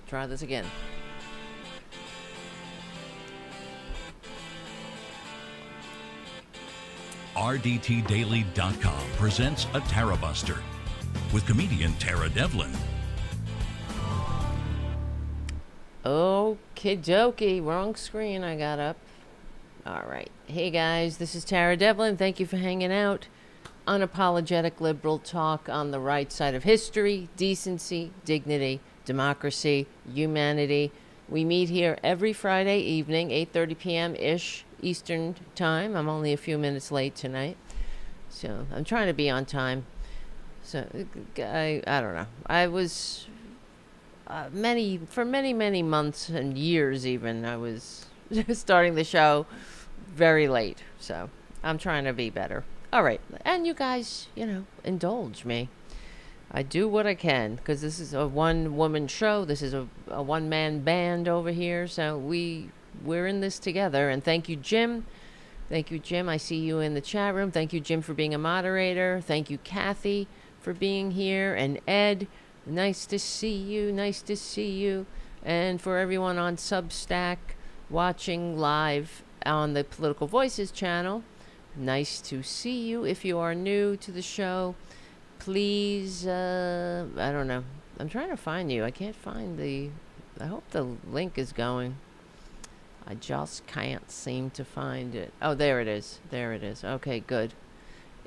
Try this again. RDTDaily.com presents a Tarabuster with comedian Tara Devlin. Okie dokie, wrong screen I got up. All right. Hey guys, this is Tara Devlin. Thank you for hanging out. Unapologetic liberal talk on the right side of history, decency, dignity, democracy, humanity. We meet here every Friday evening, 8:30 p.m.-ish Eastern time. I'm only a few minutes late tonight, so I'm trying to be on time. So I don't know. I was many months and years even. I was starting the show very late, so I'm trying to be better. All right, and you guys, indulge me. I do what I can, because this is a one-woman show. This is a one-man band over here, so we're in this together. And thank you, Jim. Thank you, Jim. I see you in the chat room. Thank you, Jim, for being a moderator. Thank you, Kathy, for being here. And Ed, nice to see you. Nice to see you. And for everyone on Substack watching live on the Political Voices channel, nice to see you. If you are new to the show, please, I don't know. I'm trying to find you. I can't find I hope the link is going. I just can't seem to find it. Oh, there it is. There it is. Okay, good.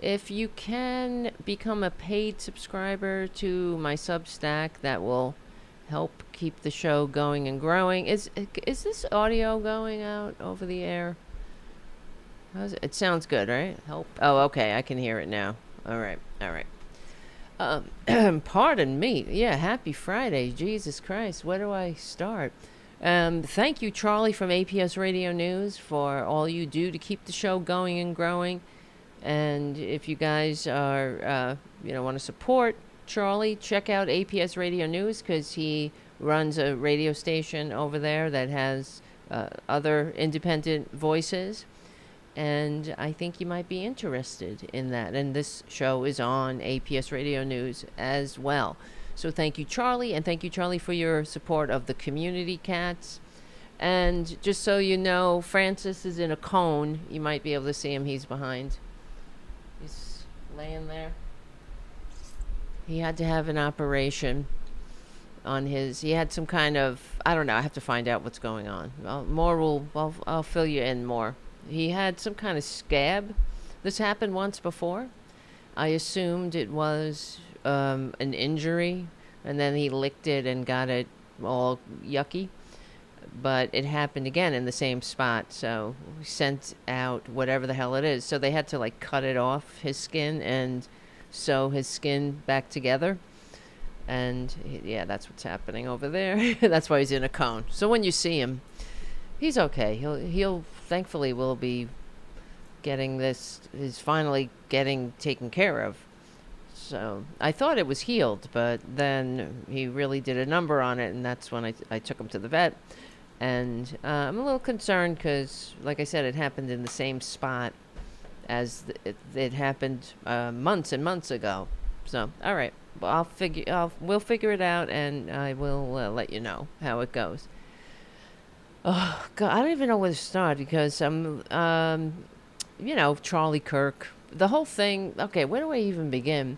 If you can become a paid subscriber to my Substack, that will help keep the show going and growing. Is this audio going out over the air? How's it? It sounds good, right? Help. Oh, okay. I can hear it now. All right. All right. Pardon me. Yeah, happy Friday. Jesus Christ. Where do I start? Thank you, Charlie from APS Radio News, for all you do to keep the show going and growing. And if you guys are, want to support Charlie, check out APS Radio News, because he runs a radio station over there that has other independent voices. And I think you might be interested in that. And this show is on APS Radio News as well. So thank you, Charlie. And thank you, Charlie, for your support of the community cats. And just so you know, Francis is in a cone. You might be able to see him. He's behind. He's laying there. He had to have an operation on his... He had some kind of... I don't know. I have to find out what's going on. I'll fill you in more. He had some kind of scab. This happened once before. I assumed it was an injury, and then he licked it and got it all yucky. But it happened again in the same spot, so we sent out whatever the hell it is. So they had to, cut it off his skin and sew his skin back together. And, yeah, that's what's happening over there. That's why he's in a cone. So when you see him, he's okay. He'll thankfully will be getting this, is finally getting taken care of. So I thought it was healed, but then he really did a number on it, and that's when I took him to the vet. And I'm a little concerned because, like I said, it happened in the same spot as it happened months and months ago. So, all right. Well, we'll figure it out, and I will let you know how it goes. Oh, God, I don't even know where to start, because I'm, Charlie Kirk, the whole thing. Okay, where do I even begin?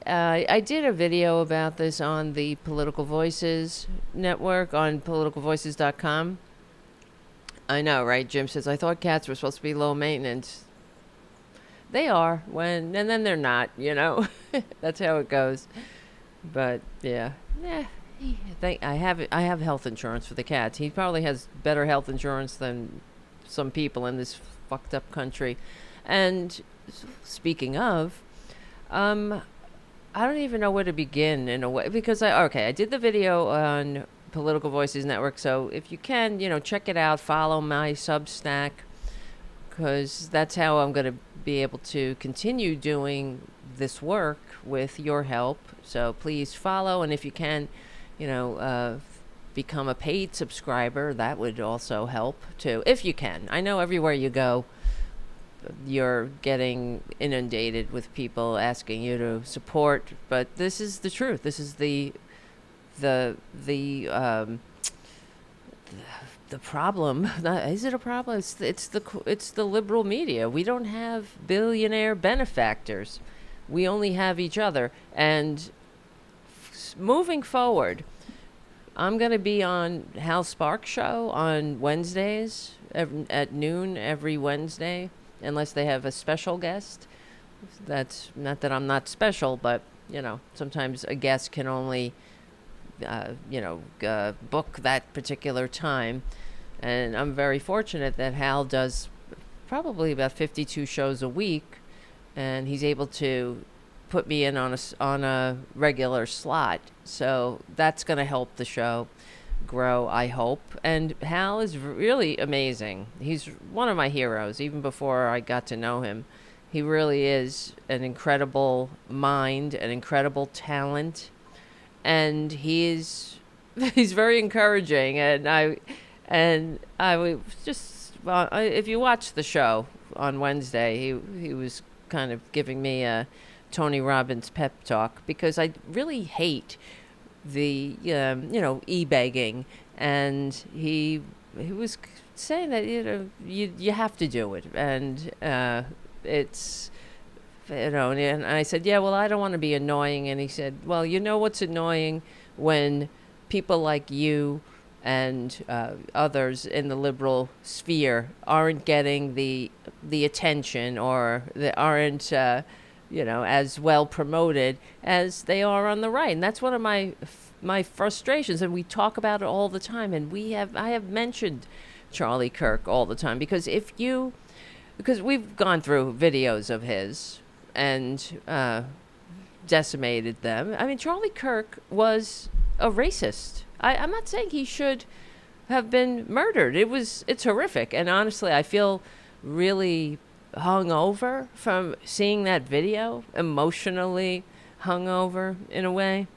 I did a video about this on the Political Voices network on politicalvoices.com. I know, right? Jim says, I thought cats were supposed to be low maintenance. They are, and then they're not, That's how it goes. But, yeah. I have health insurance for the cats. He probably has better health insurance than some people in this fucked up country. And speaking of, I don't even know where to begin in a way, because I did the video on Political Voices Network. So if you can, check it out, follow my Substack, because that's how I'm going to be able to continue doing this work with your help. So please follow, and if you can, become a paid subscriber. That would also help too, if you can. I know everywhere you go, you're getting inundated with people asking you to support, but this is the truth. This is the the the um, the problem, is it a problem? It's the liberal media. We don't have billionaire benefactors. We only have each other. And moving forward, I'm going to be on Hal Sparks' show on Wednesdays at noon every Wednesday, unless they have a special guest. That's not that I'm not special, but, sometimes a guest can only, book that particular time. And I'm very fortunate that Hal does probably about 52 shows a week, and he's able to put me in on a regular slot. So that's going to help the show grow, I hope. And Hal is really amazing. He's one of my heroes, even before I got to know him. He really is an incredible mind, an incredible talent, and he's very encouraging. And I would just, if you watch the show on Wednesday, he was kind of giving me a Tony Robbins pep talk, because I really hate the e-begging, and he was saying that you have to do it, and it's and I said, yeah, well, I don't want to be annoying. And he said, well, what's annoying when people like you and others in the liberal sphere aren't getting the attention, or they aren't as well promoted as they are on the right. And that's one of my frustrations, and we talk about it all the time. And I have mentioned Charlie Kirk all the time, because we've gone through videos of his and decimated them. I mean, Charlie Kirk was a racist. I'm not saying he should have been murdered. It's horrific. And honestly, I feel really hungover from seeing that video, emotionally hungover in a way.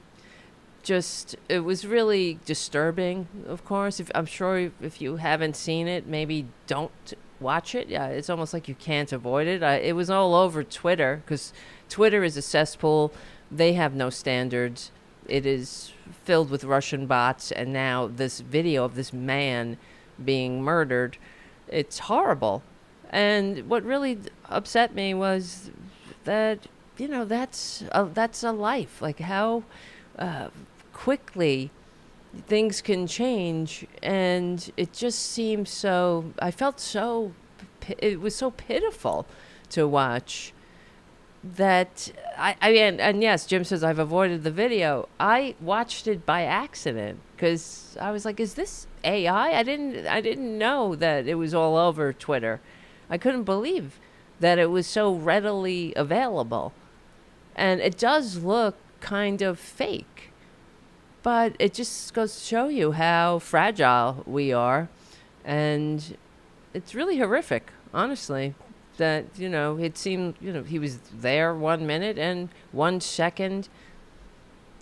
It was really disturbing, of course. I'm sure if you haven't seen it, maybe don't watch it. Yeah, it's almost like you can't avoid it. It was all over Twitter, because Twitter is a cesspool. They have no standards. It is filled with Russian bots, and now this video of this man being murdered, it's horrible. And what really upset me was that, that's a life. Like how quickly things can change, and it just seems so, I felt so, it was so pitiful to watch that and yes, Jim says I've avoided the video. I watched it by accident, because I was like, is this AI? I didn't know that it was all over Twitter. I couldn't believe that it was so readily available. And it does look kind of fake, but it just goes to show you how fragile we are. And it's really horrific, honestly, that, it seemed, he was there 1 minute, and 1 second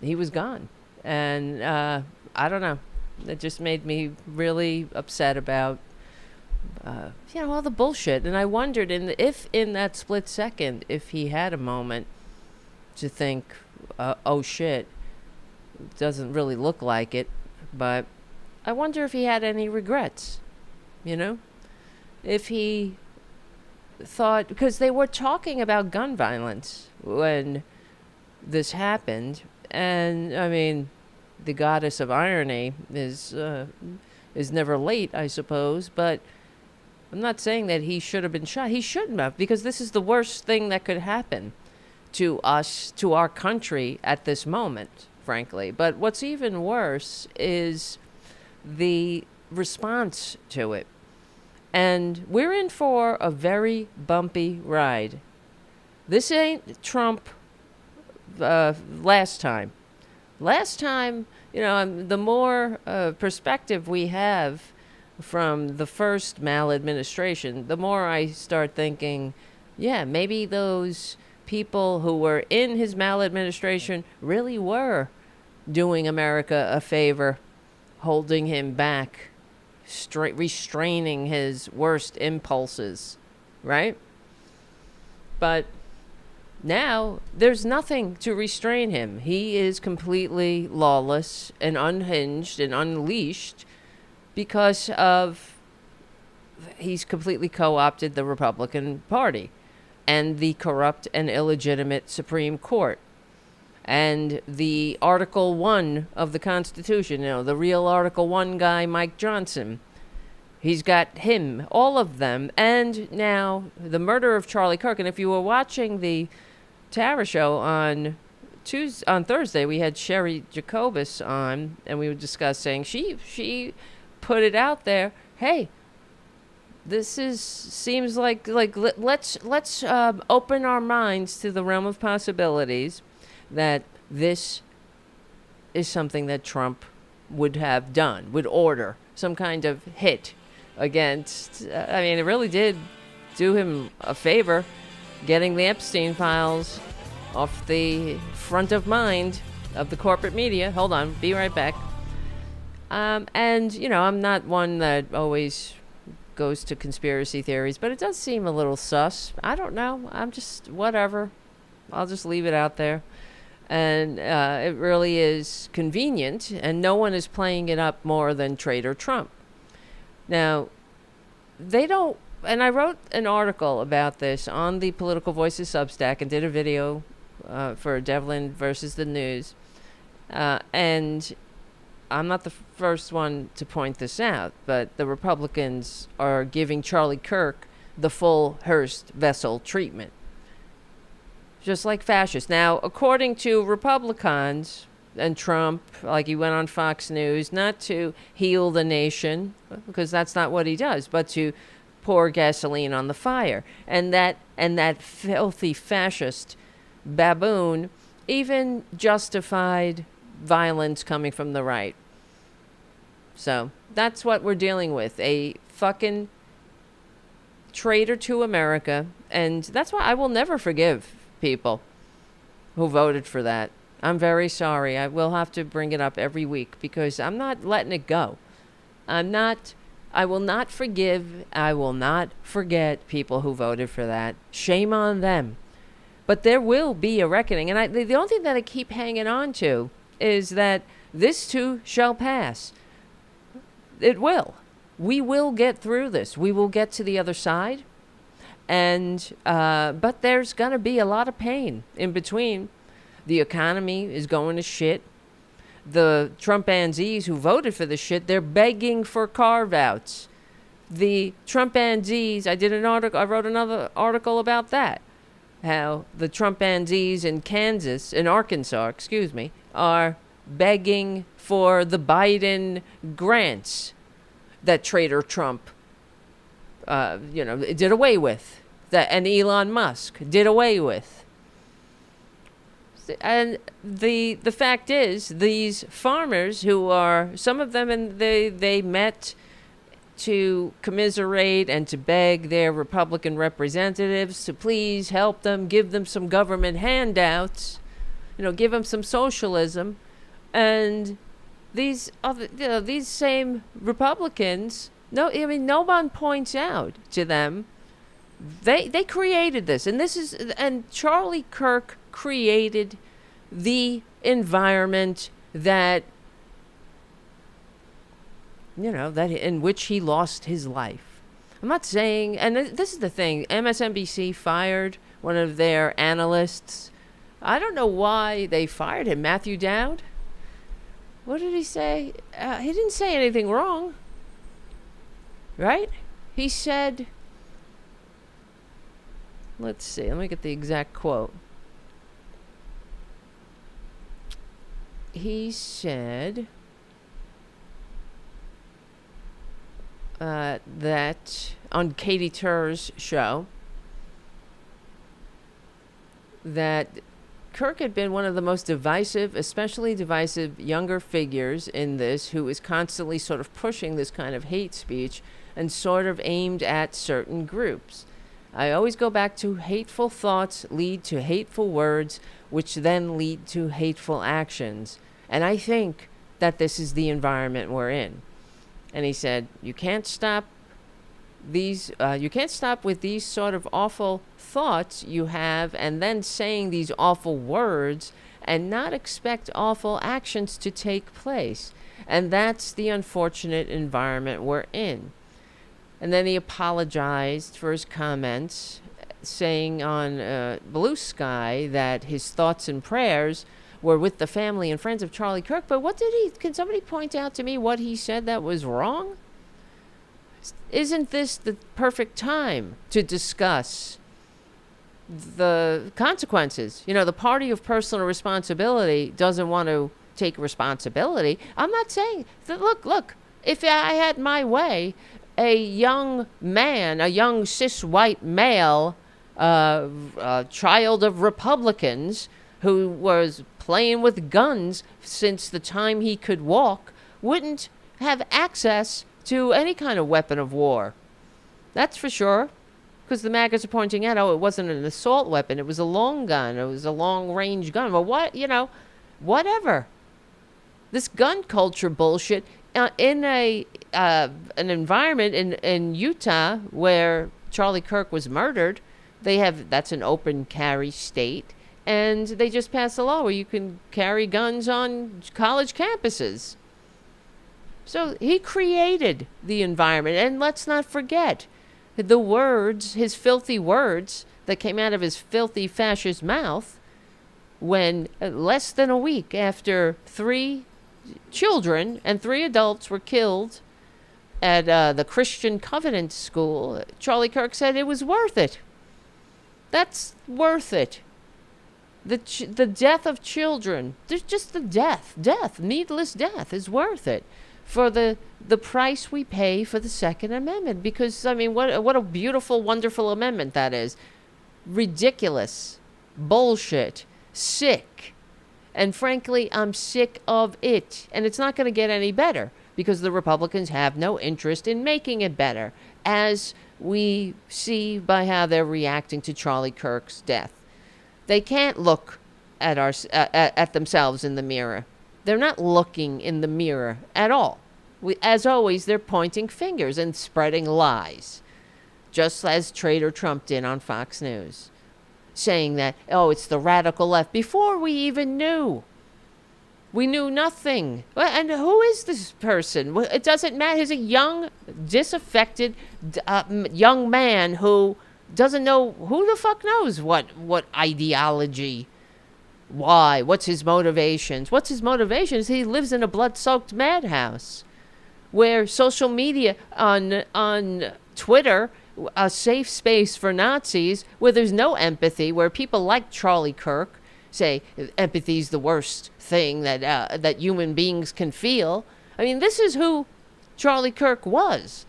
he was gone. And I don't know. It just made me really upset about, all the bullshit. And I wondered if in that split second, if he had a moment to think, oh shit, it doesn't really look like it. But I wonder if he had any regrets, if he thought, because they were talking about gun violence when this happened. And I mean, the goddess of irony is never late, I suppose. But I'm not saying that he should have been shot. He shouldn't have, because this is the worst thing that could happen to us, to our country at this moment, frankly. But what's even worse is the response to it. And we're in for a very bumpy ride. This ain't Trump last time. Last time, the more perspective we have from the first maladministration, the more I start thinking, yeah, maybe those people who were in his maladministration really were doing America a favor, holding him back, restraining his worst impulses, right? But Now, there's nothing to restrain him. He is completely lawless and unhinged and unleashed because of he's completely co-opted the Republican Party and the corrupt and illegitimate Supreme Court and the Article 1 of the Constitution, the real Article 1 guy, Mike Johnson. He's got him, all of them, and now the murder of Charlie Kirk. And if you were watching the Tara show on Thursday, we had Sherry Jacobus on, and we were discussing. She put it out there. Hey, seems like let's open our minds to the realm of possibilities that this is something that Trump would have done, would order some kind of hit against. I mean, it really did do him a favor getting the Epstein files off the front of mind of the corporate media. Hold on, be right back. And, I'm not one that always goes to conspiracy theories, but it does seem a little sus. I don't know. I'm just, whatever. I'll just leave it out there. And it really is convenient, and no one is playing it up more than Trader Trump. Now, they don't, and I wrote an article about this on the Political Voices Substack and did a video for Devlin versus the News. And I'm not the first one to point this out, but the Republicans are giving Charlie Kirk the full Hoerst Wessel treatment. Just like fascists. Now, according to Republicans and Trump, like he went on Fox News, not to heal the nation, because that's not what he does, but to pour gasoline on the fire. And that filthy fascist baboon even justified violence coming from the right. So that's what we're dealing with, a fucking traitor to America. And that's why I will never forgive people who voted for that. I'm very sorry. I will have to bring it up every week because I'm not letting it go. I will not forgive, I will not forget people who voted for that. Shame on them. But there will be a reckoning. And the only thing that I keep hanging on to is that this too shall pass. It will. We will get through this. We will get to the other side. And but there's going to be a lot of pain in between. The economy is going to shit. The Trumpanzees who voted for this shit, they're begging for carve-outs. The Trumpanzees, I wrote another article about that. How the Trumpanzees in Arkansas, are begging for the Biden grants that Trader Trump, did away with, and Elon Musk did away with. And the fact is, these farmers who are, some of them, and they met to commiserate and to beg their Republican representatives to please help them, give them some government handouts, give them some socialism. And these same Republicans, no one points out to them, they created this. And Charlie Kirk created the environment that in which he lost his life. I'm not saying, and this is the thing, MSNBC fired one of their analysts. I don't know why they fired him. Matthew Dowd? What did he say? He didn't say anything wrong. Right? He said, let's see, let me get the exact quote. He said that on Katie Tur's show that Kirk had been one of the most divisive, especially divisive younger figures in this, who is constantly sort of pushing this kind of hate speech and sort of aimed at certain groups. I always go back to hateful thoughts lead to hateful words, which then lead to hateful actions. And I think that this is the environment we're in. And he said, you can't stop these you can't stop with these sort of awful thoughts you have and then saying these awful words and not expect awful actions to take place. And that's the unfortunate environment we're in. And then he apologized for his comments, saying on Blue Sky that his thoughts and prayers were with the family and friends of Charlie Kirk. But can somebody point out to me what he said that was wrong? Isn't this the perfect time to discuss the consequences? You know, the party of personal responsibility doesn't want to take responsibility. I'm not saying that, look, if I had my way, a young man, a young cis white male, child of Republicans who was playing with guns since the time he could walk, wouldn't have access to any kind of weapon of war. That's for sure. Because the maggots are pointing out, it wasn't an assault weapon. It was a long gun. It was a long-range gun. Well, whatever. This gun culture bullshit in an environment in Utah where Charlie Kirk was murdered, that's an open carry state, and they just passed a law where you can carry guns on college campuses. So he created the environment, and let's not forget the words, his filthy words that came out of his filthy fascist mouth when less than a week after 3 children and 3 adults were killed at the Christian Covenant School, Charlie Kirk said it was worth it. That's worth it. The death of children, there's just the death, needless death is worth it for the price we pay for the Second Amendment. Because, I mean, what a beautiful, wonderful amendment that is. Ridiculous, bullshit, sick. And frankly, I'm sick of it. And it's not going to get any better because the Republicans have no interest in making it better, as we see by how they're reacting to Charlie Kirk's death. They can't look at themselves in the mirror. They're not looking in the mirror at all. As always, they're pointing fingers and spreading lies, just as Traitor Trump did on Fox News, saying that, it's the radical left, before we even knew. We knew nothing. And who is this person? It doesn't matter. He's a young, disaffected young man who doesn't know, who the fuck knows what ideology, why, what's his motivations. What's his motivations? He lives in a blood-soaked madhouse where social media on Twitter, a safe space for Nazis, where there's no empathy, where people like Charlie Kirk say empathy's the worst thing that human beings can feel. I mean, this is who Charlie Kirk was.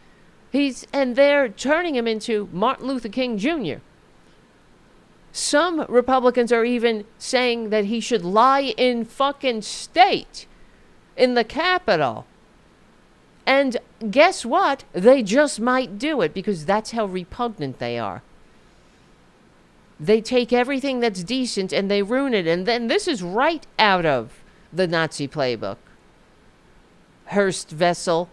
And they're turning him into Martin Luther King Jr. Some Republicans are even saying that he should lie in fucking state in the Capitol. And guess what? They just might do it because that's how repugnant they are. They take everything that's decent and they ruin it. And then this is right out of the Nazi playbook. Hoerst Wessel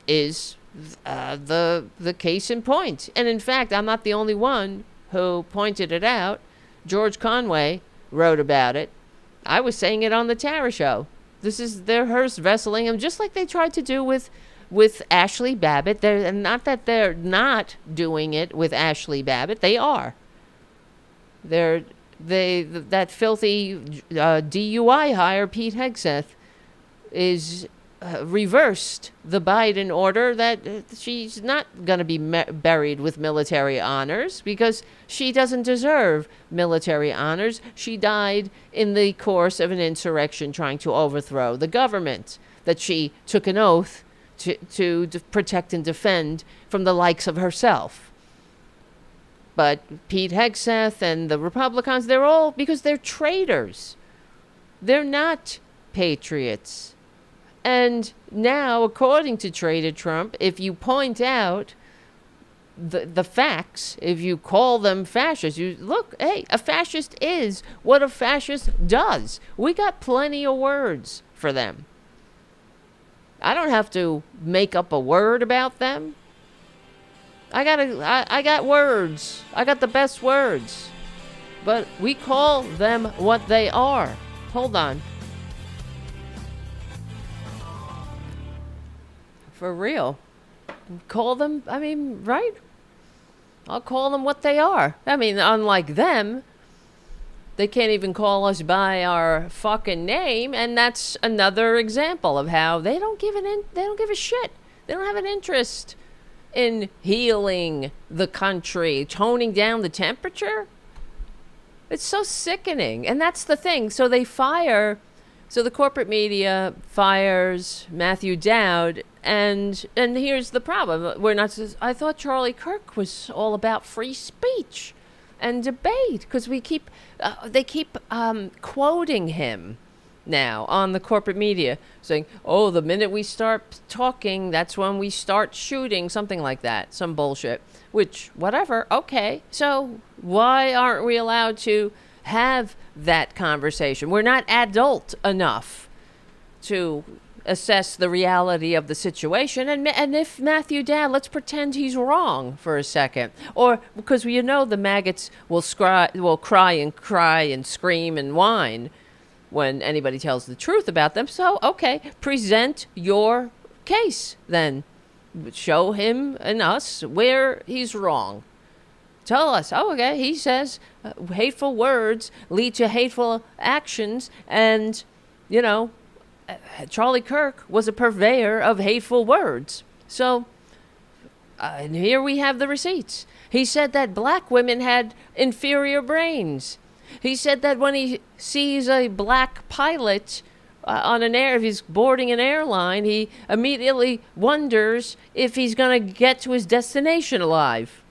is the case in point. And in fact, I'm not the only one who pointed it out. George Conway wrote about it. I was saying it on the Tara show. They're Hoerst Wesseling him, just like they tried to do with Ashley Babbitt. And not that they're not doing it with Ashley Babbitt. They are. That filthy DUI hire, Pete Hegseth, is reversed the Biden order that she's not going to be buried with military honors because she doesn't deserve military honors. She died in the course of an insurrection trying to overthrow the government that she took an oath to protect and defend from the likes of herself. But Pete Hegseth and the Republicans, they're all, because they're traitors. They're not patriots. And now, according to Traitor Trump, if you point out the facts, if you call them fascists, you look, hey, a fascist is what a fascist does. We got plenty of words for them. I don't have to make up a word about them. I got words. I got the best words. But we call them what they are. Hold on. For real. Call them, I mean, right? I'll call them what they are. I mean, unlike them, they can't even call us by our fucking name, and that's another example of how they don't give a shit. They don't have an interest in healing the country, toning down the temperature. It's so sickening, and that's the thing. So the corporate media fires Matthew Dowd, and here's the problem. I thought Charlie Kirk was all about free speech and debate, because they keep quoting him now on the corporate media, saying, oh, the minute we start talking, that's when we start shooting, something like that, some bullshit, which, whatever, okay. So why aren't we allowed to have that conversation? We're not adult enough to assess the reality of the situation. And if Matthew Dowd, let's pretend he's wrong for a second. Or, because the maggots will cry and scream and whine when anybody tells the truth about them. So, okay, present your case then. Show him and us where he's wrong. Tell us, okay, he says hateful words lead to hateful actions, and, Charlie Kirk was a purveyor of hateful words. So, and here we have the receipts. He said that black women had inferior brains. He said that when he sees a black pilot if he's boarding an airline, he immediately wonders if he's going to get to his destination alive.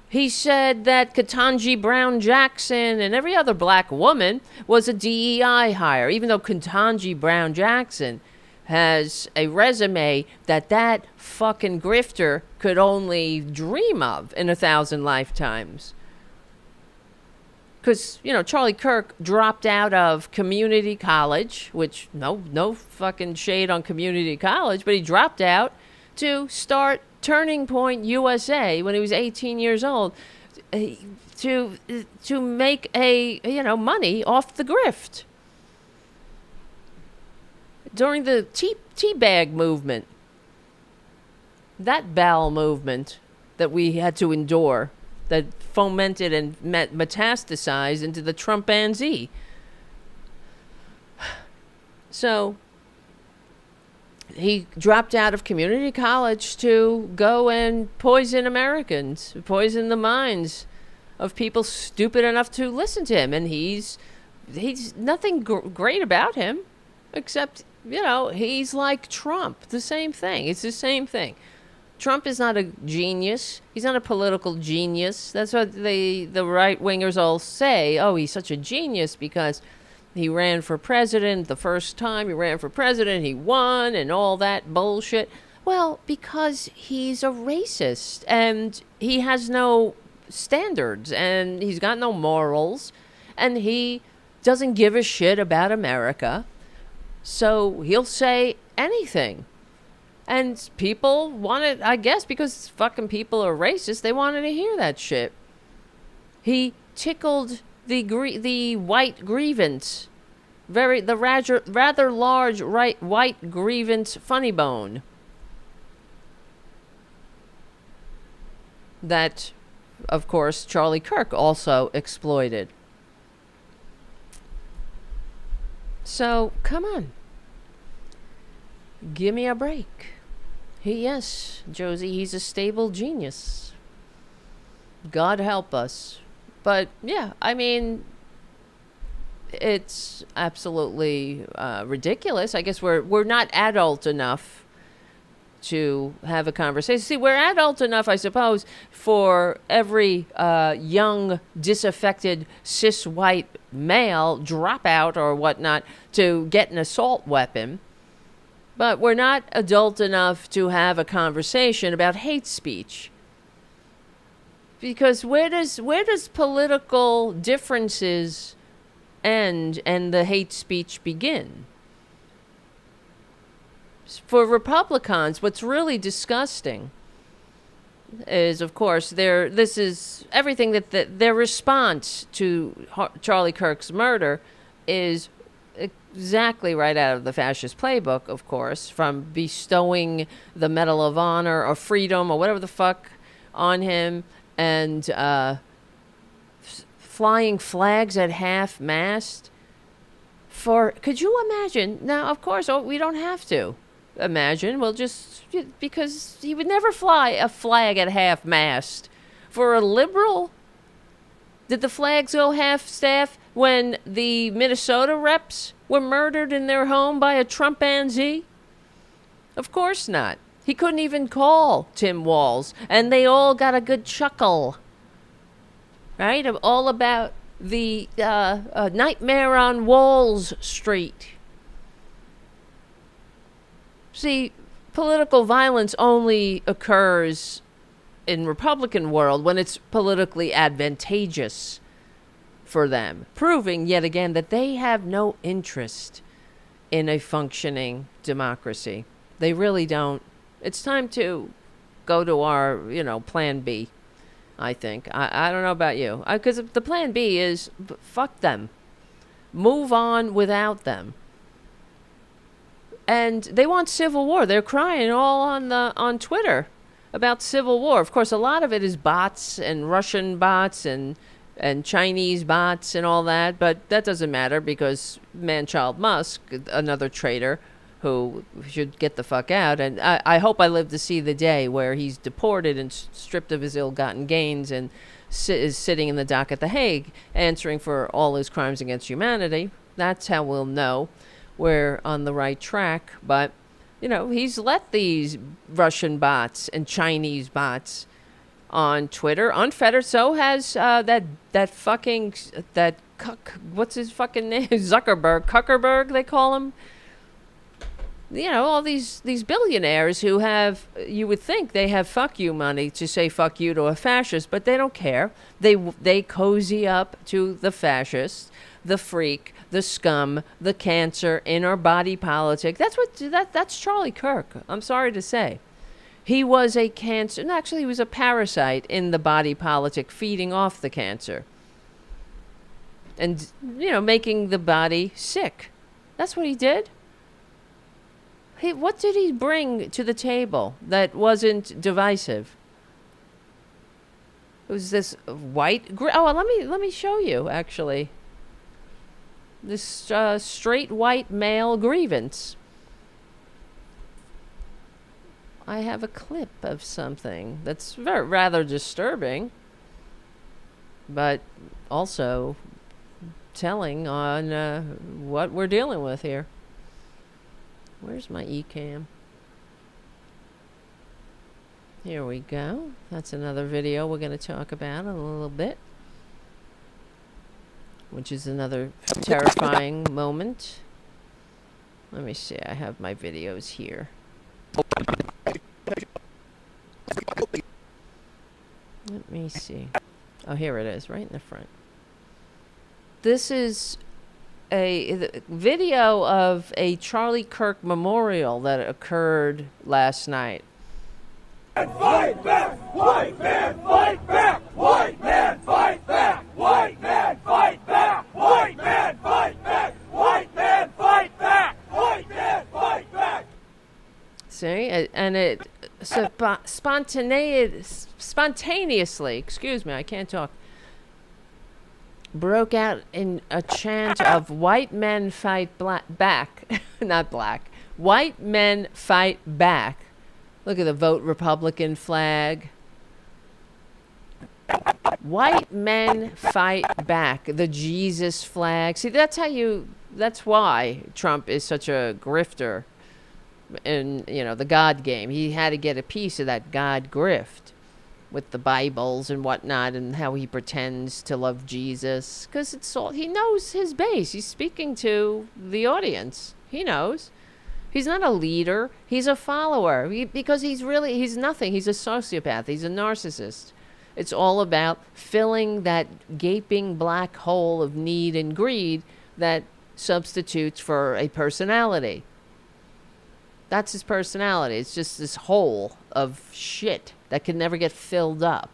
He said that Ketanji Brown Jackson and every other black woman was a DEI hire, even though Ketanji Brown Jackson has a resume that fucking grifter could only dream of in 1,000 lifetimes. Because, Charlie Kirk dropped out of community college, which, no fucking shade on community college, but he dropped out to start Turning Point USA when he was 18 years old to make money off the grift. During the tea bag movement, that bowel movement that we had to endure, that fomented and metastasized into the Trumpanzee. So he dropped out of community college to go and poison Americans, poison the minds of people stupid enough to listen to him. And he's nothing great about him, except, he's like Trump, the same thing. It's the same thing. Trump is not a genius. He's not a political genius. That's what the right-wingers all say. Oh, he's such a genius because he ran for president the first time he ran for president, he won, and all that bullshit. Well, because he's a racist, and he has no standards, and he's got no morals, and he doesn't give a shit about America. So he'll say anything. And people wanted, I guess, because fucking people are racist, they wanted to hear that shit. He tickled the white grievance, rather large white grievance funny bone. That, of course, Charlie Kirk also exploited. So, come on. Give me a break. Yes, Josie, he's a stable genius. God help us. But, yeah, I mean, it's absolutely ridiculous. I guess we're not adult enough to have a conversation. See, we're adult enough, I suppose, for every young, disaffected, cis white male dropout or whatnot to get an assault weapon. But we're not adult enough to have a conversation about hate speech. Because where does political differences end and the hate speech begin? For Republicans, what's really disgusting is, of course, this is everything that their response to Charlie Kirk's murder is exactly right out of the fascist playbook, of course, from bestowing the Medal of Honor or Freedom or whatever the fuck on him, and flying flags at half-mast. Could you imagine? Now, of course, we don't have to imagine. We'll just, because he would never fly a flag at half-mast. For a liberal, did the flags go half-staff when the Minnesota reps were murdered in their home by a Trumpanzee? Of course not. He couldn't even call Tim Walz, and they all got a good chuckle. Right? All about the Nightmare on Walls Street. See, political violence only occurs in Republican world when it's politically advantageous for them, proving yet again that they have no interest in a functioning democracy. They really don't. It's time to go to our, plan B, I think. I don't know about you. Because the plan B is fuck them. Move on without them. And they want civil war. They're crying all on Twitter about civil war. Of course, a lot of it is bots and Russian bots and Chinese bots and all that, but that doesn't matter because man-child Musk, another traitor who should get the fuck out, and I hope I live to see the day where he's deported and stripped of his ill-gotten gains and is sitting in the dock at The Hague answering for all his crimes against humanity. That's how we'll know we're on the right track. But, he's let these Russian bots and Chinese bots on Twitter unfettered. So has that cuck, what's his fucking name? Zuckerberg, they call him. All these billionaires who have, you would think they have fuck you money to say fuck you to a fascist, but they don't care. They cozy up to the fascist, the freak, the scum, the cancer in our body politic. That's Charlie Kirk. I'm sorry to say. He was a cancer. No, actually, he was a parasite in the body politic, feeding off the cancer. And, making the body sick. That's what he did. What did he bring to the table that wasn't divisive? It was this white... let me show you, actually. This straight white male grievance. I have a clip of something that's rather disturbing, but also telling on what we're dealing with here. Where's my eCam? Here we go. That's another video we're going to talk about in a little bit, which is another terrifying moment. Let me see. I have my videos here. Let me see. Oh, here it is, right in the front. This is a video of a Charlie Kirk memorial that occurred last night. Fight back! White man, fight back! White man, fight back! White man, fight back! White man, fight back! White man, fight back! White man, fight back! See, and it spontaneously, excuse me, I can't talk, broke out in a chant of white men fight back, not black, white men fight back. Look at the vote Republican flag. White men fight back. The Jesus flag. See, that's why Trump is such a grifter in, the God game. He had to get a piece of that God grift with the Bibles and whatnot, and how he pretends to love Jesus, because he knows his base. He's speaking to the audience. He knows. He's not a leader. He's a follower. Because he's nothing. He's a sociopath. He's a narcissist. It's all about filling that gaping black hole of need and greed that substitutes for a personality. That's his personality. It's just this hole of shit that can never get filled up.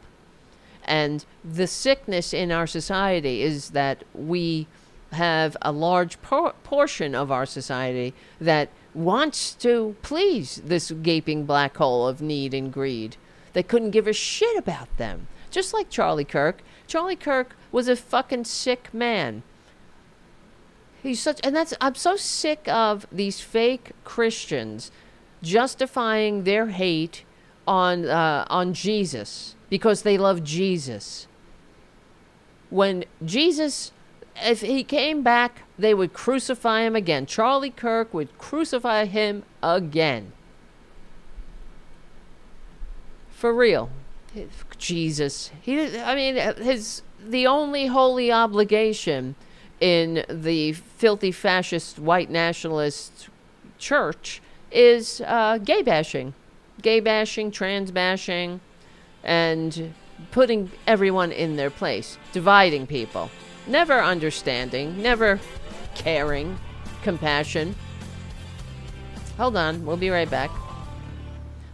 And the sickness in our society is that we have a large portion of our society that wants to please this gaping black hole of need and greed. They couldn't give a shit about them. Just like Charlie Kirk. Charlie Kirk was a fucking sick man. I'm so sick of these fake Christians justifying their hate on Jesus because they love Jesus. When Jesus, if he came back, they would crucify him again. Charlie Kirk would crucify him again. For real. Jesus. The only holy obligation in the filthy fascist white nationalist church is gay bashing. Gay bashing, trans bashing, and putting everyone in their place. Dividing people. Never understanding, never caring, compassion. Hold on, we'll be right back.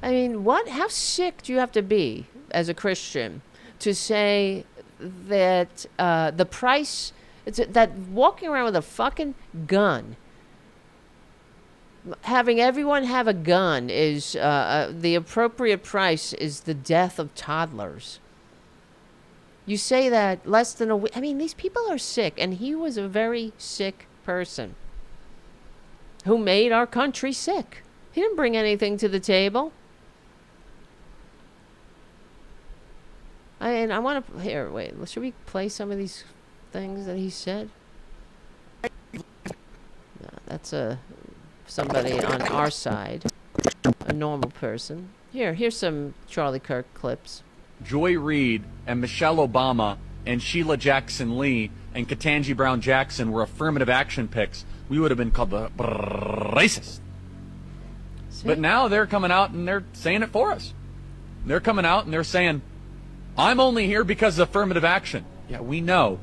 I mean, how sick do you have to be as a Christian to say that the price, that walking around with a fucking gun, having everyone have a gun is, the appropriate price is the death of toddlers. You say that less than a week. I mean, these people are sick, and he was a very sick person who made our country sick. He didn't bring anything to the table. I want to... Here, wait. Should we play some of these things that he said? No, that's somebody on our side. A normal person. Here's some Charlie Kirk clips. Joy Reid and Michelle Obama and Sheila Jackson Lee and Ketanji Brown Jackson were affirmative action picks, we would have been called the racist. See? But now they're coming out and they're saying it for us. They're coming out and they're saying, I'm only here because of affirmative action. Yeah, we know.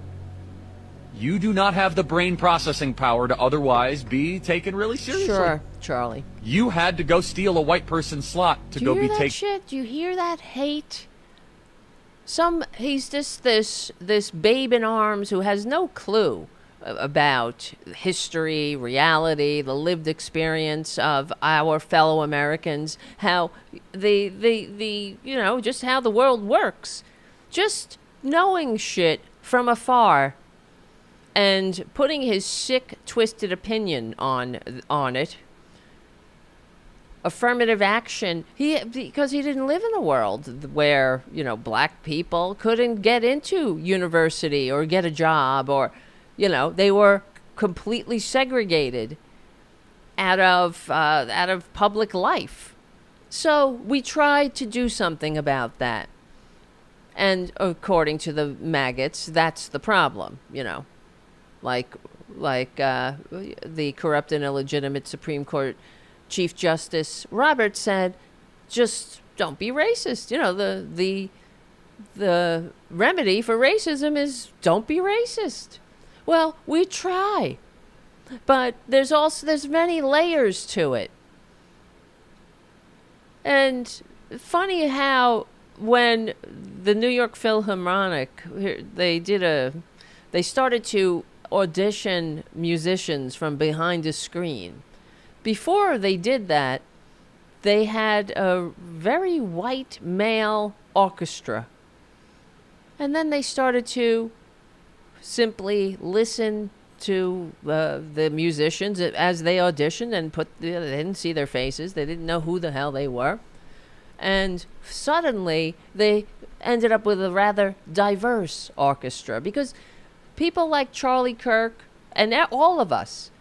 You do not have the brain processing power to otherwise be taken really seriously. Sure, Charlie. You had to go steal a white person's slot to go be taken. Do you hear that shit? Do you hear that hate? He's just this babe in arms who has no clue about history, reality, the lived experience of our fellow Americans, how just how the world works. Just knowing shit from afar and putting his sick, twisted opinion on it. Affirmative action, because he didn't live in a world where, black people couldn't get into university or get a job, or, they were completely segregated out of public life. So we tried to do something about that. And according to the maggots, that's the problem, like the corrupt and illegitimate Supreme Court Chief Justice Roberts said, just don't be racist. The remedy for racism is don't be racist. Well, we try, but there's many layers to it. And funny how when the New York Philharmonic, they started to audition musicians from behind a screen. Before they did that, they had a very white male orchestra. And then they started to simply listen to the musicians as they auditioned and they didn't see their faces. They didn't know who the hell they were. And suddenly they ended up with a rather diverse orchestra because people like Charlie Kirk and all of us,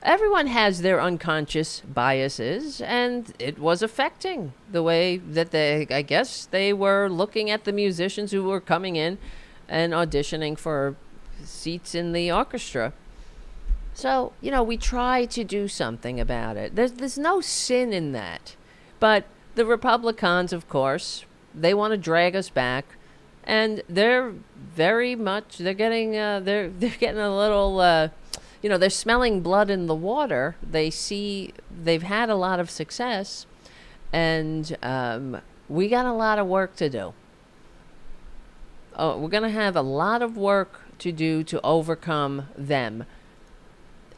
everyone has their unconscious biases, and it was affecting the way that they were looking at the musicians who were coming in and auditioning for seats in the orchestra. So, we try to do something about it. There's no sin in that. But the Republicans, of course, they want to drag us back, and they're getting a little they're smelling blood in the water. They've had a lot of success, and we got a lot of work to do. We're going to have a lot of work to do to overcome them.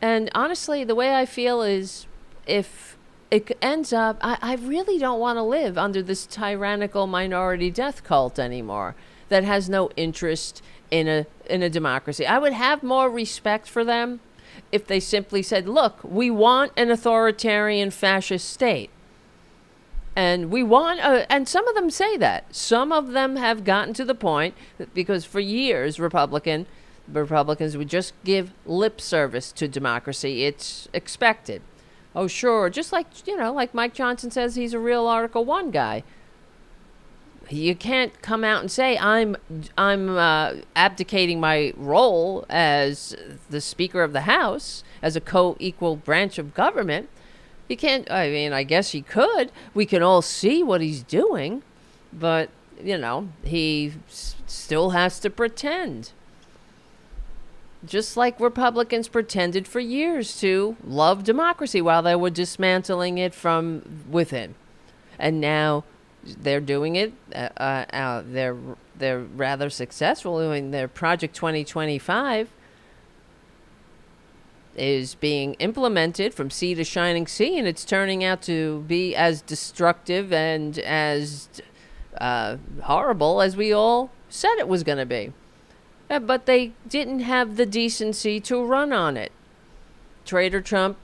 And honestly, the way I feel is, if it ends up, I really don't want to live under this tyrannical minority death cult anymore that has no interest in a democracy. I would have more respect for them if they simply said, look, we want an authoritarian fascist state. And we want, and some of them say that. Some of them have gotten to the point, because for years, Republicans would just give lip service to democracy. It's expected. Oh, sure. Just like, like Mike Johnson says he's a real Article 1 guy. You can't come out and say, I'm abdicating my role as the Speaker of the House, as a co-equal branch of government. He can't, I guess he could. We can all see what he's doing. But, he still has to pretend. Just like Republicans pretended for years to love democracy while they were dismantling it from within. And now they're doing it. They're rather successful. Their Project 2025 is being implemented from sea to shining sea, and it's turning out to be as destructive and as horrible as we all said it was going to be. But they didn't have the decency to run on it. Traitor Trump,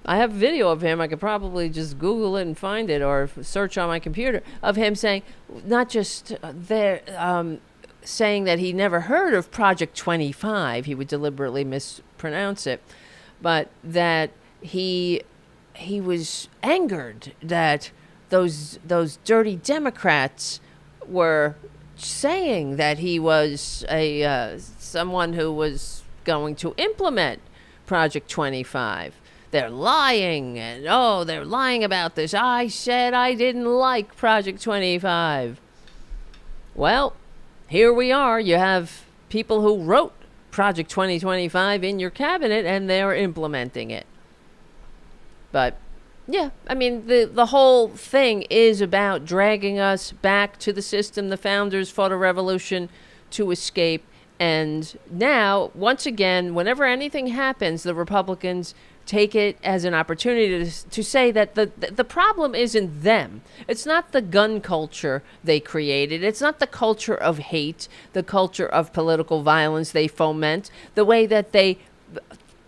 I have video of him. I could probably just Google it and find it, or search on my computer, of him saying, not just saying that he never heard of Project 25. He would deliberately mispronounce it, but that he was angered that those dirty Democrats were saying that he was someone who was going to implement Project 25. They're lying, and they're lying about this. I said I didn't like Project 25. Well, here we are. You have people who wrote Project 2025 in your cabinet, and they're implementing it. But yeah, the whole thing is about dragging us back to the system the founders fought a revolution to escape. And now, once again, whenever anything happens, the Republicans take it as an opportunity to say that the problem isn't them. It's not the gun culture they created. It's not the culture of hate, the culture of political violence they foment, the way that they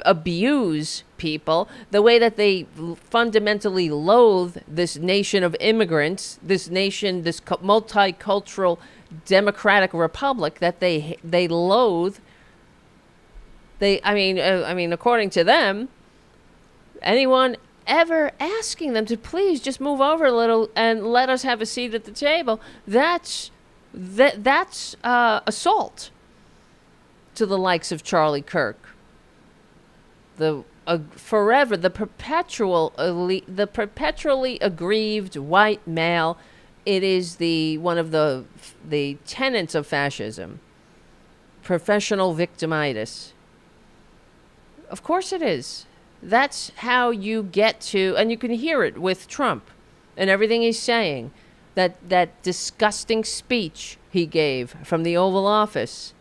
abuse people, the way that they fundamentally loathe this nation of immigrants, this nation, this multicultural democratic republic that they loathe. According to them, anyone ever asking them to please just move over a little and let us have a seat at the table, that's assault to the likes of Charlie Kirk. The perpetually aggrieved white male. It is one of the tenets of fascism. Professional victimitis. Of course it is. That's how you get to, and you can hear it with Trump and everything he's saying. That disgusting speech he gave from the Oval Office.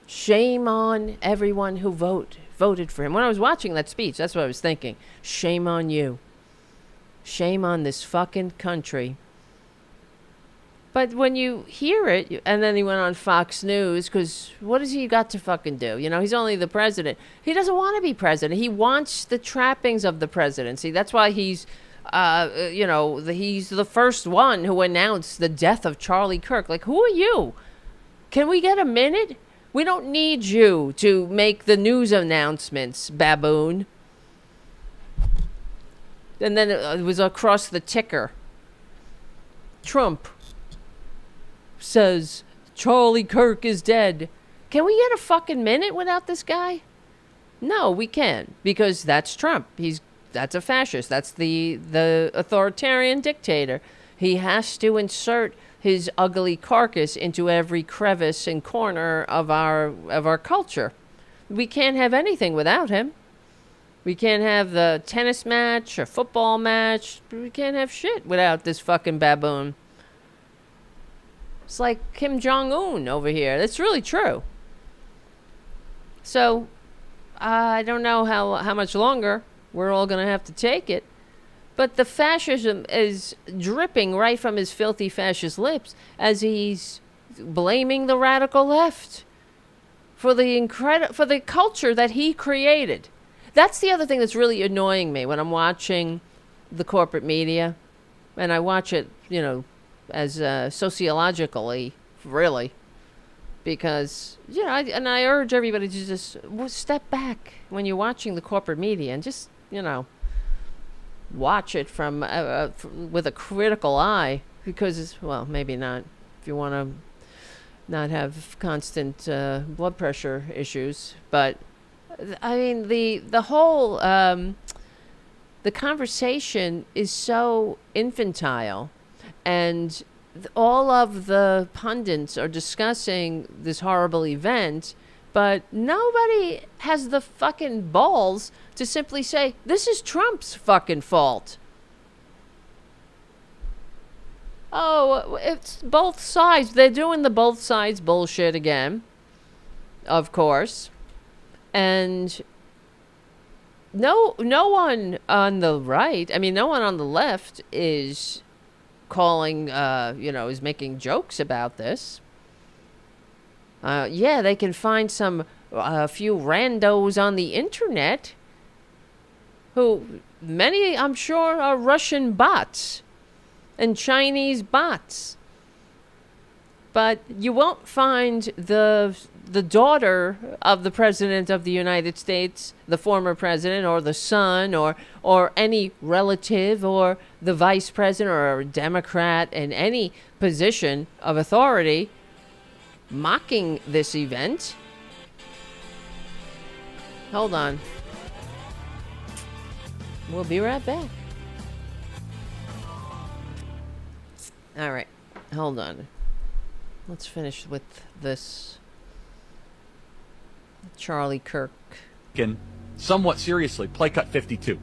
Shame on everyone who voted for him. When I was watching that speech, that's what I was thinking. Shame on you. Shame on this fucking country. But when you hear it, and then he went on Fox News, because what has he got to fucking do? He's only the president. He doesn't want to be president. He wants the trappings of the presidency. That's why he's, he's the first one who announced the death of Charlie Kirk. Like, who are you? Can we get a minute? We don't need you to make the news announcements, baboon. And then it was across the ticker. Trump says Charlie Kirk is dead. Can we get a fucking minute without this guy? No, we can't, because that's Trump. That's a fascist. That's the authoritarian dictator. He has to insert his ugly carcass into every crevice and corner of our culture. we can't have anything without him. We can't have the tennis match or football match. We can't have shit without this fucking baboon. It's like Kim Jong-un over here. That's really true. So, I don't know how much longer we're all going to have to take it. But the fascism is dripping right from his filthy fascist lips as he's blaming the radical left for the culture that he created. That's the other thing that's really annoying me when I'm watching the corporate media. And I watch it, as sociologically, really. Because, I urge everybody to just step back when you're watching the corporate media and just, watch it from with a critical eye. Because, well, maybe not. If you want to not have constant blood pressure issues. But I mean, the whole the conversation is so infantile, and all of the pundits are discussing this horrible event, but nobody has the fucking balls to simply say, this is Trump's fucking fault. Oh, it's both sides. They're doing the both sides bullshit again, of course. And no one on the right, no one on the left is calling, is making jokes about this. Yeah, they can find a few randos on the internet who, many, I'm sure, are Russian bots and Chinese bots. But you won't find the daughter of the president of the United States, the former president, or the son, or any relative, or the vice president, or a Democrat in any position of authority mocking this event. Hold on. We'll be right back. All right. Hold on. Let's finish with this. Charlie Kirk. Somewhat seriously, play cut 52.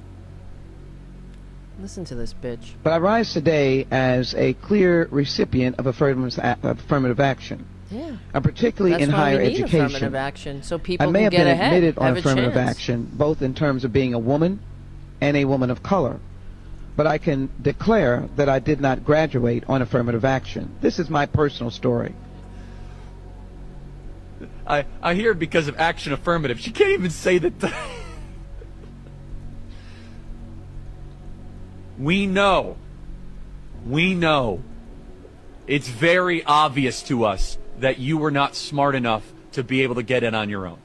Listen to this bitch. But I rise today as a clear recipient of affirmative action. Yeah. Particularly That's in why higher we need education. Affirmative action, so people I may can have get been ahead, admitted on have a affirmative chance. action, both in terms of being a woman and a woman of color. But I can declare that I did not graduate on affirmative action. This is my personal story. I hear because of action affirmative. She can't even say that. We know. It's very obvious to us that you were not smart enough to be able to get in on your own.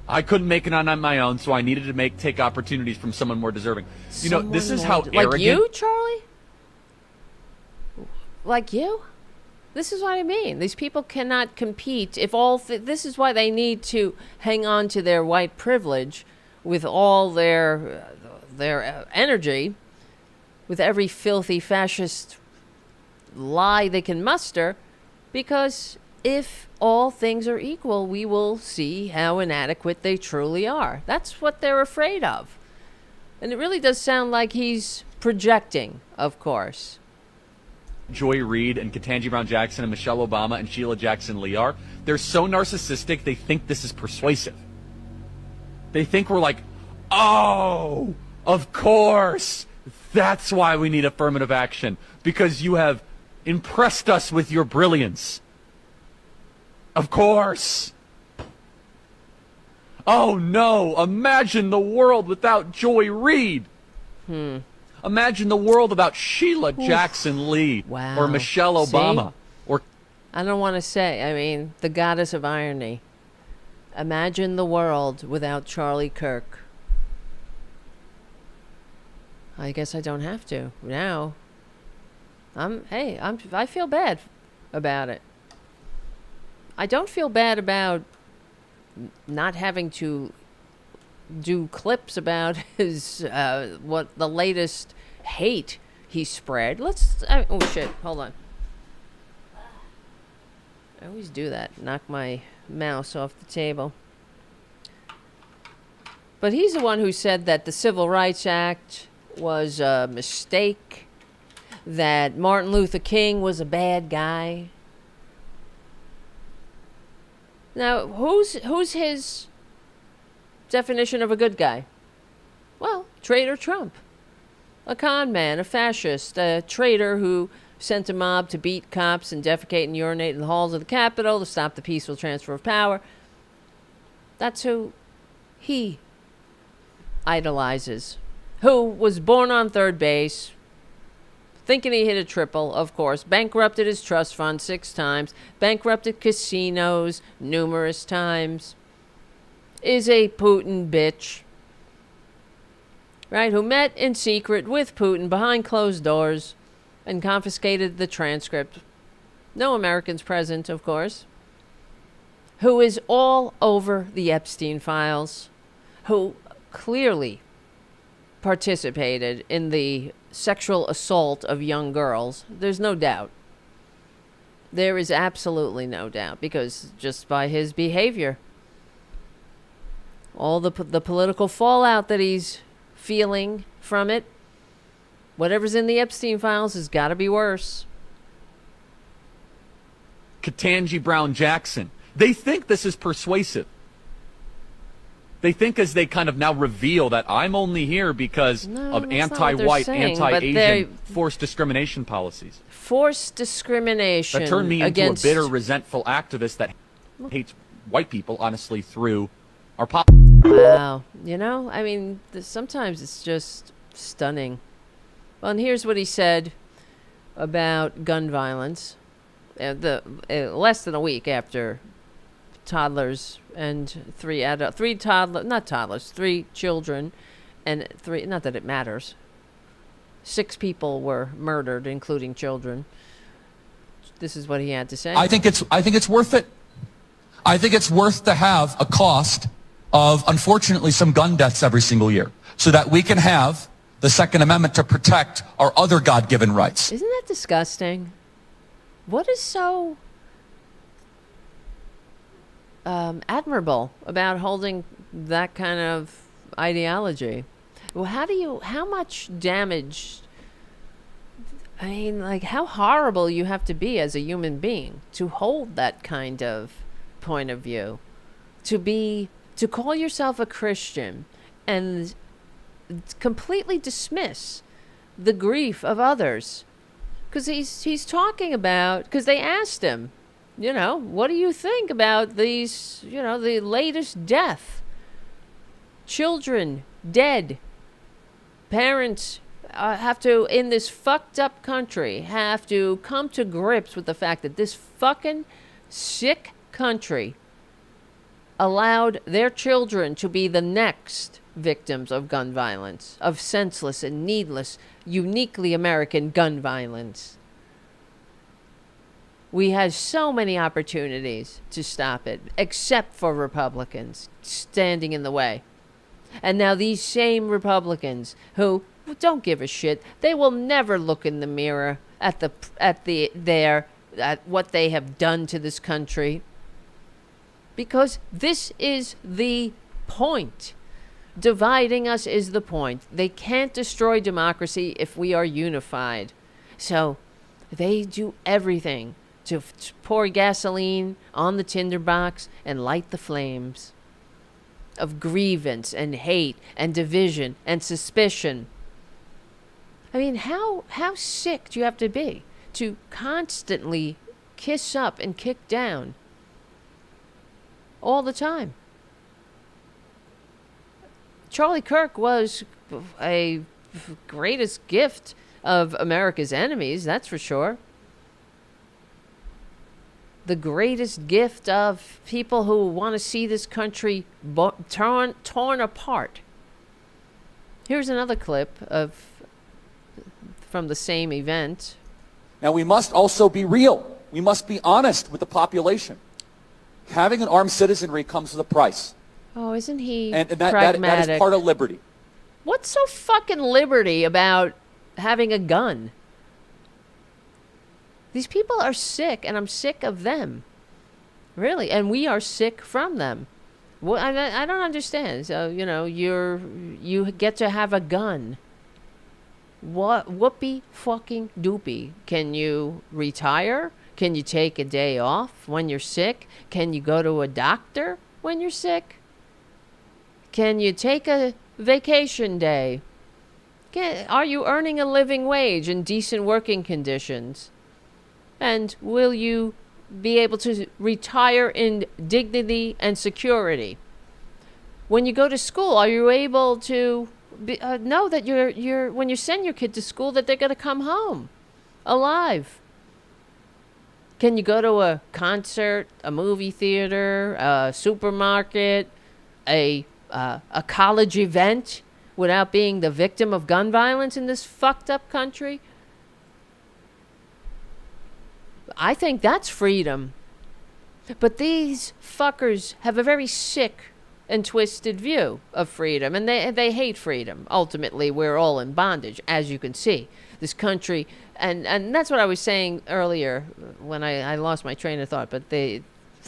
I couldn't make it on my own, so I needed to take opportunities from someone more deserving. This is how arrogant. Like you, Charlie? Like you? This is what I mean. These people cannot compete. If this is why they need to hang on to their white privilege with all their energy, with every filthy fascist lie they can muster, because if all things are equal, we will see how inadequate they truly are. That's what they're afraid of. And it really does sound like he's projecting, of course. Joy Reid and Ketanji Brown Jackson and Michelle Obama and Sheila Jackson Lee are. They're so narcissistic, they think this is persuasive. They think we're like, oh, of course. That's why we need affirmative action. Because you have impressed us with your brilliance. Of course. Oh no, imagine the world without Joy Reid. Imagine the world without Sheila Jackson Lee. Wow. Or Michelle Obama. See? Or I don't want to say, the goddess of irony. Imagine the world without Charlie Kirk. I guess I don't have to. Now, I feel bad about it. I don't feel bad about not having to do clips about his what the latest hate he spread. Oh shit, hold on. I always do that. Knock my mouse off the table. But he's the one who said that the Civil Rights Act was a mistake, that Martin Luther King was a bad guy. Now, who's his definition of a good guy? Well, traitor Trump. A con man, a fascist, a traitor who sent a mob to beat cops and defecate and urinate in the halls of the Capitol to stop the peaceful transfer of power. That's who he idolizes. Who was born on third base, thinking he hit a triple, of course, bankrupted his trust fund 6 times, bankrupted casinos numerous times, is a Putin bitch, right? Who met in secret with Putin behind closed doors and confiscated the transcript. No Americans present, of course. Who is all over the Epstein files, who clearly participated in the sexual assault of young girls. There's no doubt. There is absolutely no doubt, because just by his behavior, all the political fallout that he's feeling from it, whatever's in the Epstein files has got to be worse. Ketanji Brown Jackson. They think this is persuasive. They think as they kind of now reveal that I'm only here because of anti-white, anti-Asian forced discrimination policies. Forced discrimination. That turned me into a bitter, resentful activist that hates white people, honestly, through our pop. Wow. You know, I mean, sometimes it's just stunning. Well, and here's what he said about gun violence. Less than a week after toddlers and 3 children and 3, not that it matters, 6 people were murdered, including children. This is what he had to say. I think it's worth it. I think it's worth to have a cost of, unfortunately, some gun deaths every single year, so that we can have the Second Amendment to protect our other God-given rights. Isn't that disgusting? What is so admirable about holding that kind of ideology? Well, how much damage, I mean, like, how horrible you have to be as a human being to hold that kind of point of view, to call yourself a Christian and completely dismiss the grief of others. Because he's talking about, because they asked him, you know, what do you think about these, you know, the latest death? Children dead. Parents have to, in this fucked up country, have to come to grips with the fact that this fucking sick country allowed their children to be the next victims of gun violence, of senseless and needless, uniquely American gun violence. We had so many opportunities to stop it, except for Republicans standing in the way. And now these same Republicans who don't give a shit, they will never look in the mirror at what they have done to this country. Because this is the point. Dividing us is the point. They can't destroy democracy if we are unified. So they do everything to pour gasoline on the tinderbox and light the flames of grievance and hate and division and suspicion. I mean, how sick do you have to be to constantly kiss up and kick down all the time? Charlie Kirk was a greatest gift of America's enemies, that's for sure. The greatest gift of people who want to see this country torn apart. Here's another clip from the same event. Now, we must also be real. We must be honest with the population. Having an armed citizenry comes with a price. Oh, isn't he pragmatic? That is part of liberty. What's so fucking liberty about having a gun? These people are sick, and I'm sick of them. Really, and we are sick from them. Well, I don't understand. So, you get to have a gun. What? Whoopee fucking doopy. Can you retire? Can you take a day off when you're sick? Can you go to a doctor when you're sick? Can you take a vacation day? Are you earning a living wage in decent working conditions? And will you be able to retire in dignity and security? When you go to school, are you able to know that you're when you send your kid to school that they're going to come home alive? Can you go to a concert, a movie theater, a supermarket, a college event without being the victim of gun violence in this fucked up country? I think that's freedom. But these fuckers have a very sick and twisted view of freedom, and they hate freedom. Ultimately, we're all in bondage, as you can see. This country, and that's what I was saying earlier when I lost my train of thought, but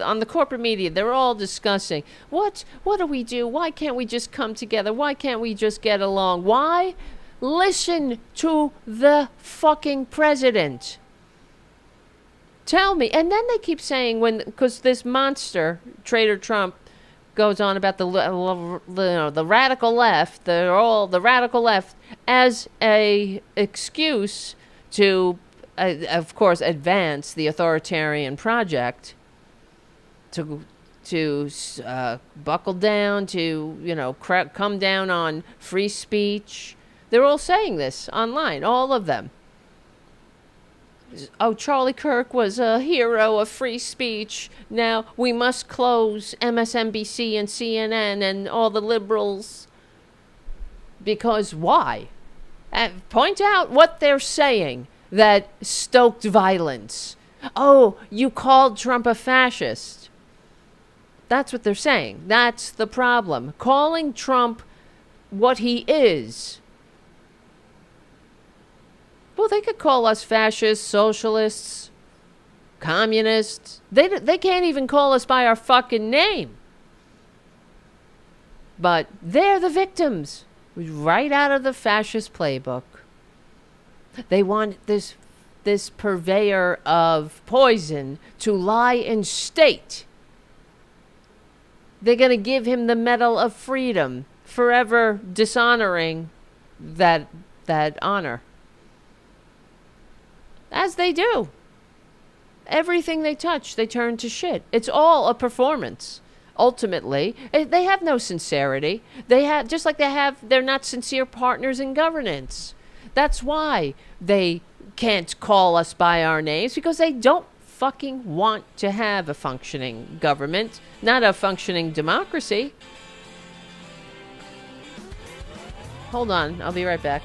on the corporate media, they're all discussing, what do we do? Why can't we just come together? Why can't we just get along? Why? Listen to the fucking president. Tell me. And then they keep saying, because this monster, Traitor Trump, goes on about the radical left, they're all the radical left, as a excuse to, of course, advance the authoritarian project, to buckle down, to, come down on free speech. They're all saying this online, all of them. Oh, Charlie Kirk was a hero of free speech. Now we must close MSNBC and CNN and all the liberals. Because why? Point out what they're saying that stoked violence. Oh, you called Trump a fascist. That's what they're saying. That's the problem. Calling Trump what he is. Well, they could call us fascists, socialists, communists. They can't even call us by our fucking name. But they're the victims, right out of the fascist playbook. They want this purveyor of poison to lie in state. They're going to give him the Medal of Freedom, forever dishonoring that honor. As they do. Everything they touch, they turn to shit. It's all a performance. Ultimately, they have no sincerity. They're not sincere partners in governance. That's why they can't call us by our names, because they don't fucking want to have a functioning government, not a functioning democracy. Hold on, I'll be right back.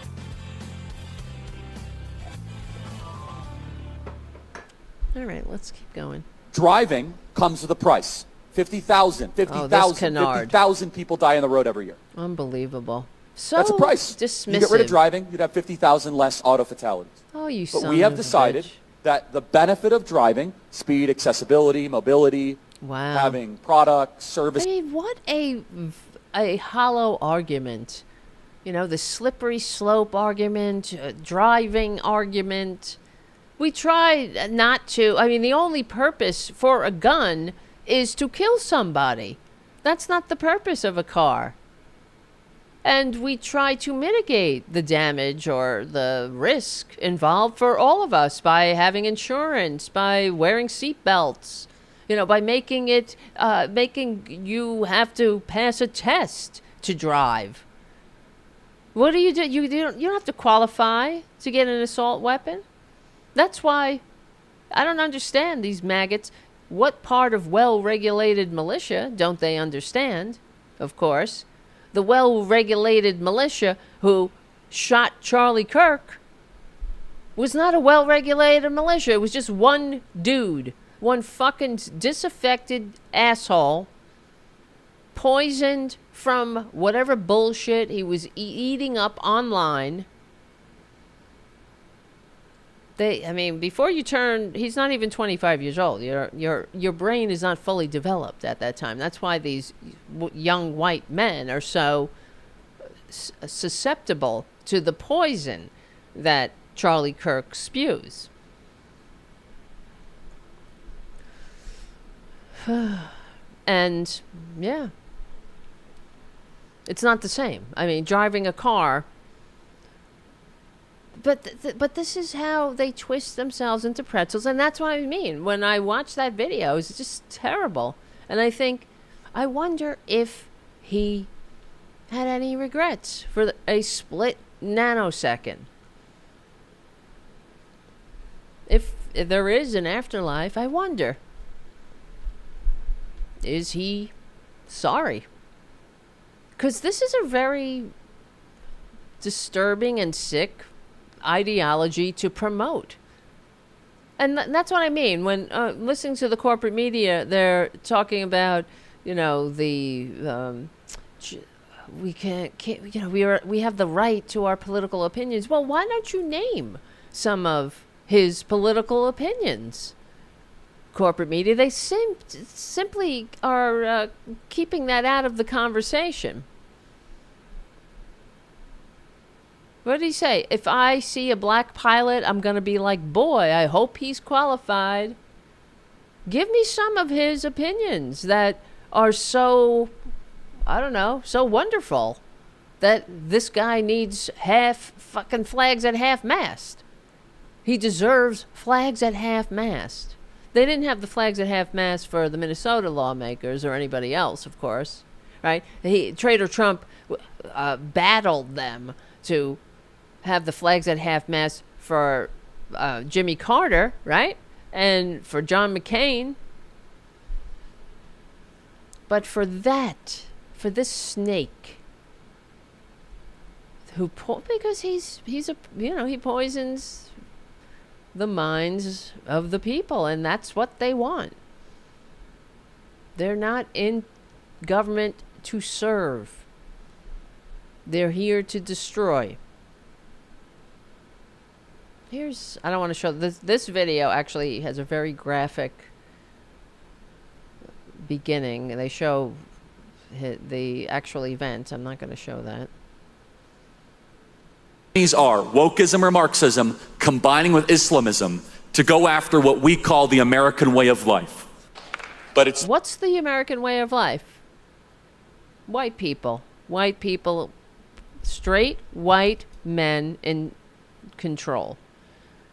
All right, let's keep going. Driving comes with a price. 50,000 people die on the road every year. Unbelievable. So that's a price. Dismissive. You get rid of driving, you'd have 50,000 less auto fatalities. Oh, you son of a bitch. But we have decided that the benefit of driving, speed, accessibility, mobility, having product, service. I mean, what a hollow argument. The slippery slope argument, driving argument. We try not to. I mean, the only purpose for a gun is to kill somebody. That's not the purpose of a car. And we try to mitigate the damage or the risk involved for all of us by having insurance, by wearing seat belts, by making you have to pass a test to drive. What do? You don't have to qualify to get an assault weapon. That's why I don't understand these maggots. What part of well-regulated militia don't they understand? Of course. The well-regulated militia who shot Charlie Kirk was not a well-regulated militia. It was just one dude, one fucking disaffected asshole, poisoned from whatever bullshit he was eating up online. I mean, before you turn, he's not even 25 years old. Your brain is not fully developed at that time. That's why these young white men are so susceptible to the poison that Charlie Kirk spews. And yeah, it's not the same. I mean, driving a car. But this is how they twist themselves into pretzels, and that's what I mean. When I watch that video, it's just terrible. And I wonder if he had any regrets for a split nanosecond. If there is an afterlife, I wonder, is he sorry? Because this is a very disturbing and sick ideology to promote. And that's what I mean when listening to the corporate media. They're talking about, we have the right to our political opinions. Well, why don't you name some of his political opinions? Corporate media, they simply are keeping that out of the conversation. What did he say? If I see a black pilot, I'm going to be like, boy, I hope he's qualified. Give me some of his opinions that are so, I don't know, so wonderful that this guy needs half fucking flags at half-mast. He deserves flags at half-mast. They didn't have the flags at half-mast for the Minnesota lawmakers or anybody else, of course, right? Trader Trump battled them to have the flags at half-mast for Jimmy Carter, right? And for John McCain. But for this snake, because he poisons the minds of the people, and that's what they want. They're not in government to serve. They're here to destroy. I don't want to show this video actually has a very graphic beginning. They show the actual event. I'm not going to show that. These are wokeism or Marxism combining with Islamism to go after what we call the American way of life. But what's the American way of life? White people, straight white men in control.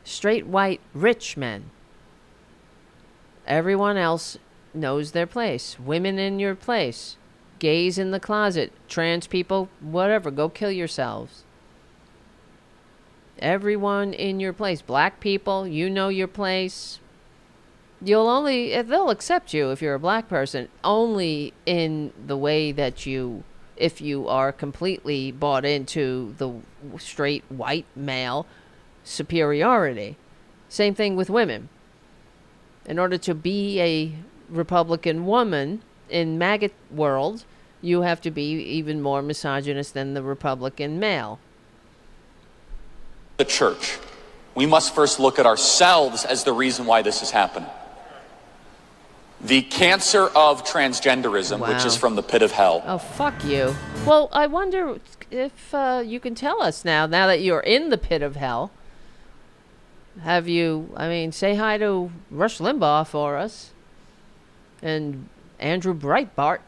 Straight white rich men. Everyone else knows their place. Women in your place. Gays in the closet. Trans people, whatever. Go kill yourselves. Everyone in your place. Black people, you know your place. They'll accept you if you're a black person only in the way that if you are completely bought into the straight white male superiority. Same thing with women. In order to be a Republican woman in Maggot world, you have to be even more misogynist than the Republican male. The church. We must first look at ourselves as the reason why this is happening. The cancer of transgenderism, which is from the pit of hell. Oh, fuck you. Well, I wonder if you can tell us now that you're in the pit of hell. Say hi to Rush Limbaugh for us. And Andrew Breitbart.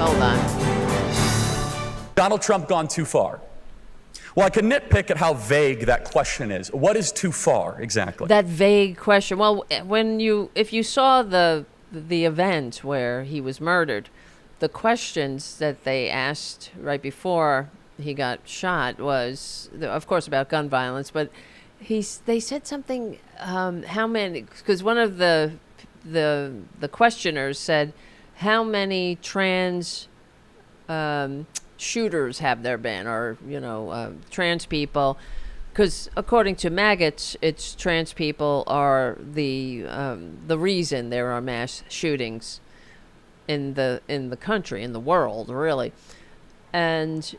Hold on. Donald Trump gone too far? Well, I can nitpick at how vague that question is. What is too far, exactly? That vague question. Well, if you saw the event where he was murdered, the questions that they asked right before he got shot was, of course, about gun violence. But they said something. How many? Because one of the questioners said, "How many trans shooters have there been, or trans people?" Because according to Maggot, it's trans people are the reason there are mass shootings. in the country, in the world, really. And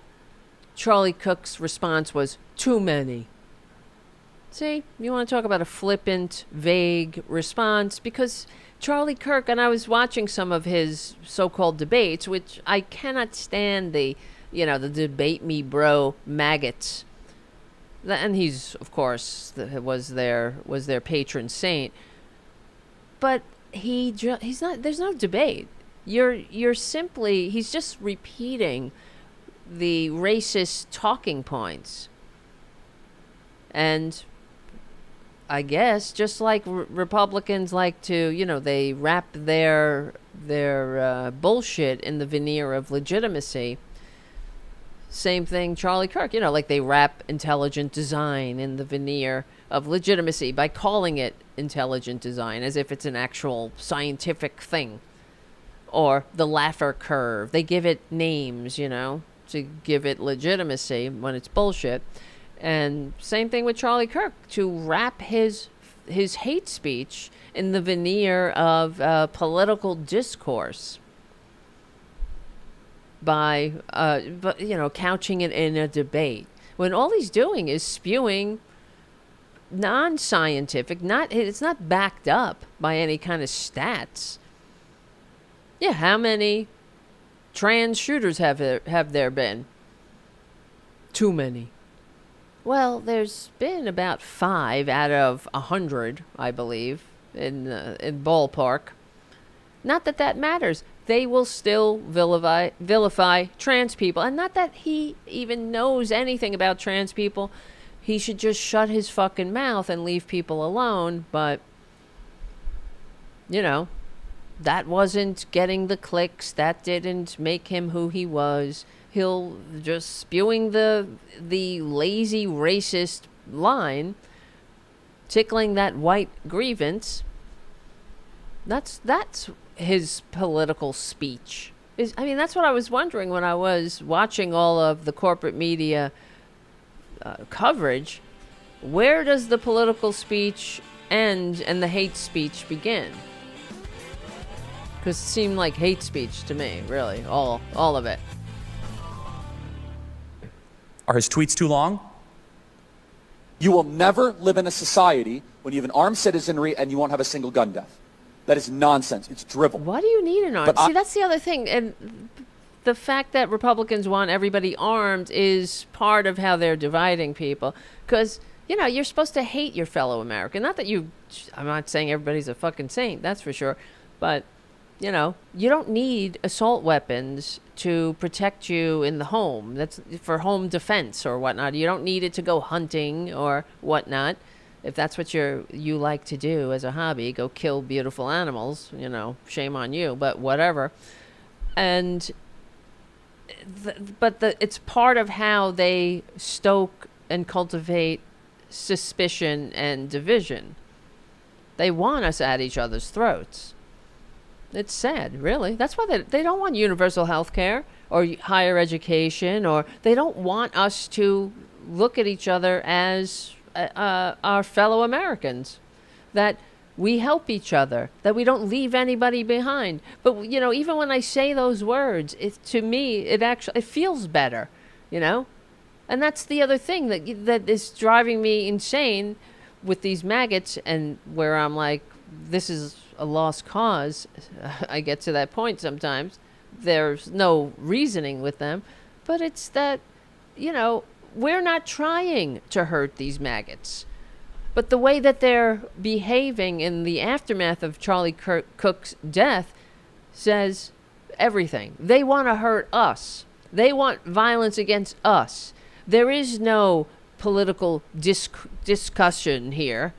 Charlie Kirk's response was, too many. See, you want to talk about a flippant, vague response? Because Charlie Kirk, and I was watching some of his so-called debates, which I cannot stand the debate me bro maggots. And he's, of course, was their patron saint. But he's not, there's no debate. You're simply, he's just repeating the racist talking points. And I guess just like Republicans like to, they wrap their bullshit in the veneer of legitimacy. Same thing, Charlie Kirk, like they wrap intelligent design in the veneer of legitimacy by calling it intelligent design as if it's an actual scientific thing. Or the Laffer curve. They give it names, to give it legitimacy when it's bullshit. And same thing with Charlie Kirk, to wrap his hate speech in the veneer of political discourse by couching it in a debate, when all he's doing is spewing non-scientific, it's not backed up by any kind of stats. Yeah, how many trans shooters have there been? Too many. Well, there's been about 5 out of 100, I believe, in ballpark. Not that matters. They will still vilify trans people. And not that he even knows anything about trans people. He should just shut his fucking mouth and leave people alone. But, that wasn't getting the clicks. That didn't make him who he was. He'll just spewing the lazy racist line, tickling that white grievance. That's his political speech. That's what I was wondering when I was watching all of the corporate media coverage. Where does the political speech end and the hate speech begin? Because it seemed like hate speech to me, really, all of it. Are his tweets too long? You will never live in a society when you have an armed citizenry and you won't have a single gun death. That is nonsense. It's drivel. Why do you need an arm? See, that's the other thing. And the fact that Republicans want everybody armed is part of how they're dividing people. Because, you're supposed to hate your fellow American. Not that I'm not saying everybody's a fucking saint, that's for sure. But, you don't need assault weapons to protect you in the home. That's for home defense or whatnot. You don't need it to go hunting or whatnot. If that's what you like to do as a hobby, go kill beautiful animals, shame on you, but whatever. And it's part of how they stoke and cultivate suspicion and division. They want us at each other's throats. It's sad, really. That's why they don't want universal health care or higher education, or they don't want us to look at each other as our fellow Americans, that we help each other, that we don't leave anybody behind. But, even when I say those words, to me, it feels better, And that's the other thing that is driving me insane with these maggots, and where I'm like, this is a lost cause. I get to that point sometimes. There's no reasoning with them. But it's that, we're not trying to hurt these maggots. But the way that they're behaving in the aftermath of Charlie Kirk's death says everything. They want to hurt us. They want violence against us. There is no political discussion here.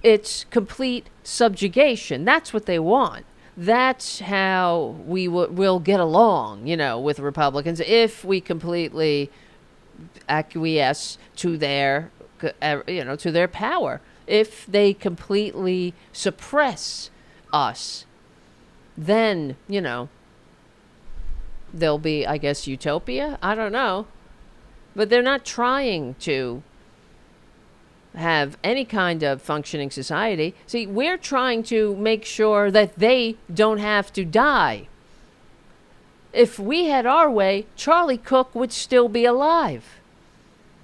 It's complete subjugation. That's what they want. That's how we will get along, with Republicans, if we completely acquiesce to their, to their power. If they completely suppress us, then, there'll be, I guess, utopia. I don't know. But they're not trying to have any kind of functioning society. See, we're trying to make sure that they don't have to die. If we had our way, Charlie Kirk would still be alive.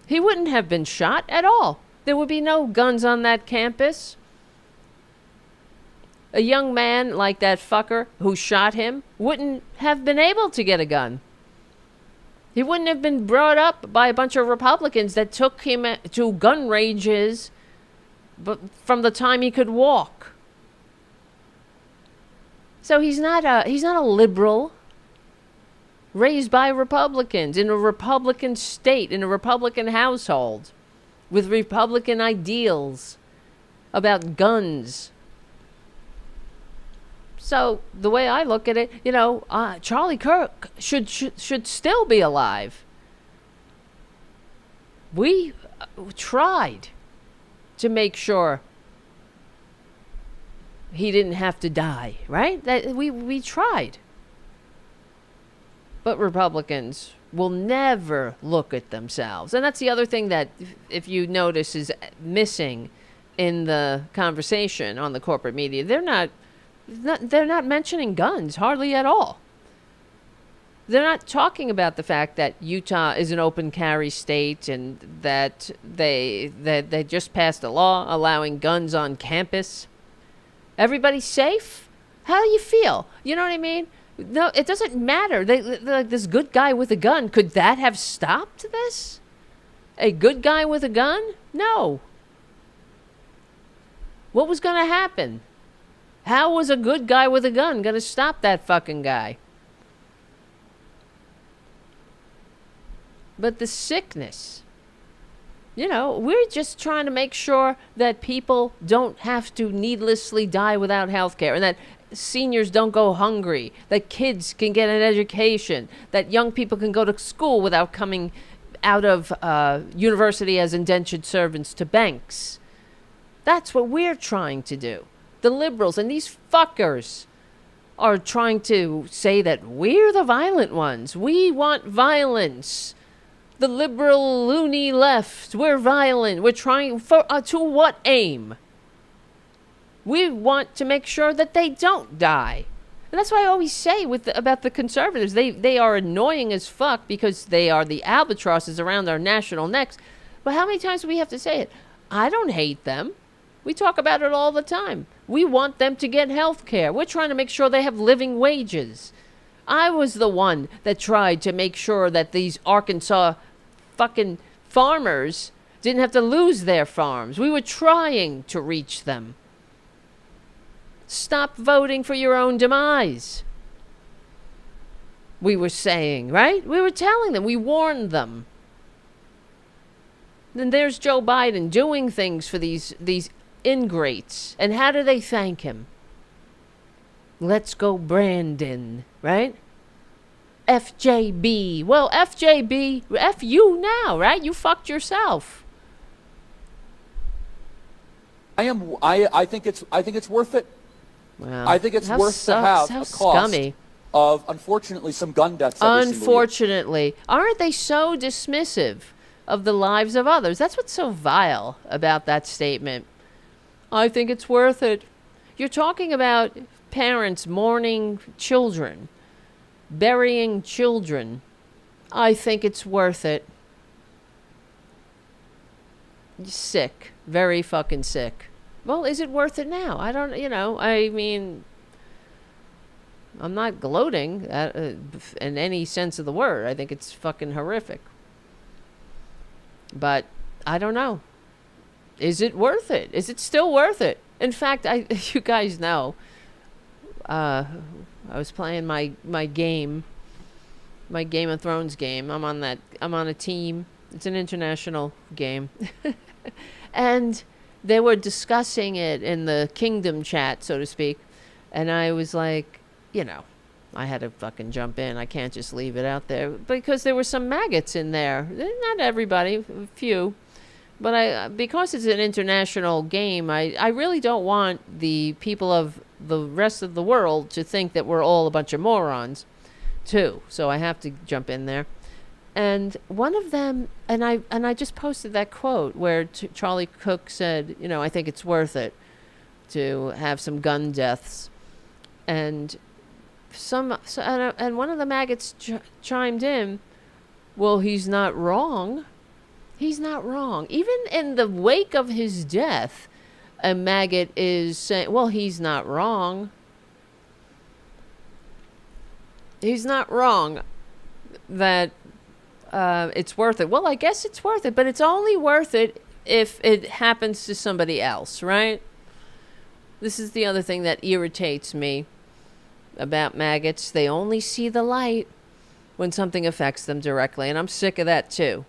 He wouldn't have been shot at all. There would be no guns on that campus. A young man like that fucker who shot him wouldn't have been able to get a gun. He wouldn't have been brought up by a bunch of Republicans that took him to gun ranges but from the time he could walk. So he's not a liberal raised by Republicans in a Republican state, in a Republican household, with Republican ideals about guns. So the way I look at it, Charlie Kirk should still be alive. We tried to make sure he didn't have to die, right? That we tried. But Republicans will never look at themselves. And that's the other thing that, if you notice, is missing in the conversation on the corporate media. They're not mentioning guns hardly at all. They're not talking about the fact that Utah is an open carry state and that they just passed a law allowing guns on campus. Everybody's safe? How do you feel? You know what I mean? No, it doesn't matter. They're like, this good guy with a gun, could that have stopped this? A good guy with a gun? No. What was going to happen? How was a good guy with a gun going to stop that fucking guy? But the sickness, we're just trying to make sure that people don't have to needlessly die without health care, and that seniors don't go hungry, that kids can get an education, that young people can go to school without coming out of university as indentured servants to banks. That's what we're trying to do. The liberals and these fuckers are trying to say that we're the violent ones. We want violence. The liberal loony left, we're violent. We're trying to what aim? We want to make sure that they don't die. And that's why I always say about the conservatives, they are annoying as fuck because they are the albatrosses around our national necks. But how many times do we have to say it? I don't hate them. We talk about it all the time. We want them to get health care. We're trying to make sure they have living wages. I was the one that tried to make sure that these Arkansas fucking farmers didn't have to lose their farms. We were trying to reach them. Stop voting for your own demise. We were saying, right? We were telling them. We warned them. Then there's Joe Biden doing things for these ingrates. And how do they thank him? Let's go Brandon, right? FJB. Well, FJB, F you now, right? You fucked yourself. I think it's worth it. Well, I think it's worth to have a cost of, unfortunately, some gun deaths every single year. Unfortunately. Aren't they so dismissive of the lives of others? That's what's so vile about that statement. I think it's worth it. You're talking about parents mourning children, burying children. I think it's worth it. Sick. Very fucking sick. Well, is it worth it now? I don't, I mean, I'm not gloating in any sense of the word. I think it's fucking horrific. But I don't know. Is it worth it? Is it still worth it? In fact, you guys know, I was playing my Game of Thrones game. I'm on a team. It's an international game. And they were discussing it in the kingdom chat, so to speak. And I was like, I had to fucking jump in. I can't just leave it out there. Because there were some maggots in there. Not everybody, a few. But because it's an international game, I really don't want the people of the rest of the world to think that we're all a bunch of morons, too. So I have to jump in there. And one of them, and I just posted that quote where Charlie Kirk said, you know, I think it's worth it to have some gun deaths. And and one of the maggots chimed in, well, he's not wrong. He's not wrong. Even in the wake of his death, a maggot is saying, well, he's not wrong. He's not wrong that it's worth it. Well, I guess it's worth it, but it's only worth it if it happens to somebody else, right? This is the other thing that irritates me about maggots. They only see the light when something affects them directly, and I'm sick of that too.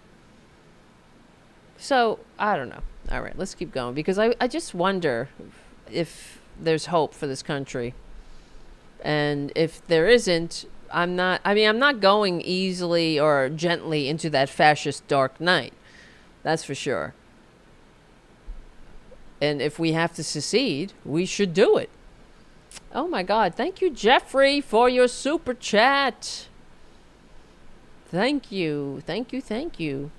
So, I don't know. All right, let's keep going, because I just wonder if there's hope for this country. And if there isn't, I'm not going easily or gently into that fascist dark night. That's for sure. And if we have to secede, we should do it. Oh my God. Thank you, Jeffrey, for your super chat. Thank you. Thank you. Thank you.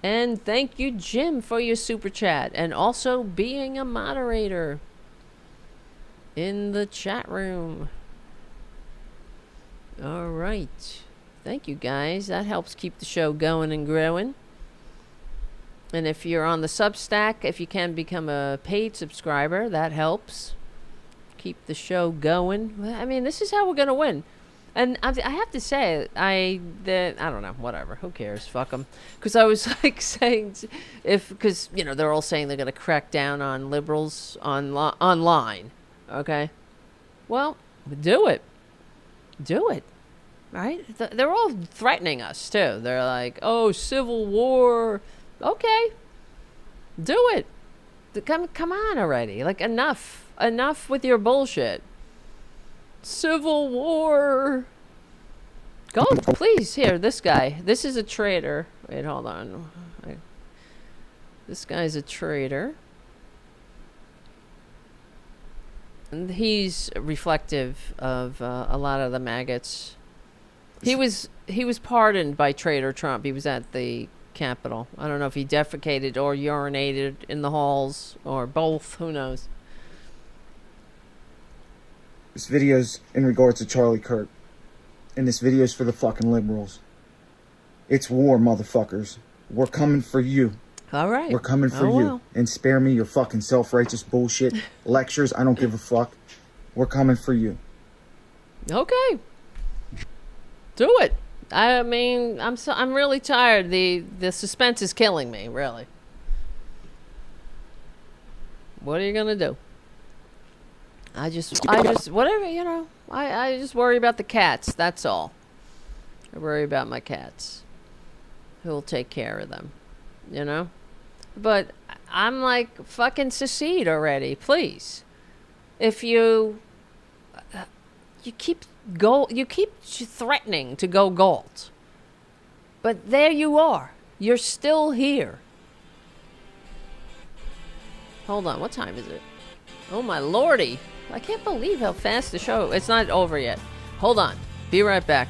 And thank you, Jim, for your super chat. And also being a moderator in the chat room. All right. Thank you, guys. That helps keep the show going and growing. And if you're on the Substack, if you can become a paid subscriber, that helps keep the show going. I mean, this is how we're going to win. And I have to say, I don't know, whatever. Who cares? Fuck them. Because I was like saying, because, you know, they're all saying they're going to crack down on liberals online. Okay? Well, do it. Do it. Right? They're all threatening us, too. They're like, oh, civil war. Okay. Do it. Come on already. Like, enough. Enough with your bullshit. Civil war. Go, please. Here, this guy. This is a traitor. Wait, hold on. This guy's a traitor. And he's reflective of a lot of the maggots. He was pardoned by Traitor Trump. He was at the Capitol. I don't know if he defecated or urinated in the halls or both. Who knows? This video's in regards to Charlie Kirk. And this video's for the fucking liberals. It's war, motherfuckers. We're coming for you. All right. We're coming for you. And spare me your fucking self-righteous bullshit lectures. I don't give a fuck. We're coming for you. Okay. Do it. I mean, I'm really tired. The suspense is killing me, really. What are you gonna do? I just whatever, you know. I just worry about the cats. That's all. I worry about my cats. Who'll take care of them, you know? But I'm like, fucking secede already, please. If you keep threatening to go gold. But there you are. You're still here. Hold on, what time is it? Oh my lordy. I can't believe how fast the show... It's not over yet. Hold on. Be right back.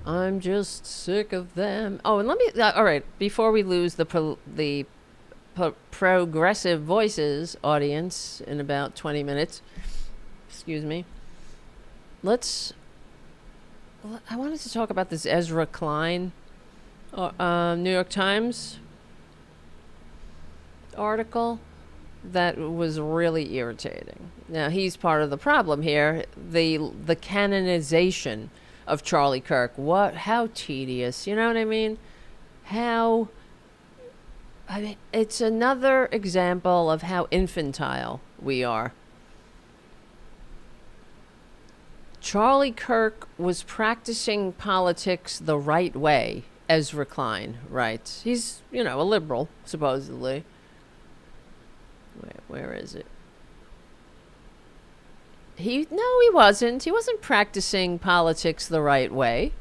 I'm just sick of them. Oh, and let me... all right, before we lose the progressive voices audience in about 20 minutes... Excuse me. I wanted to talk about this Ezra Klein New York Times article that was really irritating. Now, he's part of the problem here. The canonization of Charlie Kirk. How tedious. You know what I mean? It's another example of how infantile we are. Charlie Kirk was practicing politics the right way, Ezra Klein writes. He's, you know, a liberal, supposedly. Where is it? No, he wasn't. He wasn't practicing politics the right way.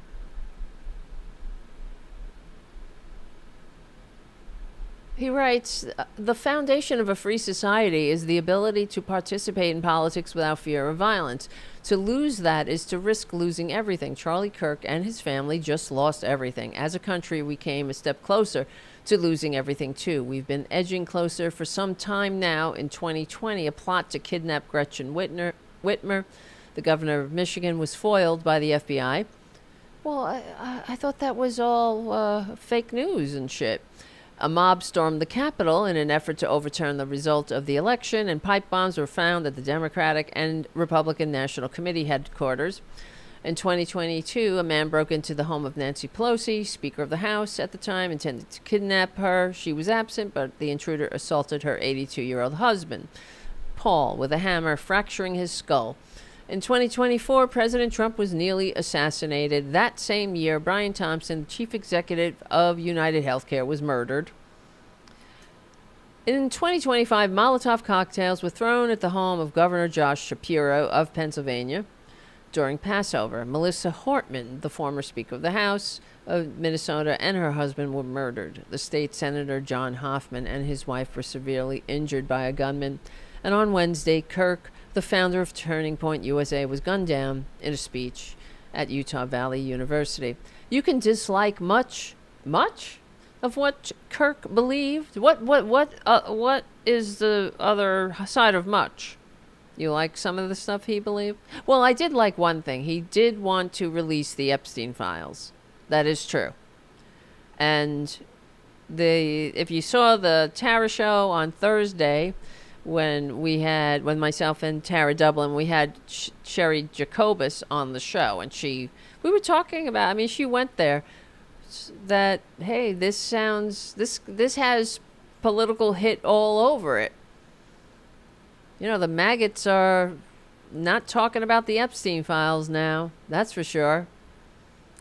He he writes, the foundation of a free society is the ability to participate in politics without fear of violence. To lose that is to risk losing everything. Charlie Kirk and his family just lost everything. As a country, we came a step closer to losing everything, too. We've been edging closer for some time now. In 2020, a plot to kidnap Gretchen Whitmer, the governor of Michigan, was foiled by the FBI. Well, I thought that was all fake news and shit. A mob stormed the Capitol in an effort to overturn the result of the election, and pipe bombs were found at the Democratic and Republican National Committee headquarters. In 2022, a man broke into the home of Nancy Pelosi, Speaker of the House at the time, intended to kidnap her. She was absent, but the intruder assaulted her 82-year-old husband, Paul, with a hammer, fracturing his skull. In 2024, President Trump was nearly assassinated. That same year, Brian Thompson, chief executive of United Healthcare, was murdered. In 2025, Molotov cocktails were thrown at the home of Governor Josh Shapiro of Pennsylvania during Passover. Melissa Hortman, the former Speaker of the House of Minnesota, and her husband were murdered. The state senator John Hoffman and his wife were severely injured by a gunman. And on Wednesday, Kirk, the founder of Turning Point USA, was gunned down in a speech at Utah Valley University. You can dislike much of what Kirk believed. What is the other side of much? You like some of the stuff he believed? Well, I did like one thing. He did want to release the Epstein files. That is true. And if you saw the Tara show on Thursday, when myself and Tara Devlin, we had Sherry Jacobus on the show, and we were talking about, she went there, that, hey, this has political hit all over it. The maggots are not talking about the Epstein files now, that's for sure.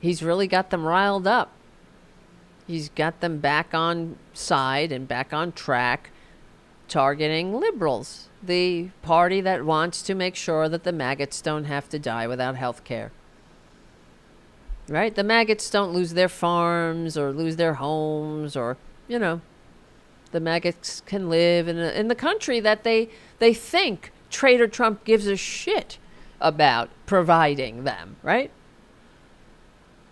He's really got them riled up. He's got them back on side and back on track, targeting liberals, the party that wants to make sure that the maggots don't have to die without health care. Right? The maggots don't lose their farms or lose their homes, or, the maggots can live in the country that they think Traitor Trump gives a shit about providing them, right?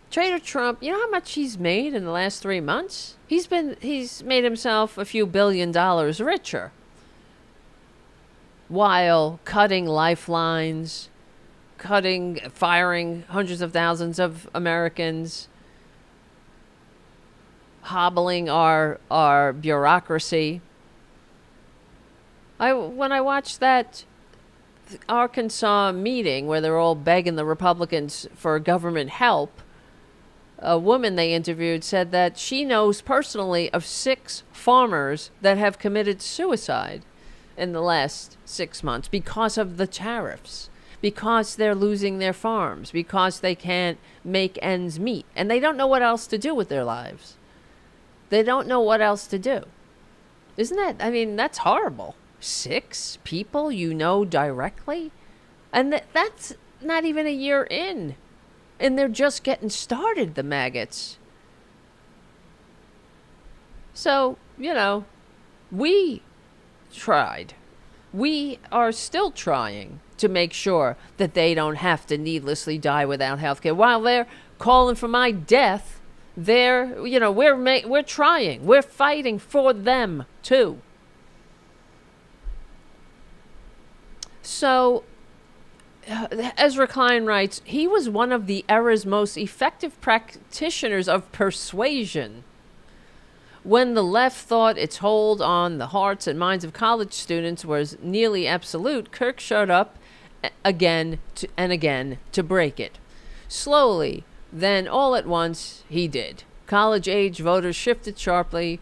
Traitor Trump, you know how much he's made in the last 3 months? He's made himself a few $1 billion richer while cutting lifelines, firing hundreds of thousands of Americans, hobbling our bureaucracy. When I watched that Arkansas meeting where they're all begging the Republicans for government help, a woman they interviewed said that she knows personally of 6 farmers that have committed suicide in the last 6 months because of the tariffs, because they're losing their farms, because they can't make ends meet, and they don't know what else to do with their lives. They don't know what else to do. Isn't that, that's horrible. 6 people directly? And that's not even a year in. And they're just getting started, the maggots. So, we tried. We are still trying to make sure that they don't have to needlessly die without health care. While they're calling for my death, we're trying. We're fighting for them, too. So, Ezra Klein writes, he was one of the era's most effective practitioners of persuasion. When the left thought its hold on the hearts and minds of college students was nearly absolute, Kirk showed up again and again to break it. Slowly, then all at once, he did. College-age voters shifted sharply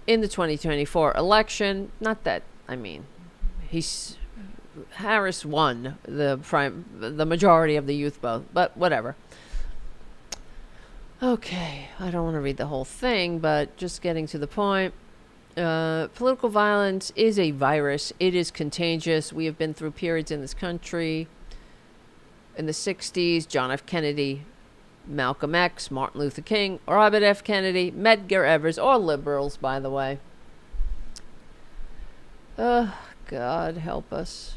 in the 2024 election. Not that, Harris won the majority of the youth vote, but whatever. Okay, I don't want to read the whole thing, but just getting to the point. Political violence is a virus. It is contagious. We have been through periods in this country. In the 60s, John F. Kennedy, Malcolm X, Martin Luther King, Robert F. Kennedy, Medgar Evers, or liberals, by the way. Oh, God help us.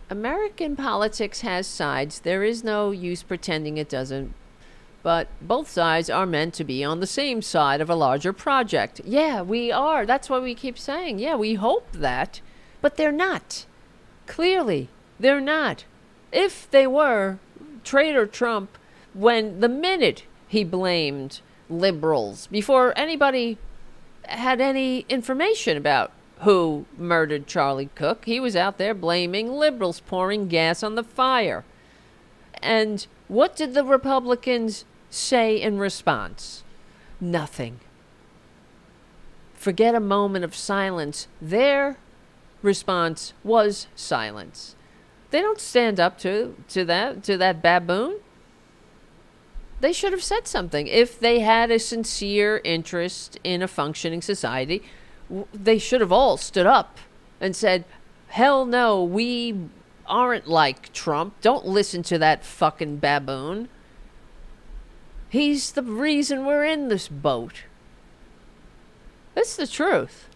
American politics has sides. There is no use pretending it doesn't. But both sides are meant to be on the same side of a larger project. Yeah, we are. That's what we keep saying. Yeah, we hope that. But they're not. Clearly, they're not. If they were, traitor Trump, when the minute he blamed liberals, before anybody had any information about who murdered Charlie Kirk, he was out there blaming liberals, pouring gas on the fire. And what did the Republicans say in response? Nothing. Forget a moment of silence. Their response was silence. They don't stand up to that baboon. They should have said something. If they had a sincere interest in a functioning society, they should have all stood up and said, hell no, we aren't like Trump. Don't listen to that fucking baboon. He's the reason we're in this boat. That's the truth.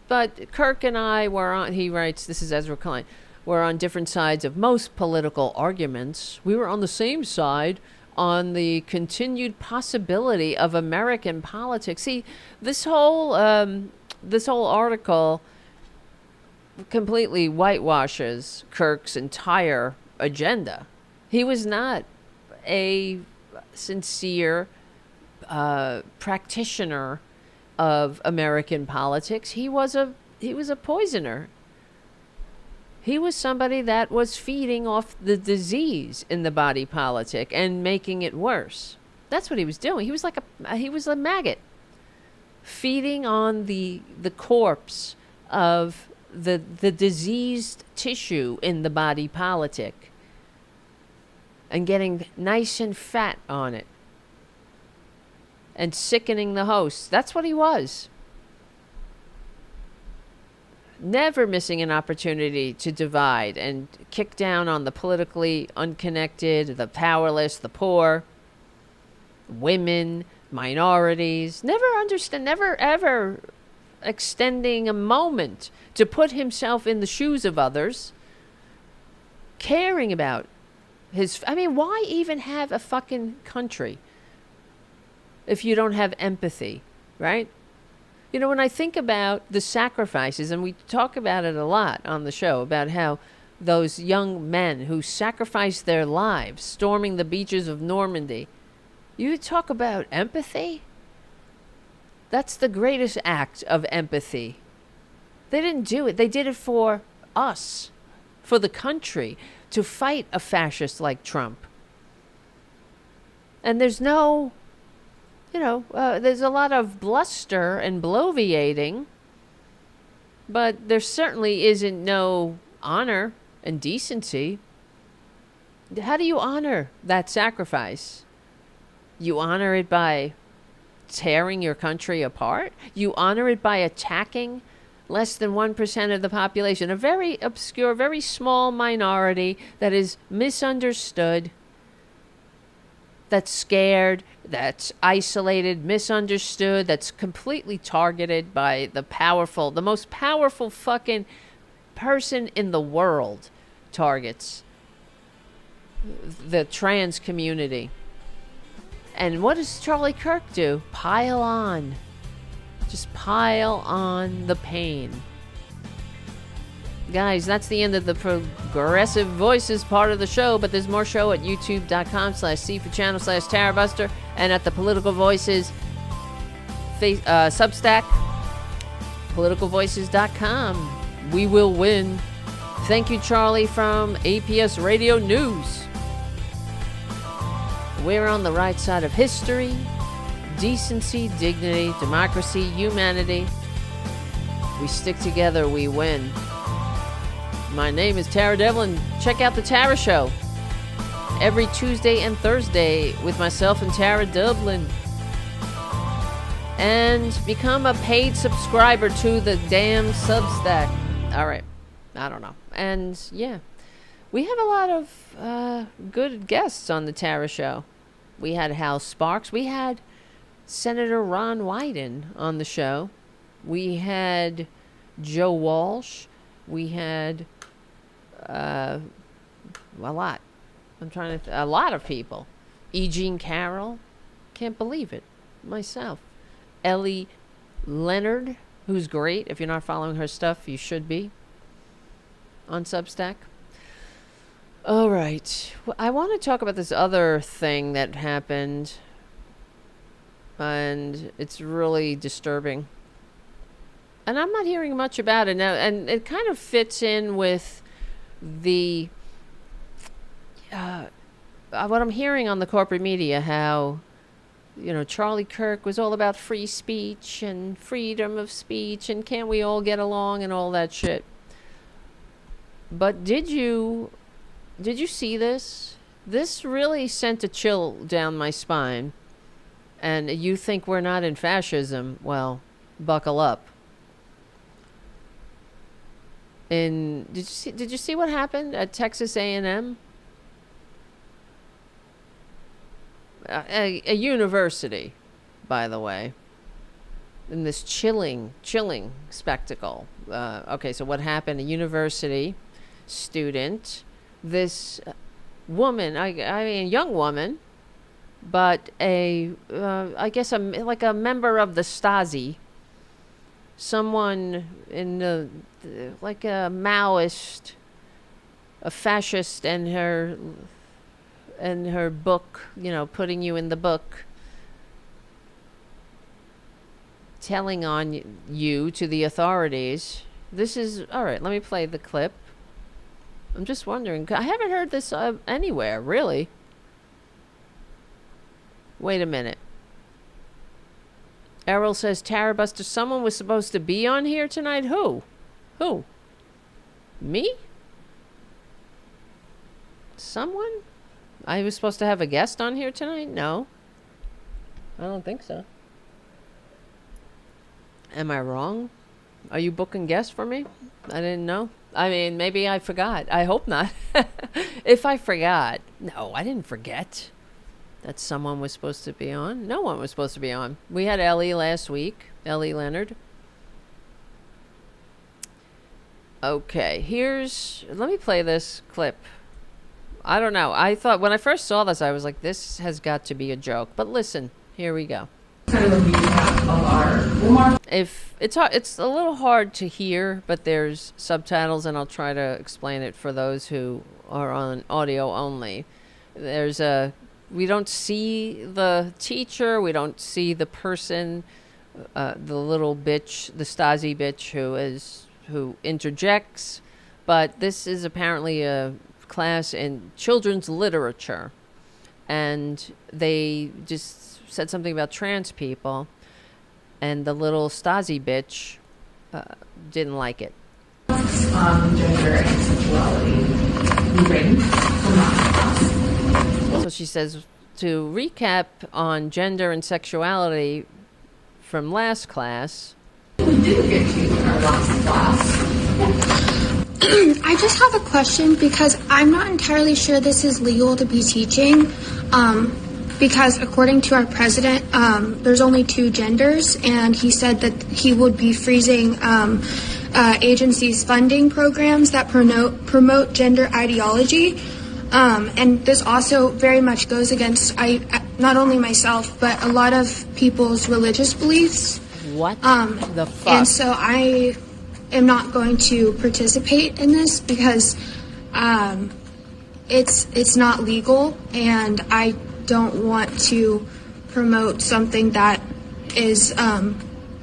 But Kirk and I were on, he writes, this is Ezra Klein, we're on different sides of most political arguments. We were on the same side on the continued possibility of American politics. See, this whole article completely whitewashes Kirk's entire agenda. He was not a sincere practitioner of American politics. He was a poisoner. He was somebody that was feeding off the disease in the body politic and making it worse. That's what he was doing. He was a maggot, feeding on the corpse of the diseased tissue in the body politic and getting nice and fat on it and sickening the host. That's what he was. Never missing an opportunity to divide and kick down on the politically unconnected, the powerless, the poor, women, minorities. Never ever extending a moment to put himself in the shoes of others, caring about why even have a fucking country if you don't have empathy, right? You know, when I think about the sacrifices, and we talk about it a lot on the show, about how those young men who sacrificed their lives storming the beaches of Normandy, you talk about empathy? That's the greatest act of empathy. They didn't do it. They did it for us, for the country, to fight a fascist like Trump. And there's no... there's a lot of bluster and bloviating, but there certainly isn't no honor and decency. How do you honor that sacrifice? You honor it by tearing your country apart? You honor it by attacking less than 1% of the population, a very obscure, very small minority that is misunderstood, that's scared, that's isolated, misunderstood, that's completely targeted by the most powerful fucking person in the world targets the trans community. And what does Charlie Kirk do? Pile on. Just pile on the pain. Guys, that's the end of the Progressive Voices part of the show, but there's more show at youtube.com/c4channel/Tarabuster and at the Political Voices Substack, politicalvoices.com. We will win. Thank you, Charlie, from APS Radio News. We're on the right side of history, decency, dignity, democracy, humanity. We stick together, we win. My name is Tara Devlin. Check out the Tara Show every Tuesday and Thursday with myself and Tara Devlin. And become a paid subscriber to the damn Substack. All right. I don't know. And yeah, we have a lot of good guests on the Tara Show. We had Hal Sparks. We had Senator Ron Wyden on the show. We had Joe Walsh. We had a lot. A lot of people. E. Jean Carroll. Can't believe it myself. Ellie Leonard, who's great. If you're not following her stuff, you should be on Substack. All right. Well, I want to talk about this other thing that happened, and it's really disturbing. And I'm not hearing much about it now, and it kind of fits in with the what I'm hearing on the corporate media, how, you know, Charlie Kirk was all about free speech and freedom of speech and can't we all get along and all that shit. But did you see this? This really sent a chill down my spine. And you think we're not in fascism? Well, buckle up. Did you see what happened at Texas A&M? A university, by the way. In this chilling spectacle. Okay, so what happened? A university student, this woman, I mean, young woman, but I guess like a member of the Stasi, someone in the, like a Maoist, a fascist, and her book, you know, putting you in the book, telling on you to the authorities. This is, all right, let me play the clip. I'm just wondering, I haven't heard this anywhere, really. Wait a minute. Errol says, Tarabuster, someone was supposed to be on here tonight? Who? Me? Someone? I was supposed to have a guest on here tonight? No. I don't think so. Am I wrong? Are you booking guests for me? I didn't know. I mean, maybe I forgot. I hope not. If I forgot. No, I didn't forget that someone was supposed to be on. No one was supposed to be on. We had Ellie last week. Ellie Leonard. Okay, let me play this clip. I don't know. I thought, when I first saw this, I was like, this has got to be a joke. But listen, here we go. If it's a little hard to hear, but there's subtitles, and I'll try to explain it for those who are on audio only. We don't see the teacher, we don't see the person, the little bitch, the Stasi bitch who interjects, but this is apparently a class in children's literature, and they just said something about trans people, and the little Stasi bitch didn't like it. Gender and sexuality moving from that class. So she says, to recap on gender and sexuality from last class. We did get to in our last class. I just have a question, because I'm not entirely sure this is legal to be teaching. Because according to our president, there's only 2 genders, and he said that he would be freezing agencies' funding programs that promote gender ideology. And this also very much goes against not only myself, but a lot of people's religious beliefs. What the fuck? And so I am not going to participate in this because it's not legal, and I don't want to promote something that is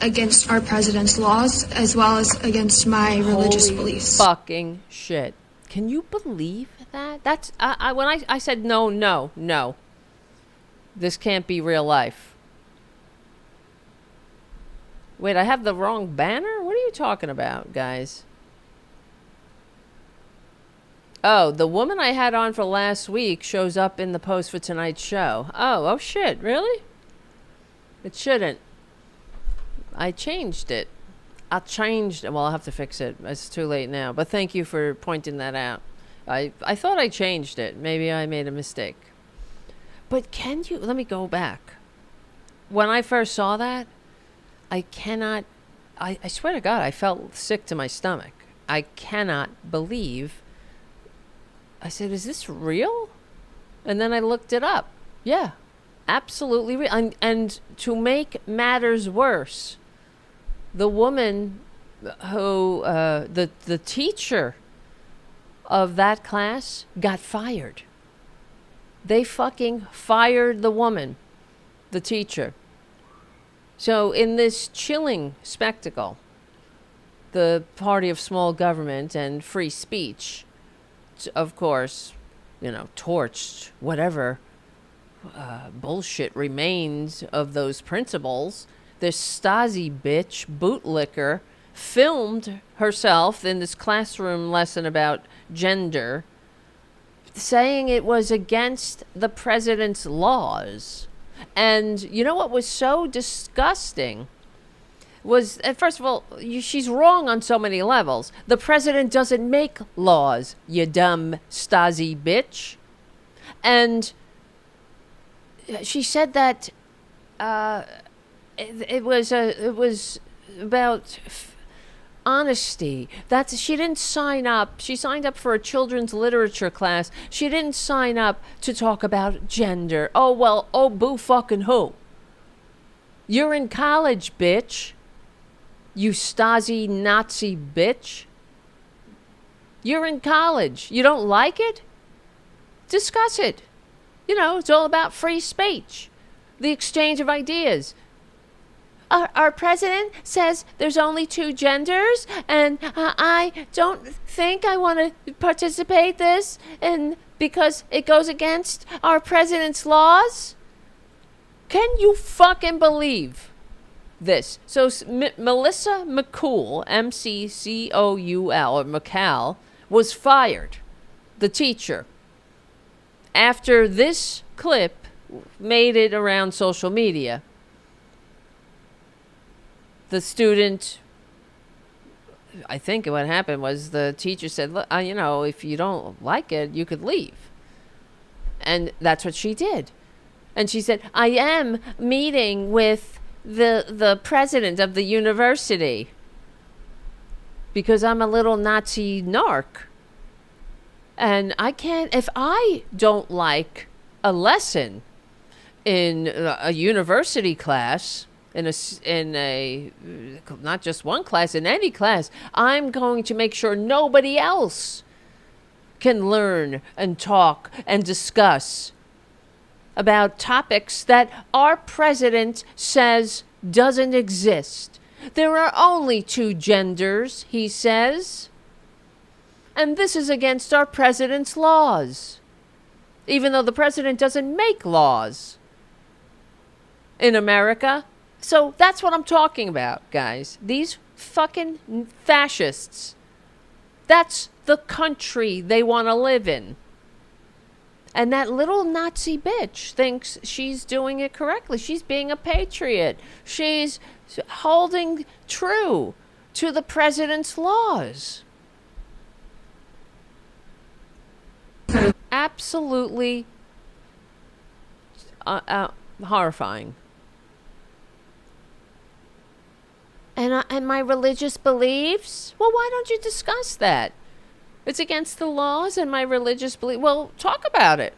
against our president's laws, as well as against my religious beliefs. Fucking shit. Can you believe that? That's when I said no. This can't be real life. Wait, I have the wrong banner? What are you talking about, guys? Oh, the woman I had on for last week shows up in the post for tonight's show. Oh shit, really? It shouldn't. I changed it. Well, I'll have to fix it. It's too late now. But thank you for pointing that out. I thought I changed it. Maybe I made a mistake. But let me go back. when I first saw that, I swear to God, I felt sick to my stomach. I cannot believe. I said, is this real? And then I looked it up. Yeah, absolutely real. And to make matters worse, the woman who, the teacher of that class got fired. They fucking fired the woman, the teacher. So in this chilling spectacle, the party of small government and free speech, of course, torched whatever bullshit remains of those principles. This Stasi bitch, bootlicker, filmed herself in this classroom lesson about gender, saying it was against the president's laws. And you know what was so disgusting was, first of all, she's wrong on so many levels. The president doesn't make laws, you dumb Stasi bitch. And she said that it was about honesty. She didn't sign up. She signed up for a children's literature class. She didn't sign up to talk about gender. Oh, well, oh, boo fucking who? You're in college, bitch. You Stasi Nazi bitch. You're in college. You don't like it? Discuss it. It's all about free speech, the exchange of ideas. Our president says there's only 2 genders, and I don't think I want to participate this, and because it goes against our president's laws. Can you fucking believe this? So Melissa McCool, McCoul, or McCall, was fired, the teacher, after this clip made it around social media. The student, I think what happened was the teacher said, look, if you don't like it, you could leave. And that's what she did. And she said, I am meeting with the president of the university because I'm a little Nazi narc. And I can't, if I don't like a lesson in a university class, in a not just one class, in any class, I'm going to make sure nobody else can learn and talk and discuss about topics that our president says doesn't exist. There are only 2 genders, he says. And this is against our president's laws. Even though the president doesn't make laws in America. So that's what I'm talking about, guys. These fucking fascists. That's the country they want to live in. And that little Nazi bitch thinks she's doing it correctly. She's being a patriot. She's holding true to the president's laws. Absolutely horrifying. And my religious beliefs? Well, why don't you discuss that? It's against the laws and my religious belief. Well, talk about it.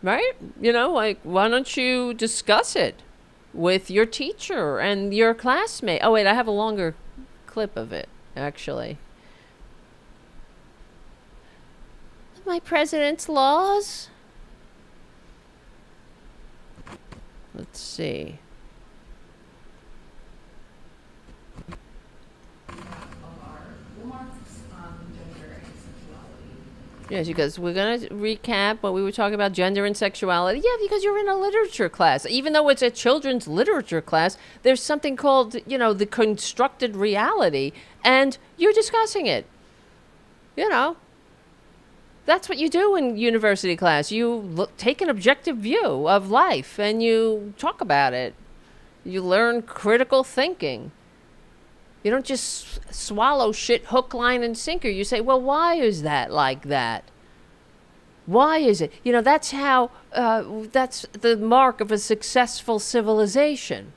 Right? Why don't you discuss it with your teacher and your classmate? Oh, wait, I have a longer clip of it, actually. My president's laws? Let's see. Yes, because we're going to recap what we were talking about, gender and sexuality. Yeah, because you're in a literature class. Even though it's a children's literature class, there's something called, the constructed reality, and you're discussing it. That's what you do in university class. You take an objective view of life, and you talk about it. You learn critical thinking. You don't just swallow shit hook, line, and sinker. You say, well, why is that like that? Why is it? You know, that's how, that's the mark of a successful civilization.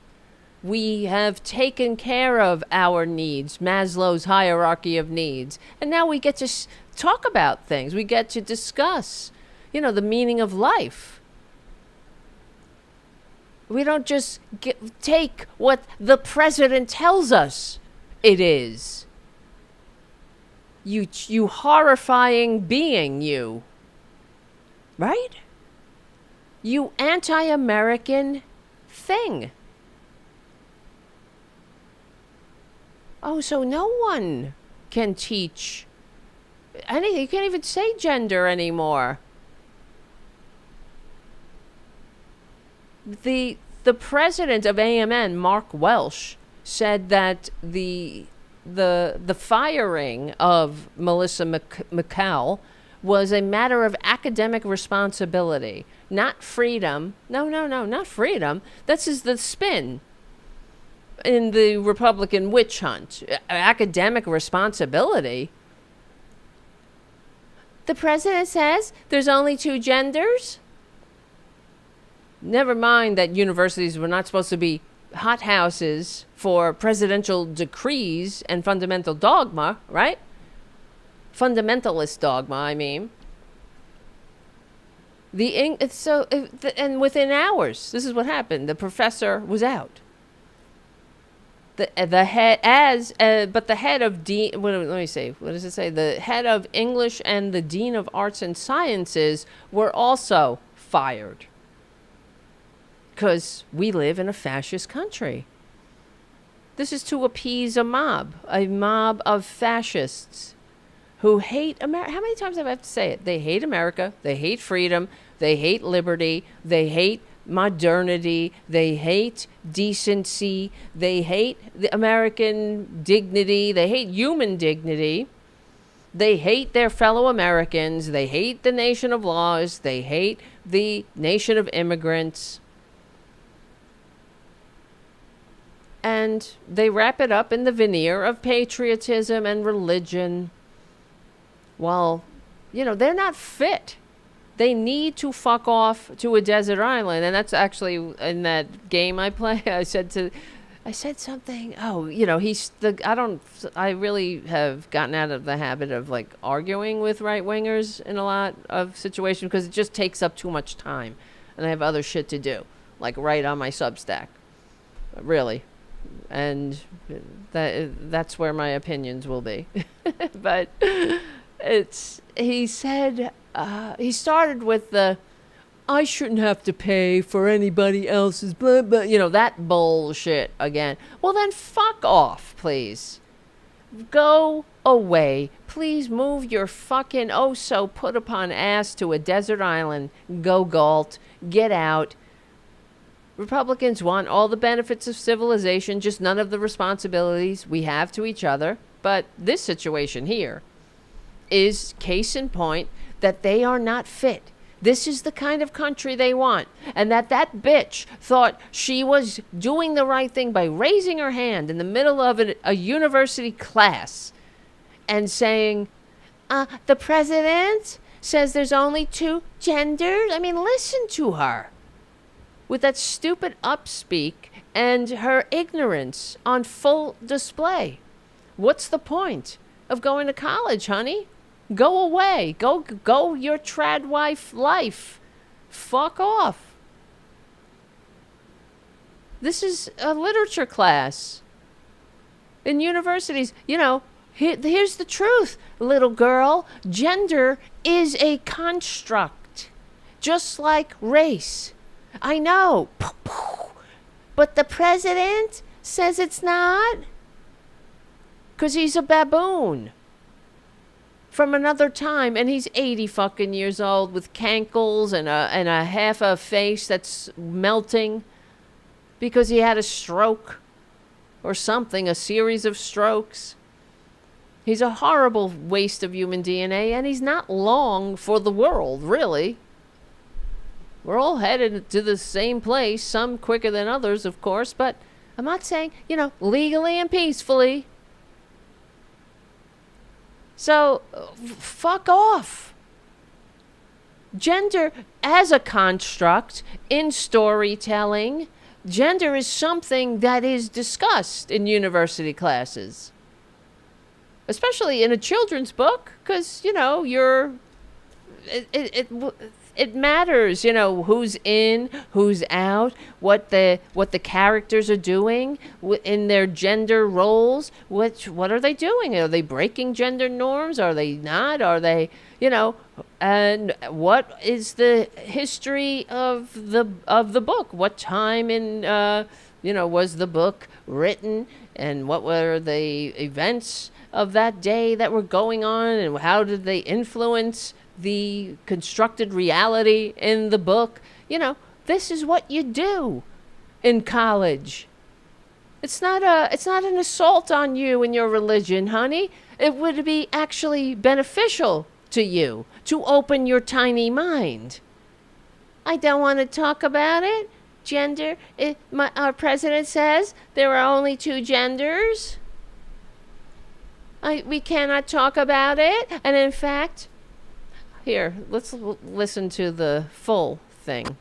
We have taken care of our needs, Maslow's hierarchy of needs. And now we get to talk about things. We get to discuss, you know, the meaning of life. We don't just take what the president tells us it is. You horrifying being, you. Right? You anti-American thing. Oh, so no one can teach anything. You can't even say gender anymore. The president of AMN, Mark Welsh, said that the firing of Melissa McCall was a matter of academic responsibility, not freedom. No, not freedom. This is the spin in the Republican witch hunt. Academic responsibility. The president says there's only 2 genders. Never mind that universities were not supposed to be hothouses for presidential decrees and fundamental dogma, right? Fundamentalist dogma, I mean. And within hours, this is what happened. The professor was out. But the head of dean. Let me say. What does it say? The head of English and the dean of arts and sciences were also fired. Because we live in a fascist country. This is to appease a mob of fascists who hate America. How many times have I have to say it? They hate America. They hate freedom. They hate liberty. They hate modernity. They hate decency. They hate the American dignity. They hate human dignity. They hate their fellow Americans. They hate the nation of laws. They hate the nation of immigrants. And they wrap it up in the veneer of patriotism and religion. Well, you know, they're not fit. They need to fuck off to a desert island. And that's actually in that game I play. I said something. Oh, you know, I really have gotten out of the habit of like arguing with right wingers in a lot of situations because it just takes up too much time. And I have other shit to do, like write on my Substack. Really. And that's where my opinions will be. But he said, he started with I shouldn't have to pay for anybody else's blah, blah, you know, that bullshit again. Well, then fuck off, please. Go away. Please move your fucking so put upon ass to a desert island. Go Galt. Get out. Republicans want all the benefits of civilization, just none of the responsibilities we have to each other. But this situation here is case in point that they are not fit. This is the kind of country they want. And that bitch thought she was doing the right thing by raising her hand in the middle of a university class and saying, the president says there's only 2 genders. I mean, listen to her. With that stupid upspeak and her ignorance on full display. What's the point of going to college, honey? Go away. Go your trad wife life. Fuck off. This is a literature class. In universities, you know, here's the truth, little girl. Gender is a construct, just like race. I know. But the president says it's not. Because he's a baboon. From another time. And he's 80 fucking years old with cankles and a half a face that's melting. Because he had a stroke. Or something. A series of strokes. He's a horrible waste of human DNA. And he's not long for the world, really. We're all headed to the same place, some quicker than others, of course, but I'm not saying, you know, legally and peacefully. So, fuck off. gender as a construct in storytelling, gender is something that is discussed in university classes, especially in a children's book, because, you know, it matters, you know, who's in, who's out, what the characters are doing in their gender roles. What are they doing? Are they breaking gender norms? Are they not? Are they, you know, and what is the history of the book? What time in you know, was the book written, and what were the events of that day that were going on, and how did they influence the constructed reality in the book? You know, this is what you do in college. It's not an assault on you and your religion, honey. It would be actually beneficial to you to open your tiny mind. I don't want to talk about it. Gender, our president says there are only 2 genders. We cannot talk about it. And in fact, here, let's listen to the full thing.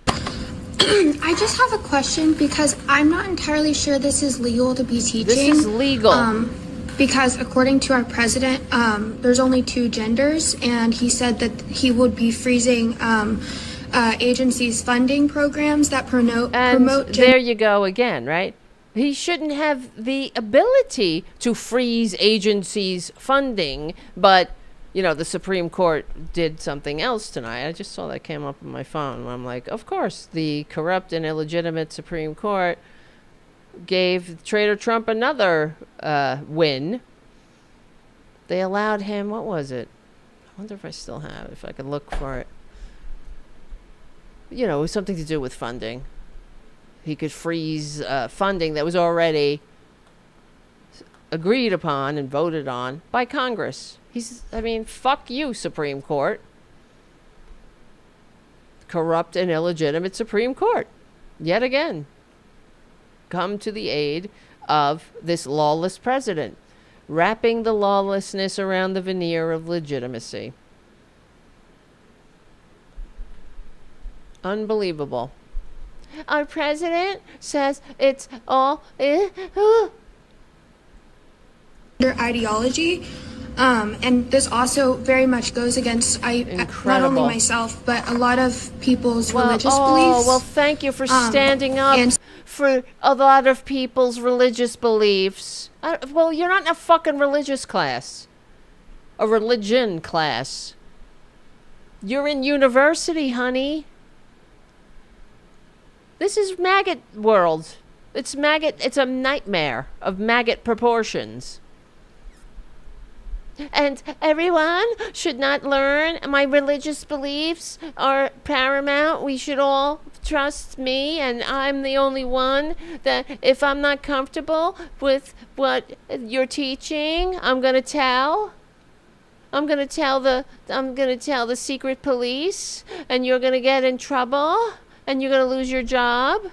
I just have a question because I'm not entirely sure this is legal to be teaching. This is legal. Because according to our president, there's only 2 genders, and he said that he would be freezing agencies' funding programs that promote there you go again, right? He shouldn't have the ability to freeze agencies' funding, but, you know, the Supreme Court did something else tonight. I just saw that came up on my phone. I'm like, of course, the corrupt and illegitimate Supreme Court gave Traitor Trump another win. They allowed him, what was it? I wonder if I still have it, if I could look for it. You know, it was something to do with funding. He could freeze funding that was already agreed upon and voted on by Congress. Fuck you, Supreme Court. Corrupt and illegitimate Supreme Court. Yet again. Come to the aid of this lawless president, wrapping the lawlessness around the veneer of legitimacy. Unbelievable. Our president says it's all ideology, and this also very much goes against not only myself but a lot of people's religious beliefs. Well, thank you for standing up for a lot of people's religious beliefs. Well, you're not in a fucking religious class, a religion class. You're in university, honey. This is maggot world. It's maggot. It's a nightmare of maggot proportions. And everyone should not learn. My religious beliefs are paramount. We should all trust me, and I'm the only one that if I'm not comfortable with what you're teaching, I'm going to tell. I'm going to tell the secret police, and you're going to get in trouble. And you're going to lose your job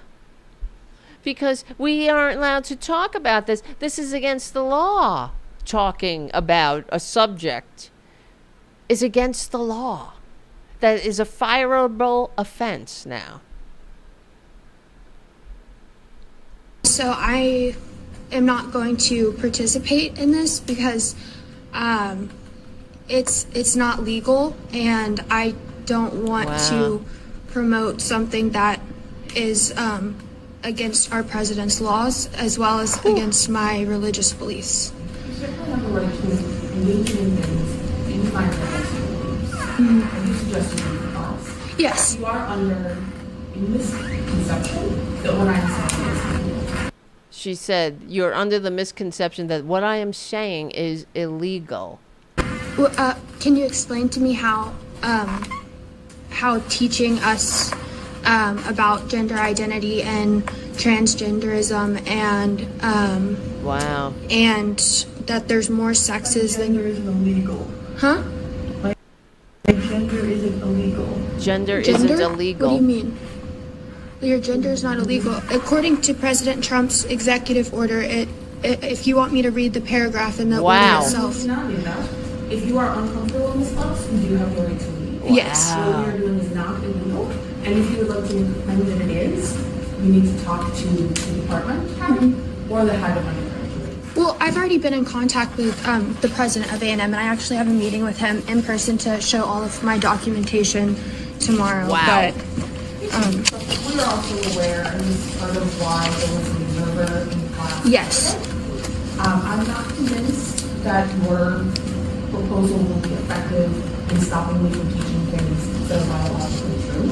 because we aren't allowed to talk about this. This is against the law. Talking about a subject is against the law. That is a fireable offense now. So I am not going to participate in this because it's not legal, and I don't want to promote something that is against our president's laws as well as against my religious beliefs. You certainly have a right to engage in things that you find against your beliefs. Are you suggesting anything else? Yes. You are under a misconception that what I am saying is illegal. She said, you're under the misconception that what I am saying is illegal. Well, can you explain to me how teaching us about gender identity and transgenderism and and that there's more sexes than gender isn't illegal. Huh? Like gender isn't illegal. Gender isn't illegal. What do you mean? Your gender is not illegal. According to President Trump's executive order, if you want me to read the paragraph in the order itself. It's not enough. If you are uncomfortable in this class, you do have the right to leave. Yes. What you're doing is not illegal, and if you would like to claim that it is, you need to talk to the department or the head of undergraduate. Well, I've already been in contact with the president of A&M, and I actually have a meeting with him in person to show all of my documentation tomorrow. Wow. But, we are also aware, and this is part of why there was an observer in the class. yes. I'm not convinced that your proposal will be effective in stopping me from teaching things that are biologically true,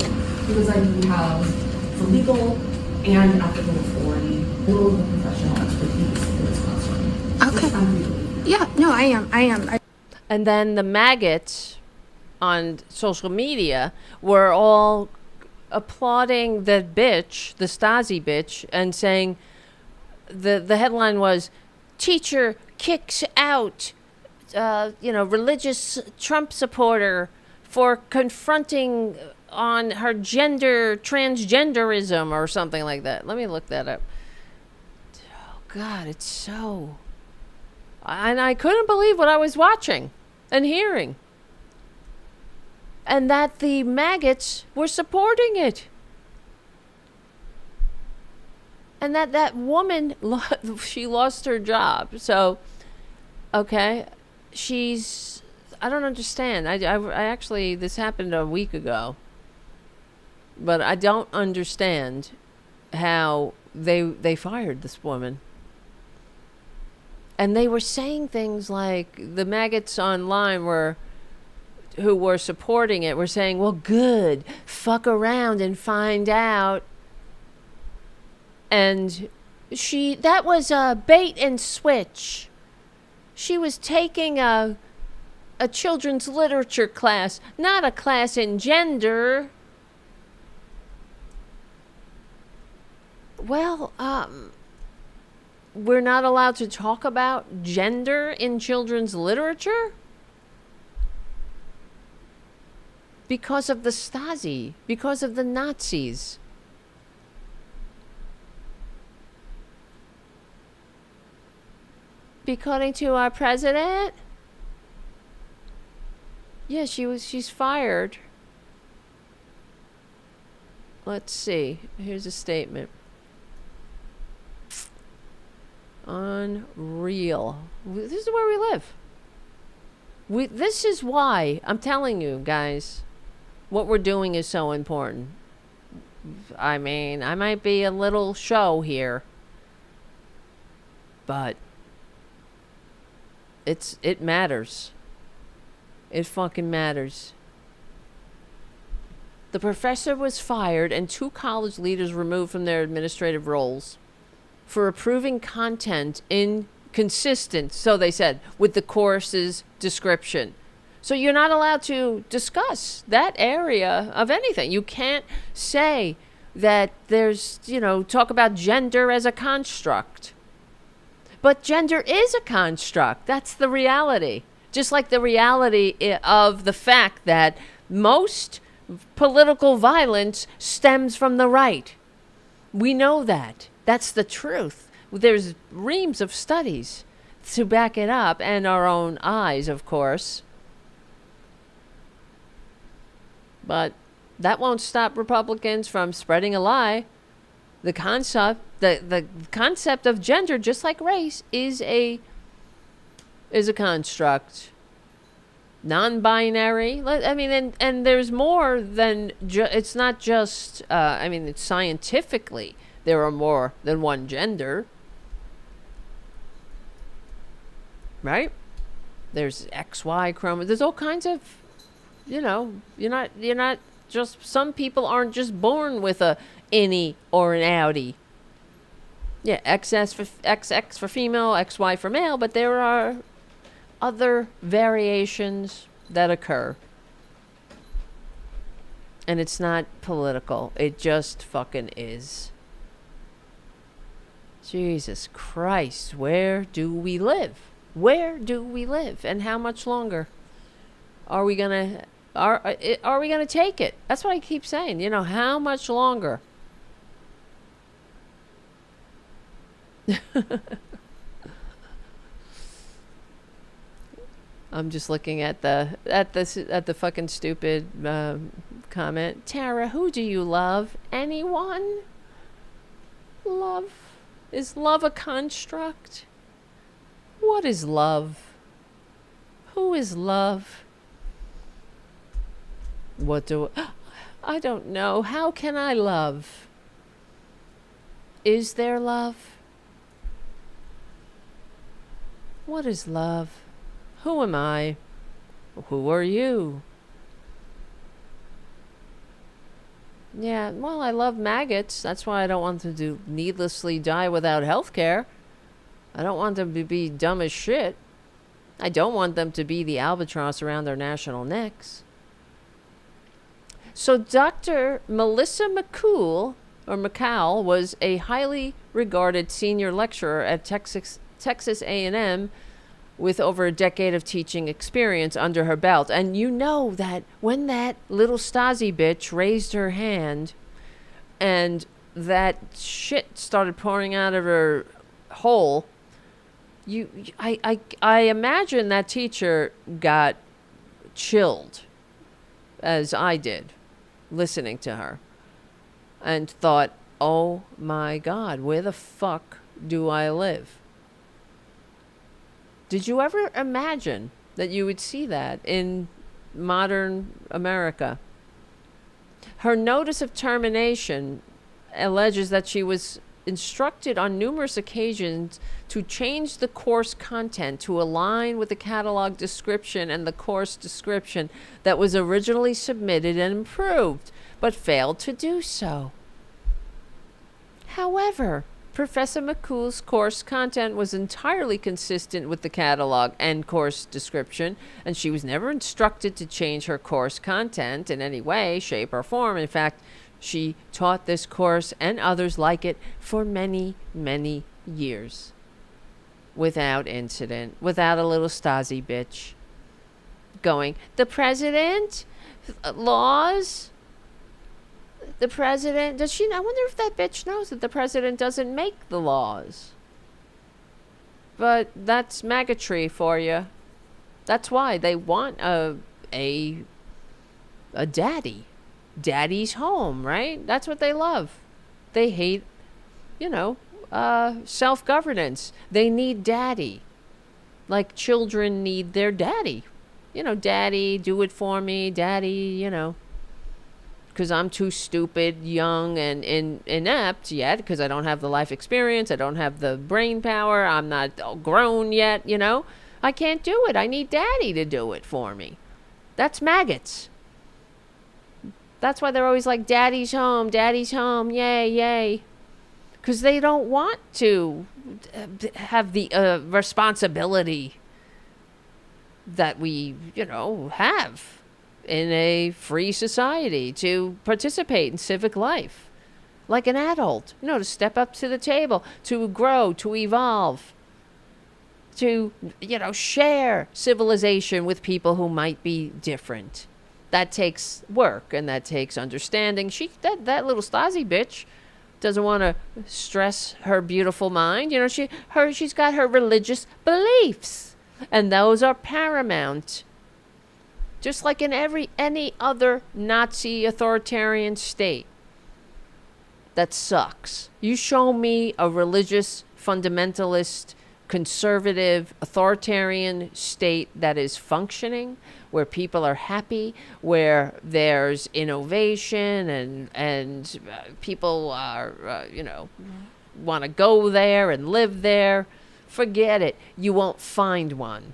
because I do have the legal and ethical authority, little of the professional expertise in this classroom. Okay. Which I'm legally. Yeah, no, I am. And then the maggots on social media were all applauding the bitch, the Stasi bitch, and saying the headline was, "Teacher kicks out, religious Trump supporter for confronting on her transgenderism," or something like that. Let me look that up. Oh God, it's so... And I couldn't believe what I was watching and hearing. And that the maggots were supporting it. And that woman, she lost her job. So, okay, I don't understand. I actually, this happened a week ago. But I don't understand how they fired this woman. And they were saying things like, the maggots online who were supporting it were saying, well, good, fuck around and find out. And that was a bait and switch. She was taking a children's literature class, not a class in gender. Well, we're not allowed to talk about gender in children's literature? Because of the Stasi, because of the Nazis. According to our president? Yeah, she's fired. Let's see. Here's a statement. Unreal. This is where we live. This is why I'm telling you guys, what we're doing is so important. I mean, I might be a little show here, but it matters. It fucking matters. The professor was fired and 2 college leaders removed from their administrative roles for approving content inconsistent, so they said, with the course's description. So you're not allowed to discuss that area of anything. You can't say that there's, talk about gender as a construct. But gender is a construct. That's the reality. Just like the reality of the fact that most political violence stems from the right. We know that. That's the truth. There's reams of studies to back it up, and our own eyes, of course. But that won't stop Republicans from spreading a lie. The concept of gender, just like race, is a construct. Non-binary. I mean, and there's more than it's not just. It's scientifically there are more than one gender, right? There's XY chromosome. There's all kinds of, you're not just, some people aren't just born with a innie or an outie. Yeah, XX for female, XY for male, but there are other variations that occur. And it's not political. It just fucking is. Jesus Christ, where do we live? Where do we live? And how much longer are we gonna take it? That's what I keep saying. How much longer? I'm just looking at the fucking stupid comment. Tara, who do you love? Anyone? Love? Is love a construct? What is love? Who is love? I don't know. How can I love? Is there love? What is love? Who am I? Who are you? Yeah, well, I love maggots. That's why I don't want them to needlessly die without health care. I don't want them to be dumb as shit. I don't want them to be the albatross around their national necks. So Dr. Melissa McCool was a highly regarded senior lecturer at Texas A&M with over a decade of teaching experience under her belt. And you know that when that little Stasi bitch raised her hand and that shit started pouring out of her hole, I imagine that teacher got chilled, as I did, listening to her, and thought, oh my God, where the fuck do I live? Did you ever imagine that you would see that in modern America? Her notice of termination alleges that she was instructed on numerous occasions to change the course content to align with the catalog description and the course description that was originally submitted and improved, but failed to do so. However, Professor McCool's course content was entirely consistent with the catalog and course description, and she was never instructed to change her course content in any way, shape, or form. In fact, she taught this course and others like it for many, many years without incident, without a little Stasi bitch going, the president? Laws? The president, does she? I wonder if that bitch knows that the president doesn't make the laws. But that's maggotry for you. That's why they want a daddy. Daddy's home, right? That's what they love. They hate, self-governance. They need daddy. Like children need their daddy. Daddy, do it for me. Daddy, because I'm too stupid, young, and inept yet, because I don't have the life experience, I don't have the brain power, I'm not grown yet, I can't do it. I need daddy to do it for me. That's maggots. That's why they're always like, daddy's home, yay, yay. Because they don't want to have the responsibility that we, have in a free society to participate in civic life like an adult, to step up to the table, to grow, to evolve, to, share civilization with people who might be different. That takes work and that takes understanding. That little Stasi bitch doesn't want to stress her beautiful mind. She's got her religious beliefs, and those are paramount. Just like in any other Nazi authoritarian state that sucks. You show me a religious, fundamentalist, conservative, authoritarian state that is functioning, where people are happy, where there's innovation and people are, want to go there and live there. Forget it. You won't find one.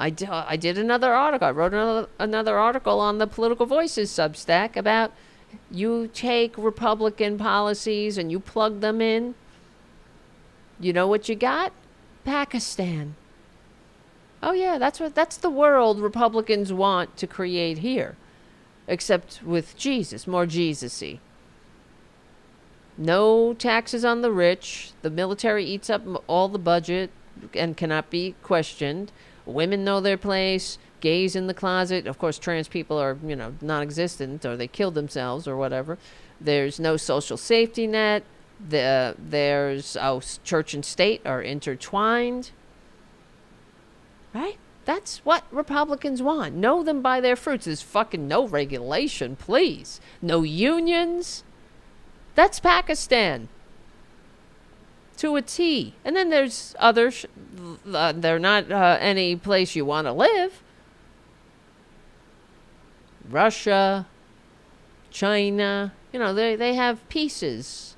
I did another article. I wrote another article on the Political Voices Substack about you take Republican policies and you plug them in. You know what you got? Pakistan. Oh yeah, that's the world Republicans want to create here. Except with Jesus, more Jesus-y. No taxes on the rich. The military eats up all the budget and cannot be questioned. Women know their place. Gays in the closet. Of course, trans people are, non-existent, or they killed themselves or whatever. There's no social safety net. There's church and state are intertwined. Right? That's what Republicans want. Know them by their fruits. There's fucking no regulation, please. No unions. That's Pakistan. To a T. And then there's other... they're not any place you want to live. Russia, China. You know, they have pieces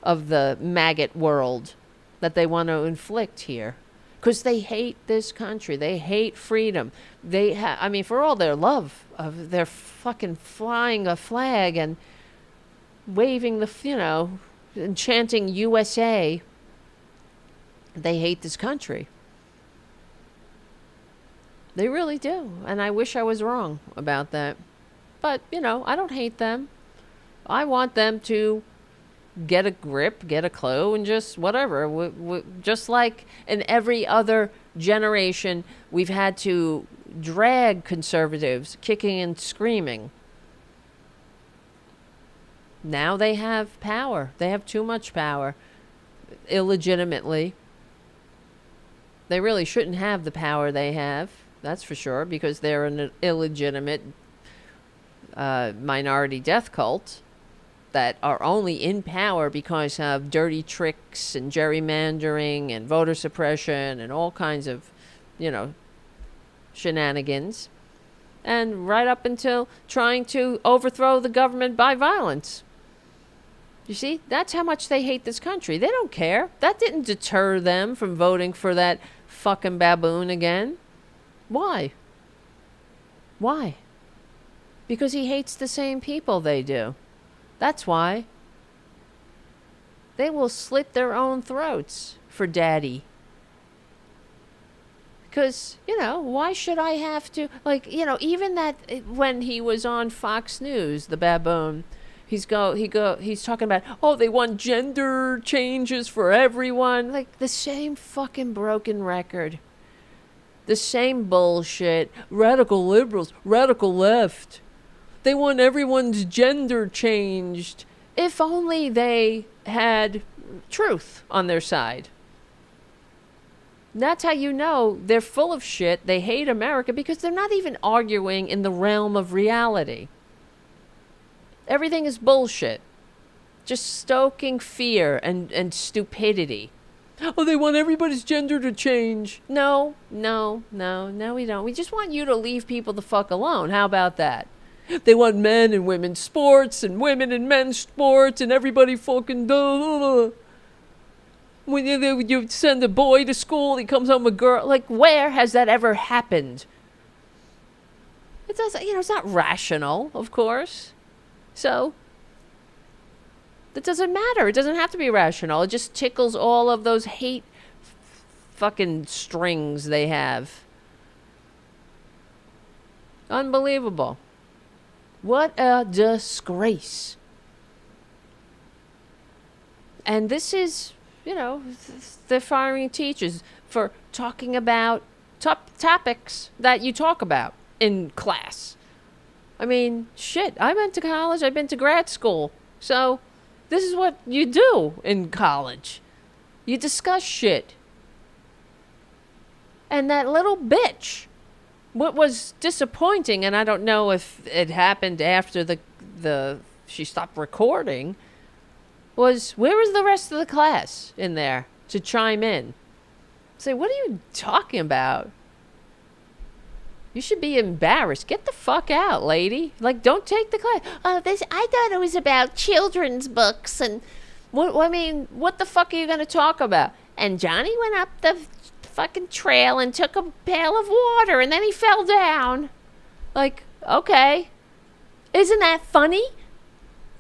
of the maggot world that they want to inflict here. Because they hate this country. They hate freedom. I mean, for all their love of their fucking flying a flag and waving the, you know, and chanting USA, they hate this country. They really do. And I wish I was wrong about that. But, you know, I don't hate them. I want them to get a grip, get a clue, and just whatever. Just like in every other generation, we've had to drag conservatives kicking and screaming. Now they have power. They have too much power. Illegitimately. They really shouldn't have the power they have. That's for sure, because they're an illegitimate minority death cult that are only in power because of dirty tricks and gerrymandering and voter suppression and all kinds of, you know, shenanigans. And right up until trying to overthrow the government by violence. You see, that's how much they hate this country. They don't care. That didn't deter them from voting for that fucking baboon again. Why? Why? Because he hates the same people they do. That's why. They will slit their own throats for daddy. Because, you know, why should I have to... Like, you know, even that... When he was on Fox News, the baboon, he's talking about, oh, they want gender changes for everyone. Like, the same fucking broken record. The same bullshit. Radical liberals, radical left. They want everyone's gender changed. If only they had truth on their side. That's how you know they're full of shit. They hate America because they're not even arguing in the realm of reality. Everything is bullshit. Just stoking fear and stupidity. Oh, they want everybody's gender to change. No, we don't. We just want you to leave people the fuck alone. How about that? They want men and women's sports and women and men's sports and everybody fucking... When you send a boy to school, he comes home a girl. Like, where has that ever happened? It doesn't, you know, it's not rational, of course. So, that doesn't matter. It doesn't have to be rational. It just tickles all of those hate fucking strings they have. Unbelievable. What a disgrace. And this is, you know, they're firing teachers for talking about topics that you talk about in class. I mean, shit, I went to college, I've been to grad school. So, this is what you do in college. You discuss shit. And that little bitch, what was disappointing, and I don't know if it happened after she stopped recording, was where was the rest of the class in there to chime in? Say, what are you talking about? You should be embarrassed. Get the fuck out, lady. Like, don't take the class. Oh, I thought it was about children's books and what the fuck are you going to talk about? And Johnny went up the fucking trail and took a pail of water and then he fell down. Like, okay. Isn't that funny?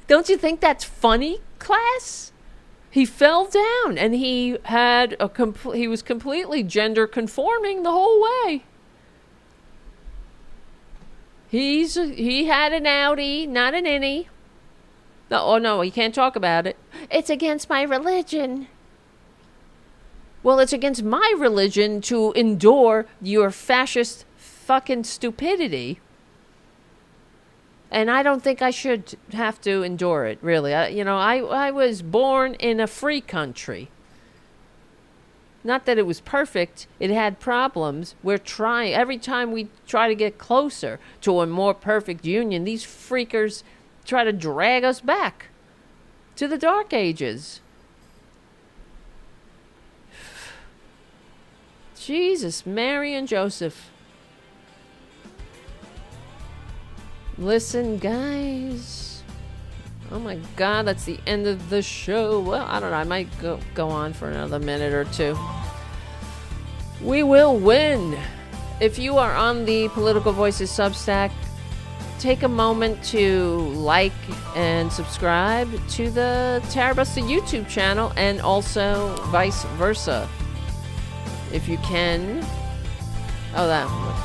Don't you think that's funny, class? He fell down and he had he was completely gender conforming the whole way. He had an outie, not an innie. No, he can't talk about it. It's against my religion. Well, it's against my religion to endure your fascist fucking stupidity. And I don't think I should have to endure it, really. I was born in a free country. Not that it was perfect. It had problems. We're trying. Every time we try to get closer to a more perfect union, these freakers try to drag us back to the Dark Ages. Jesus, Mary and Joseph. Listen, guys. Oh my God, that's the end of the show. Well, I don't know. I might go on for another minute or two. We will win. If you are on the Political Voices Substack, take a moment to like and subscribe to the Tarabuster YouTube channel, and also vice versa. If you can. Oh,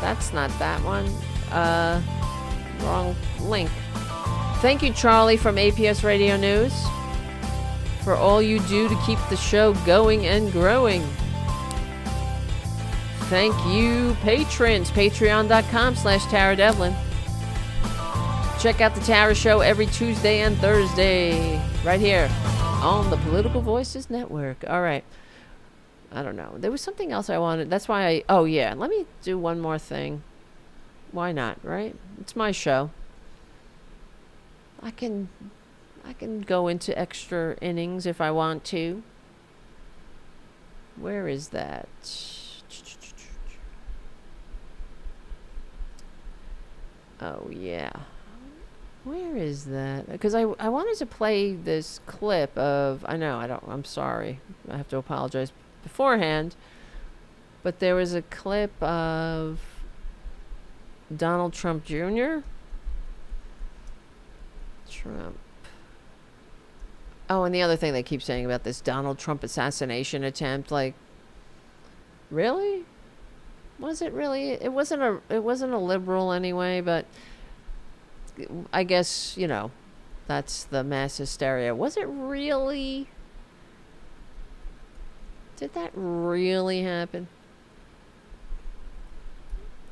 that's not that one. Wrong link. Thank you, Charlie from APS Radio News, for all you do to keep the show going and growing. Thank you, patrons. Patreon.com/Tara Devlin. Check out the Tara Show every Tuesday and Thursday, right here on the Political Voices Network. All right. I don't know. There was something else I wanted. That's why oh yeah, let me do one more thing. Why not, right? It's my show. I can go into extra innings if I want to. Where is that? Oh yeah. Where is that? Because I wanted to play this clip of, I'm sorry. I have to apologize beforehand. But there was a clip of Donald Trump Jr. Oh, and the other thing they keep saying about this Donald Trump assassination attempt, like, really? Was it really? It wasn't a liberal anyway, but I guess, that's the mass hysteria. Was it really? Did that really happen?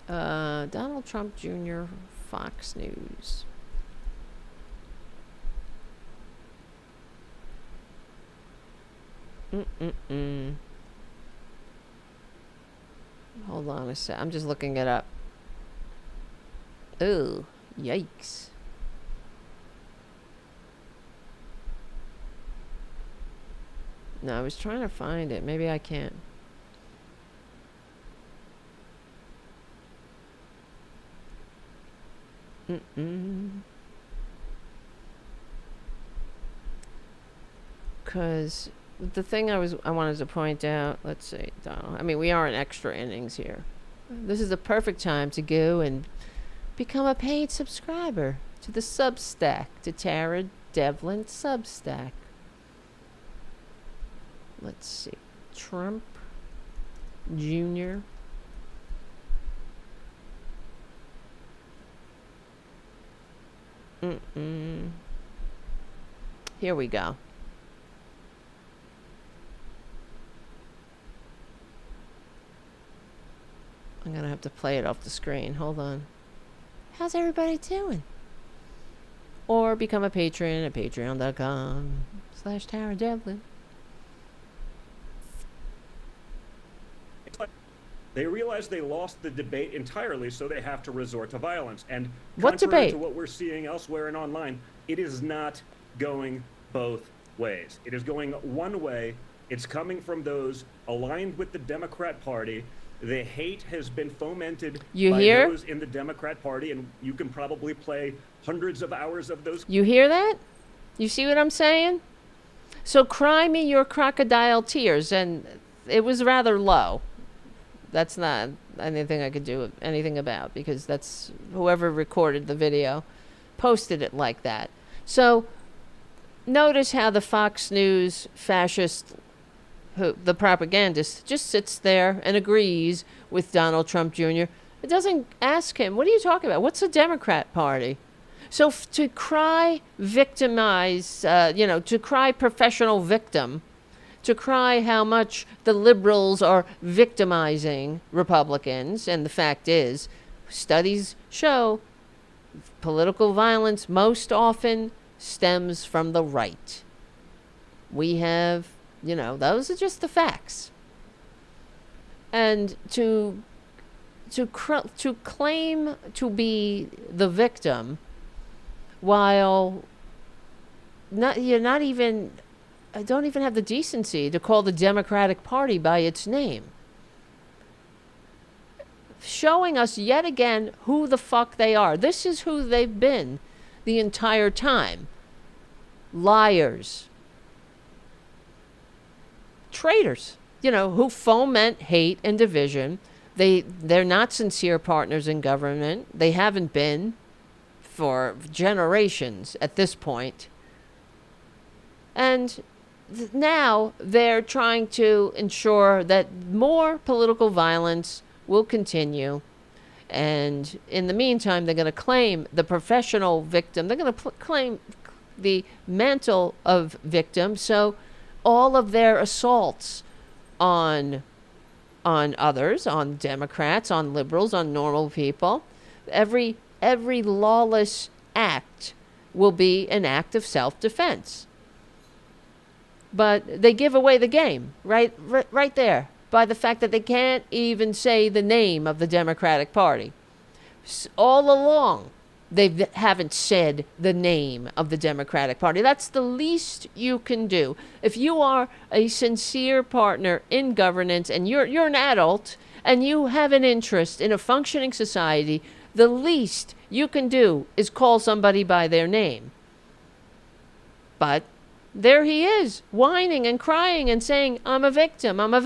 Donald Trump Jr., Fox News. Hold on a sec. I'm just looking it up. Ooh, yikes. No, I was trying to find it. Maybe I can't. Because the thing I wanted to point out, let's see, Donald. I mean, we are in extra innings here. This is the perfect time to go and become a paid subscriber to the Substack, to Tara Devlin Substack. Let's see, Trump Jr. Here we go. I'm gonna have to play it off the screen. Hold on. How's everybody doing? Or become a patron at patreon.com/Tara Devlin. They realize they lost the debate entirely, so they have to resort to violence. And what contrary debate? to what we're seeing elsewhere and online, it is not going both ways. It is going one way. It's coming from those aligned with the Democrat Party. The hate has been fomented by those in the Democrat Party, and you can probably play hundreds of hours of those. You hear that? You see what I'm saying? So cry me your crocodile tears, and it was rather low. That's not anything I could do anything about, because that's whoever recorded the video posted it like that. So notice how the Fox News fascist, the propagandist, just sits there and agrees with Donald Trump Jr. It doesn't ask him, what are you talking about? What's the Democrat Party? So to cry victimize, to cry professional victim, to cry how much the liberals are victimizing Republicans, and the fact is, studies show political violence most often stems from the right. We have, those are just the facts. And to claim to be the victim while you're not even, I don't even have the decency to call the Democratic Party by its name. Showing us yet again who the fuck they are. This is who they've been the entire time. Liars. Traitors. You know, who foment hate and division. They're not sincere partners in government. They haven't been for generations at this point. And now they're trying to ensure that more political violence will continue. And in the meantime, they're going to claim the professional victim. They're going to claim the mantle of victim. So all of their assaults on others, on Democrats, on liberals, on normal people, every lawless act will be an act of self-defense. But they give away the game right there by the fact that they can't even say the name of the Democratic Party. All along, they haven't said the name of the Democratic Party. That's the least you can do. If you are a sincere partner in governance and you're an adult and you have an interest in a functioning society, the least you can do is call somebody by their name. But there he is, whining and crying and saying, I'm a victim of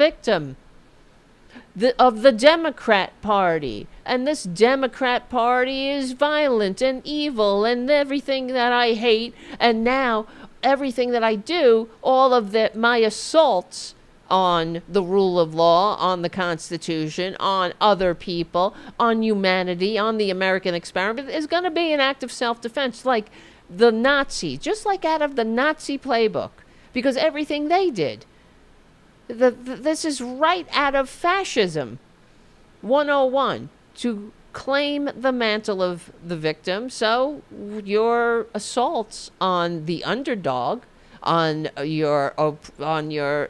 the Democrat Party. And this Democrat Party is violent and evil and everything that I hate. And now everything that I do, all of my assaults on the rule of law, on the Constitution, on other people, on humanity, on the American experiment, is going to be an act of self-defense, like the Nazi, just like out of the Nazi playbook, because everything they did. This is right out of fascism 101, to claim the mantle of the victim. So your assaults on the underdog, on your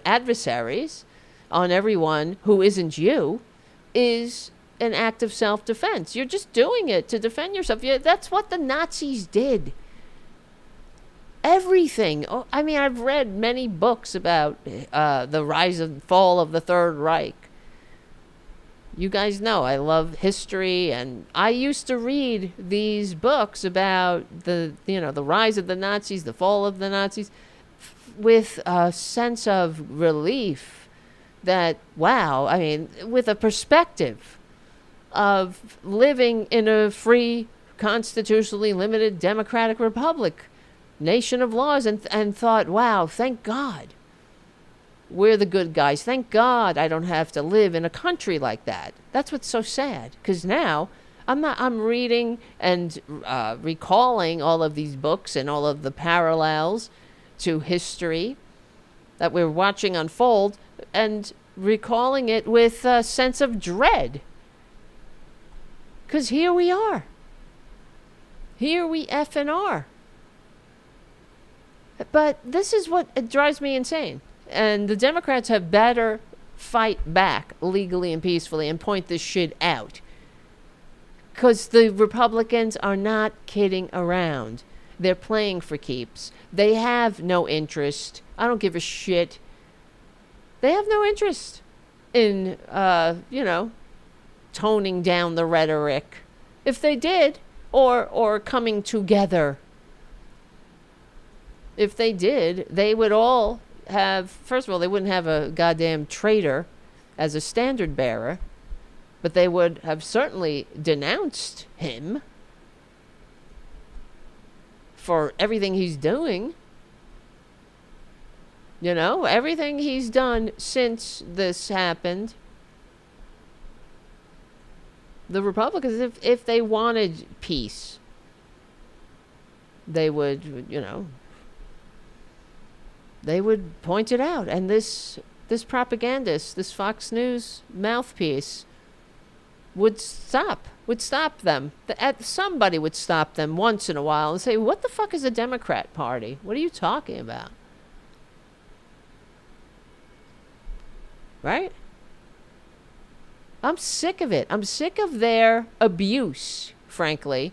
adversaries, on everyone who isn't you, is an act of self-defense. You're just doing it to defend yourself. That's what the Nazis did. Everything. Oh, I mean, I've read many books about the rise and fall of the Third Reich. You guys know I love history, and I used to read these books about the rise of the Nazis, the fall of the Nazis, with a sense of relief that, wow, I mean, with a perspective of living in a free, constitutionally limited democratic republic, nation of laws, and thought, wow, thank God we're the good guys. Thank God I don't have to live in a country like that. That's what's so sad, because now I'm reading and recalling all of these books and all of the parallels to history that we're watching unfold, and recalling it with a sense of dread. Because here we are. Here we effing are. But this is what it drives me insane. And the Democrats have better fight back legally and peacefully and point this shit out. Because the Republicans are not kidding around. They're playing for keeps. They have no interest. I don't give a shit. They have no interest in, toning down the rhetoric. If they did, or coming together. If they did, they would all have, first of all, they wouldn't have a goddamn traitor as a standard bearer, but they would have certainly denounced him for everything he's doing. You know, everything he's done since this happened. The Republicans, if they wanted peace, they would, they would point it out. And this propagandist, this Fox News mouthpiece, would stop them. Somebody would stop them once in a while and say, what the fuck is a Democrat Party? What are you talking about? Right? I'm sick of it. I'm sick of their abuse, frankly,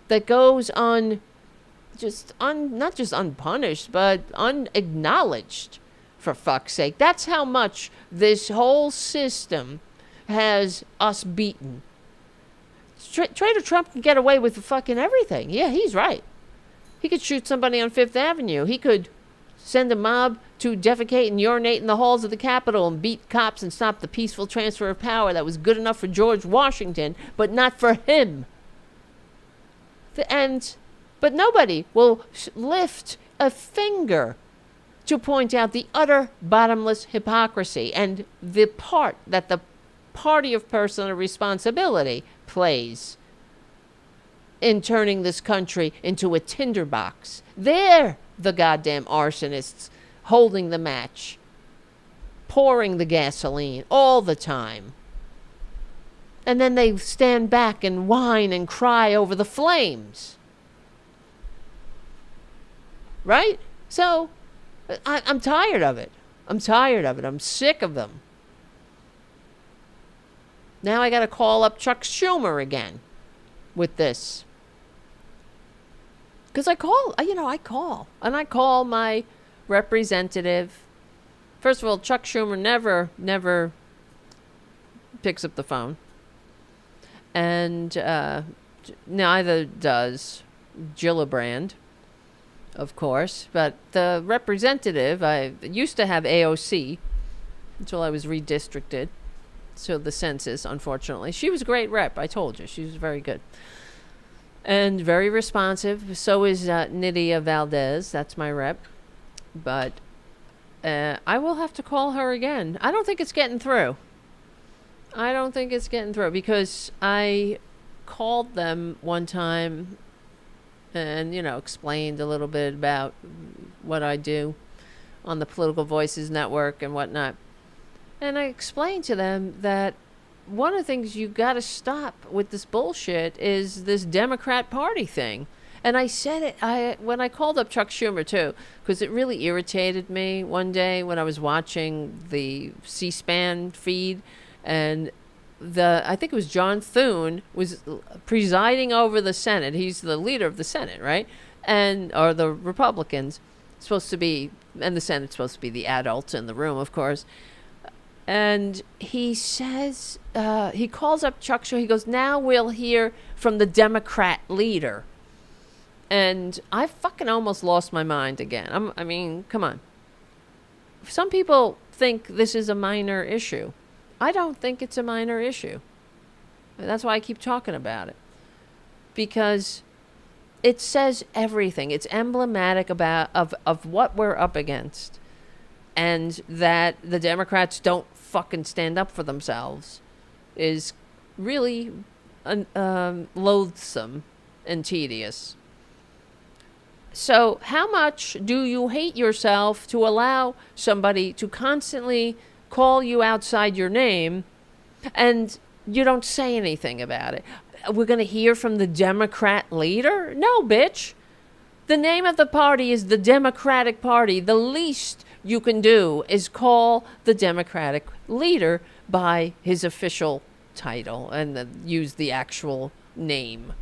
that goes on not just unpunished, but unacknowledged, for fuck's sake. That's how much this whole system has us beaten. Trader Trump can get away with fucking everything. Yeah, he's right. He could shoot somebody on Fifth Avenue. He could send a mob to defecate and urinate in the halls of the Capitol and beat cops and stop the peaceful transfer of power that was good enough for George Washington, but not for him. But nobody will lift a finger to point out the utter bottomless hypocrisy and the part that the party of personal responsibility plays in turning this country into a tinderbox. They're the goddamn arsonists holding the match, pouring the gasoline all the time. And then they stand back and whine and cry over the flames. Right? So, I'm tired of it. I'm tired of it. I'm sick of them. Now I got to call up Chuck Schumer again with this. Because I call. And I call my representative. First of all, Chuck Schumer never picks up the phone. And neither does Gillibrand, of course. But the representative, I used to have AOC until I was redistricted. So the census, unfortunately. She was a great rep, I told you. She was very good. And very responsive. So is Nydia Valdez. That's my rep. But I will have to call her again. I don't think it's getting through. Because I called them one time and, explained a little bit about what I do on the Political Voices Network and whatnot. And I explained to them that one of the things you got to stop with this bullshit is this Democrat Party thing. And I said it when I called up Chuck Schumer, too, because it really irritated me one day when I was watching the C-SPAN feed. And I think it was John Thune was presiding over the Senate. He's the leader of the Senate, right? Or the Republicans, supposed to be, and the Senate's supposed to be the adults in the room, of course. And he says, he calls up Chuck Schumer. He goes, now we'll hear from the Democrat leader. And I fucking almost lost my mind again. I mean, come on. Some people think this is a minor issue. I don't think it's a minor issue. That's why I keep talking about it. Because it says everything. It's emblematic of what we're up against. And that the Democrats don't fucking stand up for themselves is really loathsome and tedious. So how much do you hate yourself to allow somebody to constantly call you outside your name and you don't say anything about it? We're going to hear from the Democrat leader? No, bitch. The name of the party is the Democratic Party. The least you can do is call the Democratic leader by his official title and use the actual name.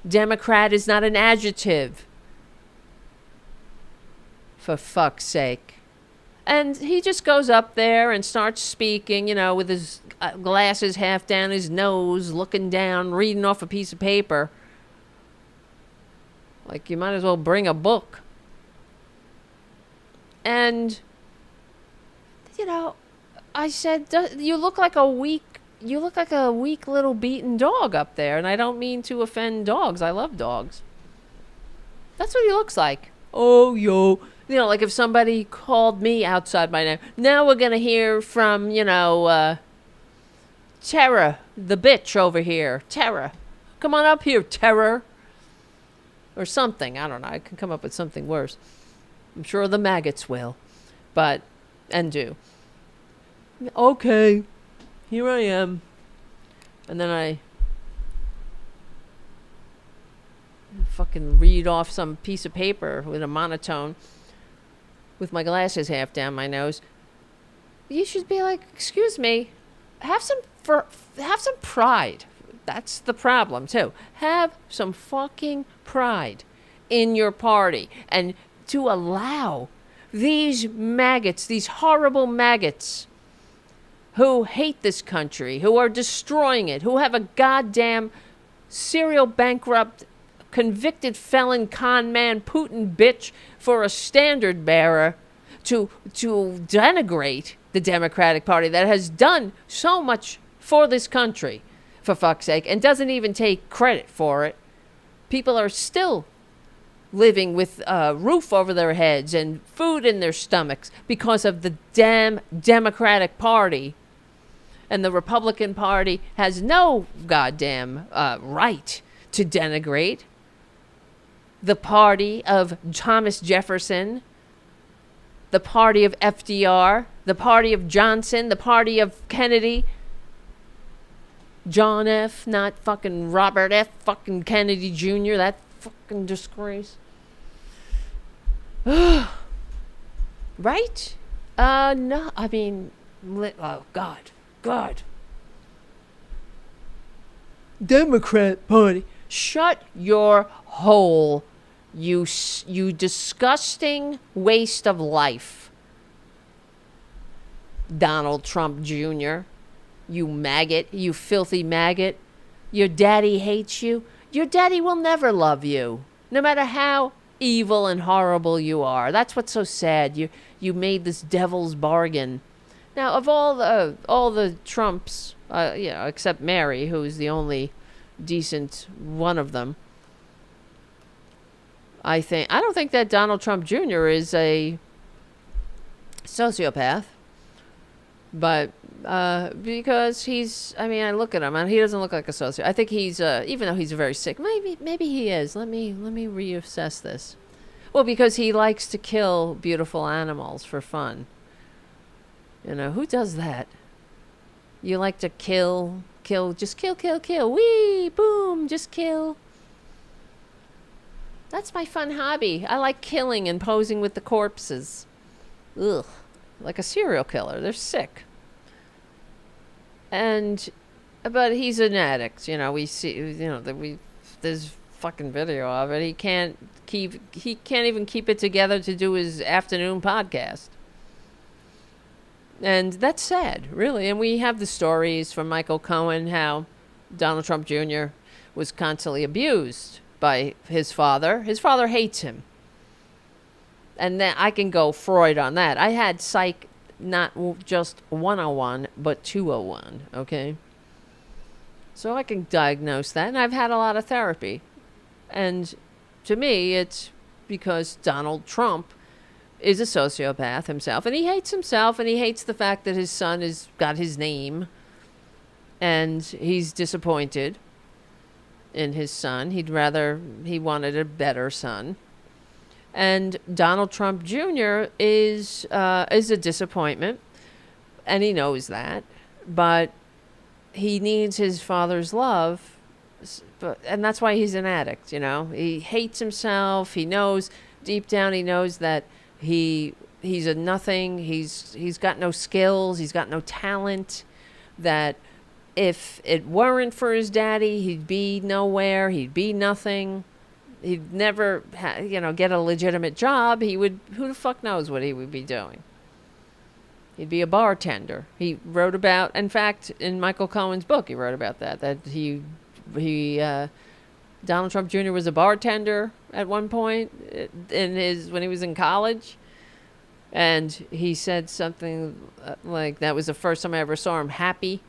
Democrat is not an adjective. For fuck's sake. And he just goes up there and starts speaking, with his glasses half down his nose, looking down, reading off a piece of paper. Like you might as well bring a book. And, I said, you look like a weak little beaten dog up there. And I don't mean to offend dogs. I love dogs. That's what he looks like. Oh, yo. Like if somebody called me outside my name. Now we're going to hear from, Tara, the bitch over here. Tara. Come on up here, Tara. Or something. I don't know. I can come up with something worse. I'm sure the maggots will. And do. Okay. Here I am. And then I fucking read off some piece of paper with a monotone with my glasses half down my nose. You should be like, excuse me, have some pride. That's the problem too. Have some fucking pride in your party, and to allow these maggots, these horrible maggots who hate this country, who are destroying it, who have a goddamn serial bankrupt, convicted felon, con man, Putin bitch for a standard bearer, to denigrate the Democratic Party that has done so much for this country, for fuck's sake, and doesn't even take credit for it. People are still living with a roof over their heads and food in their stomachs because of the damn Democratic Party. And the Republican Party has no goddamn right to denigrate the party of Thomas Jefferson, the party of FDR, the party of Johnson, the party of Kennedy, John F., not fucking Robert F. fucking Kennedy Jr., that fucking disgrace. Right? No, I mean, oh, God. Democrat Party. Shut your hole, you disgusting waste of life. Donald Trump Jr., you maggot, you filthy maggot. Your daddy hates you. Your daddy will never love you, no matter how evil and horrible you are. That's what's so sad. You made this devil's bargain. Now, of all the Trumps, except Mary, who's the only decent one of them, I don't think that Donald Trump Jr. is a sociopath, but because I look at him and he doesn't look like a sociopath. I think he's even though he's very sick, maybe he is. Let me reassess this. Well, because he likes to kill beautiful animals for fun. You know, who does that? You like to kill, just kill. Wee, boom, just kill. That's my fun hobby. I like killing and posing with the corpses. Ugh, like a serial killer. They're sick. But he's an addict. You know, we see, there's fucking video of it. He can't even keep it together to do his afternoon podcast. And that's sad, really. And we have the stories from Michael Cohen how Donald Trump Jr. was constantly abused by his father. His father hates him. And then I can go Freud on that. I had psych not just 101, but 201, okay? So I can diagnose that. And I've had a lot of therapy. And to me, it's because Donald Trump is a sociopath himself, and he hates himself, and he hates the fact that his son has got his name, and he's disappointed in his son. He wanted a better son. And Donald Trump Jr. is a disappointment, and he knows that, but he needs his father's love, and that's why he's an addict, you know? He hates himself. He knows, deep down, he knows that he's a nothing. He's got no skills. He's got no talent. That if it weren't for his daddy, he'd be nowhere. He'd be nothing. He'd never, get a legitimate job. Who the fuck knows what he would be doing? He'd be a bartender. He wrote about, in fact, in Michael Cohen's book, he wrote about that Donald Trump Jr. was a bartender at one point when he was in college. And he said something like that was the first time I ever saw him happy,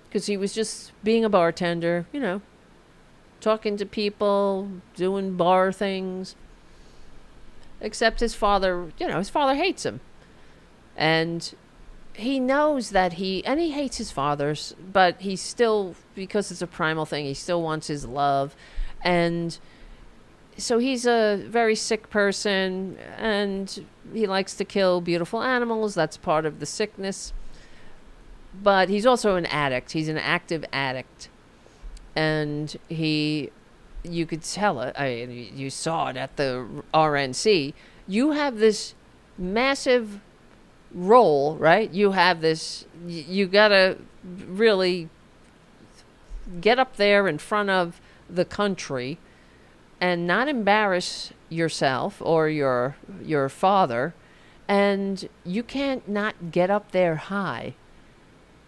because he was just being a bartender, talking to people, doing bar things. Except his father hates him. And he knows that he hates his father's, but he still, because it's a primal thing, he still wants his love. And so he's a very sick person, and he likes to kill beautiful animals. That's part of the sickness. But he's also an addict. He's an active addict. And you could tell it. I mean, you saw it at the RNC. You have this massive role, right? You have this, you gotta really get up there in front of the country and not embarrass yourself or your father, and you can't not get up there high.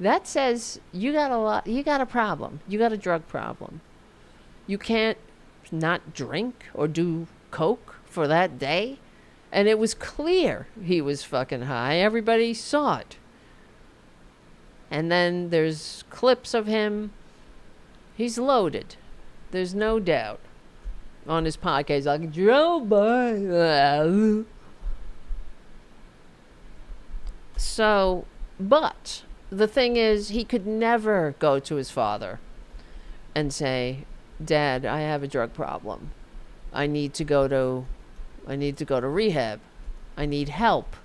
That says you got a problem. You got a drug problem. You can't not drink or do coke for that day. And it was clear he was fucking high. Everybody saw it. And then there's clips of him. He's loaded. There's no doubt. On his podcast, like, Joe Biden. So, but the thing is, he could never go to his father and say, Dad, I have a drug problem. I need to go to rehab. I need help.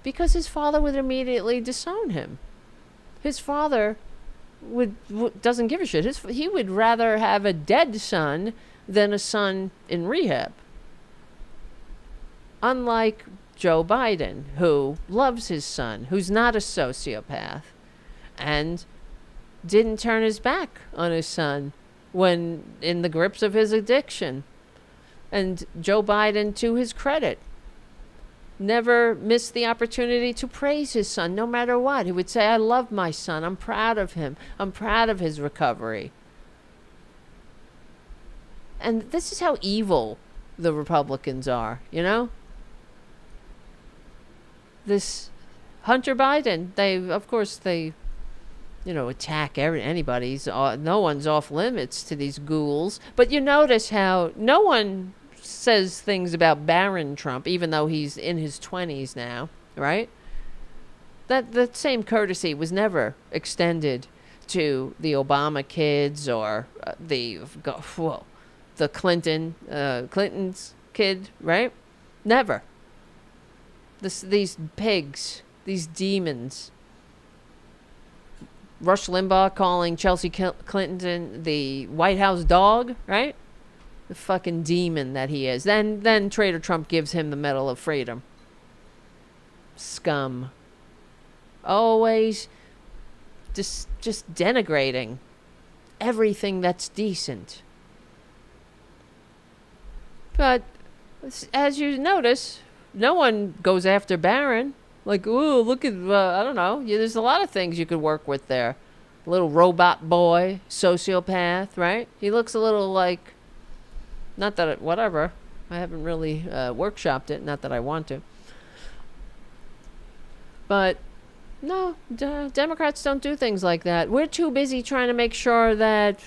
Because his father would immediately disown him. His father doesn't give a shit. He would rather have a dead son than a son in rehab. Unlike Joe Biden, who loves his son, who's not a sociopath, and didn't turn his back on his son when in the grips of his addiction. And Joe Biden, to his credit, never missed the opportunity to praise his son, no matter what. He would say, I love my son. I'm proud of him. I'm proud of his recovery. And this is how evil the Republicans are, you know? This Hunter Biden, they attack anybody. No one's off limits to these ghouls. But you notice how no one says things about Barron Trump, even though he's in his 20s now, right? That same courtesy was never extended to the Obama kids or the Clinton's kid, right? Never. These pigs, these demons. Rush Limbaugh calling Chelsea Clinton the White House dog, right? The fucking demon that he is. Then Trader Trump gives him the Medal of Freedom. Scum. Always just denigrating everything that's decent. But as you notice, no one goes after Barron. Like, ooh, look at, I don't know. There's a lot of things you could work with there. Little robot boy, sociopath, right? He looks a little like, not that, whatever. I haven't really workshopped it. Not that I want to. But, no, Democrats don't do things like that. We're too busy trying to make sure that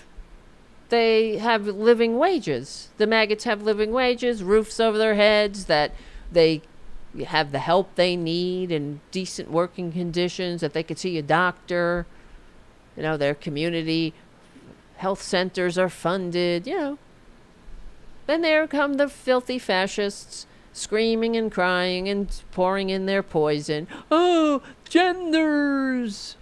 they have living wages. The maggots have living wages, roofs over their heads, that they have the help they need in decent working conditions, that they could see a doctor, their community health centers are funded, Then there come the filthy fascists, screaming and crying and pouring in their poison. Oh, genders!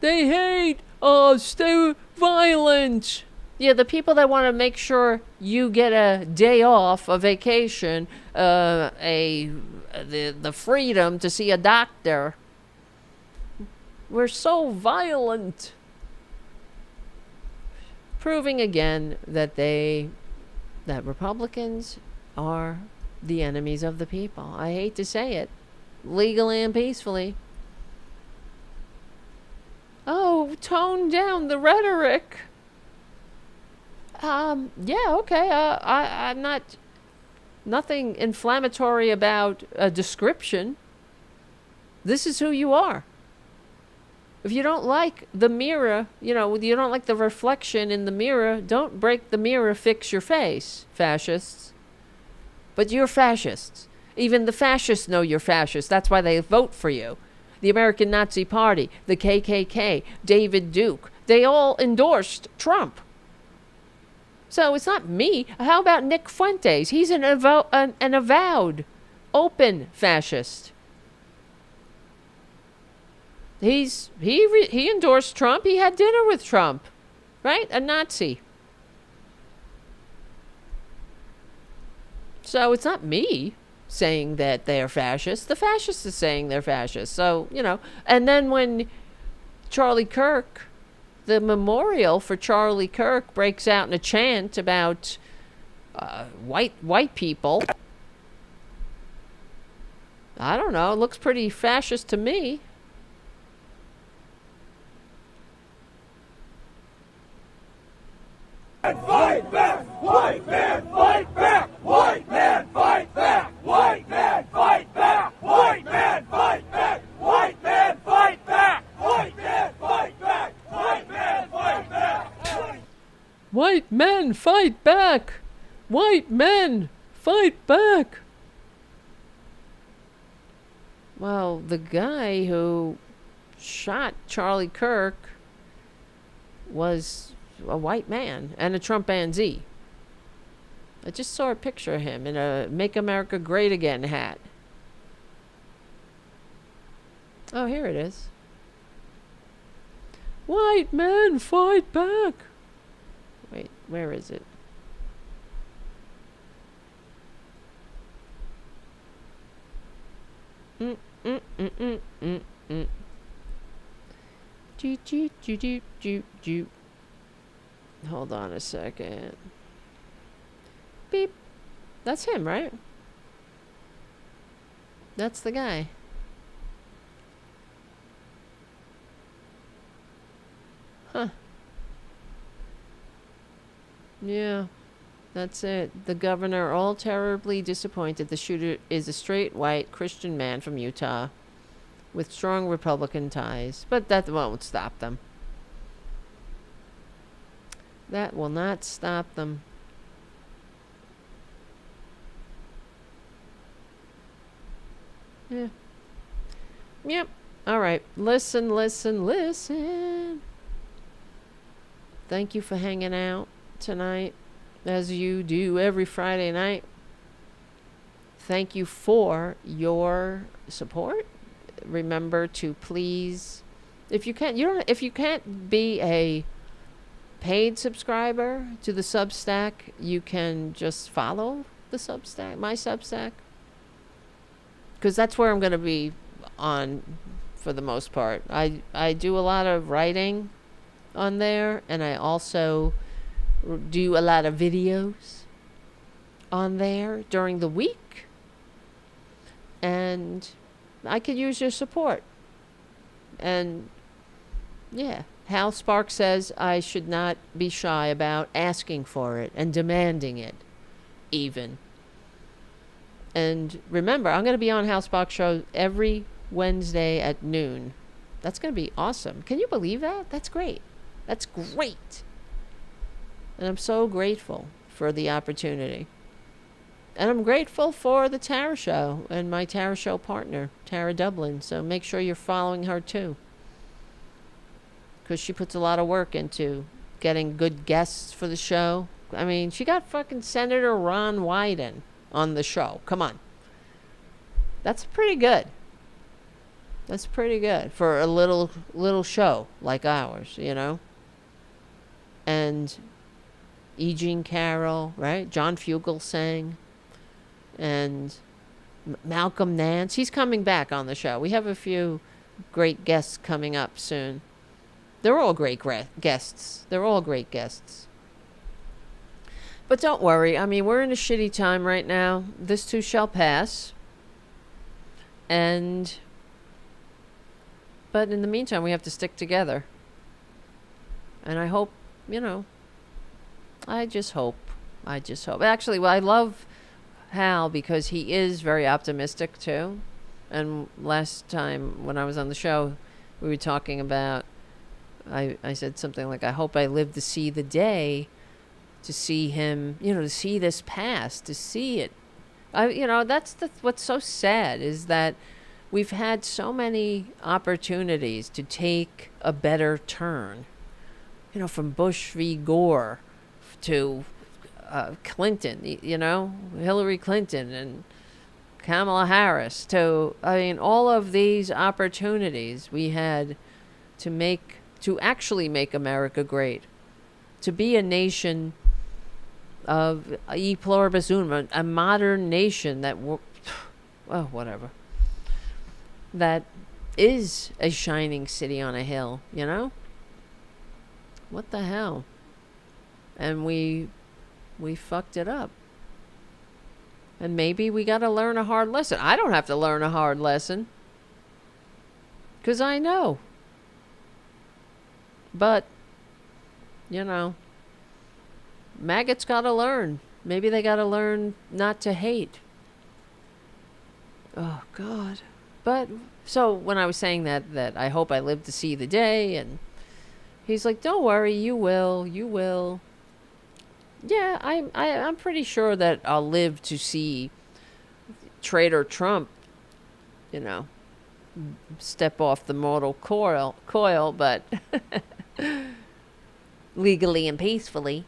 They hate! Oh, stay violent! Yeah, the people that want to make sure you get a day off, a vacation, the freedom to see a doctor. We're so violent. Proving again that Republicans are the enemies of the people. I hate to say it. Legally and peacefully. Oh, tone down the rhetoric. Yeah, okay. I'm not, nothing inflammatory about a description. This is who you are. If you don't like the mirror, you don't like the reflection in the mirror, don't break the mirror, fix your face, fascists. But you're fascists. Even the fascists know you're fascists. That's why they vote for you. The American Nazi Party, the KKK, David Duke, they all endorsed Trump. So it's not me. How about Nick Fuentes? He's an avowed, open fascist. He endorsed Trump. He had dinner with Trump, right? A Nazi. So it's not me. saying that they're fascist. The fascist is saying they're fascist. So, and then when Charlie Kirk, the memorial for Charlie Kirk, breaks out in a chant about white people, I don't know, it looks pretty fascist to me. Fight back! White man, fight back! White man, fight back! White man, fight back! White man, fight back! White man, fight back! White man, fight back! White man, fight back! White men, fight back! White men, fight back! Well, the guy who shot Charlie Kirk was a white man and a Trumpanzee. I just saw a picture of him in a Make America Great Again hat. Oh, here it is. White men, fight back! Wait, where is it? Hold on a second. Beep. That's him, right? That's the guy. Huh. Yeah. That's it. The governor, all terribly disappointed. The shooter is a straight, white, Christian man from Utah with strong Republican ties. But that won't stop them. That will not stop them. Yeah. Yep. All right. Listen. Thank you for hanging out tonight, as you do every Friday night. Thank you for your support. Remember to please, if you can't be a paid subscriber to the Substack, you can just follow the Substack, my Substack, because that's where I'm going to be on for the most part. I do a lot of writing on there, and I also do a lot of videos on there during the week, and I could use your support. And yeah, Hal Sparks says I should not be shy about asking for it and demanding it, even. And remember, I'm going to be on Hal Sparks' show every Wednesday at noon. That's going to be awesome. Can you believe that? That's great. That's great. And I'm so grateful for the opportunity. And I'm grateful for the Tara Show and my Tara Show partner, Tara Devlin. So make sure you're following her too, because she puts a lot of work into getting good guests for the show. I mean, she got fucking Senator Ron Wyden on the show. Come on. That's pretty good. That's pretty good for a little show like ours, you know? And E. Jean Carroll, right? John Fugelsang. And Malcolm Nance. He's coming back on the show. We have a few great guests coming up soon. They're all great guests. They're all great guests. But don't worry. I mean, we're in a shitty time right now. This too shall pass. But in the meantime, we have to stick together. And I hope, I just hope. Actually, well, I love Hal because he is very optimistic too. And last time when I was on the show, we were talking about, I said something like, I hope I live to see the day to see him, to see this pass, to see it. That's what's so sad is that we've had so many opportunities to take a better turn. From Bush v. Gore to Clinton, Hillary Clinton and Kamala Harris to, all of these opportunities we had to actually make America great, to be a nation of e pluribus unum, a modern nation that well, whatever. That is a shining city on a hill, you know? What the hell? And we fucked it up. And maybe we got to learn a hard lesson. I don't have to learn a hard lesson, because I know. But, you know, maggots got to learn. Maybe they got to learn not to hate. Oh, God. But, so when I was saying that I hope I live to see the day, and he's like, don't worry, you will. Yeah, I'm pretty sure that I'll live to see traitor Trump, you know, step off the mortal coil, but legally and peacefully.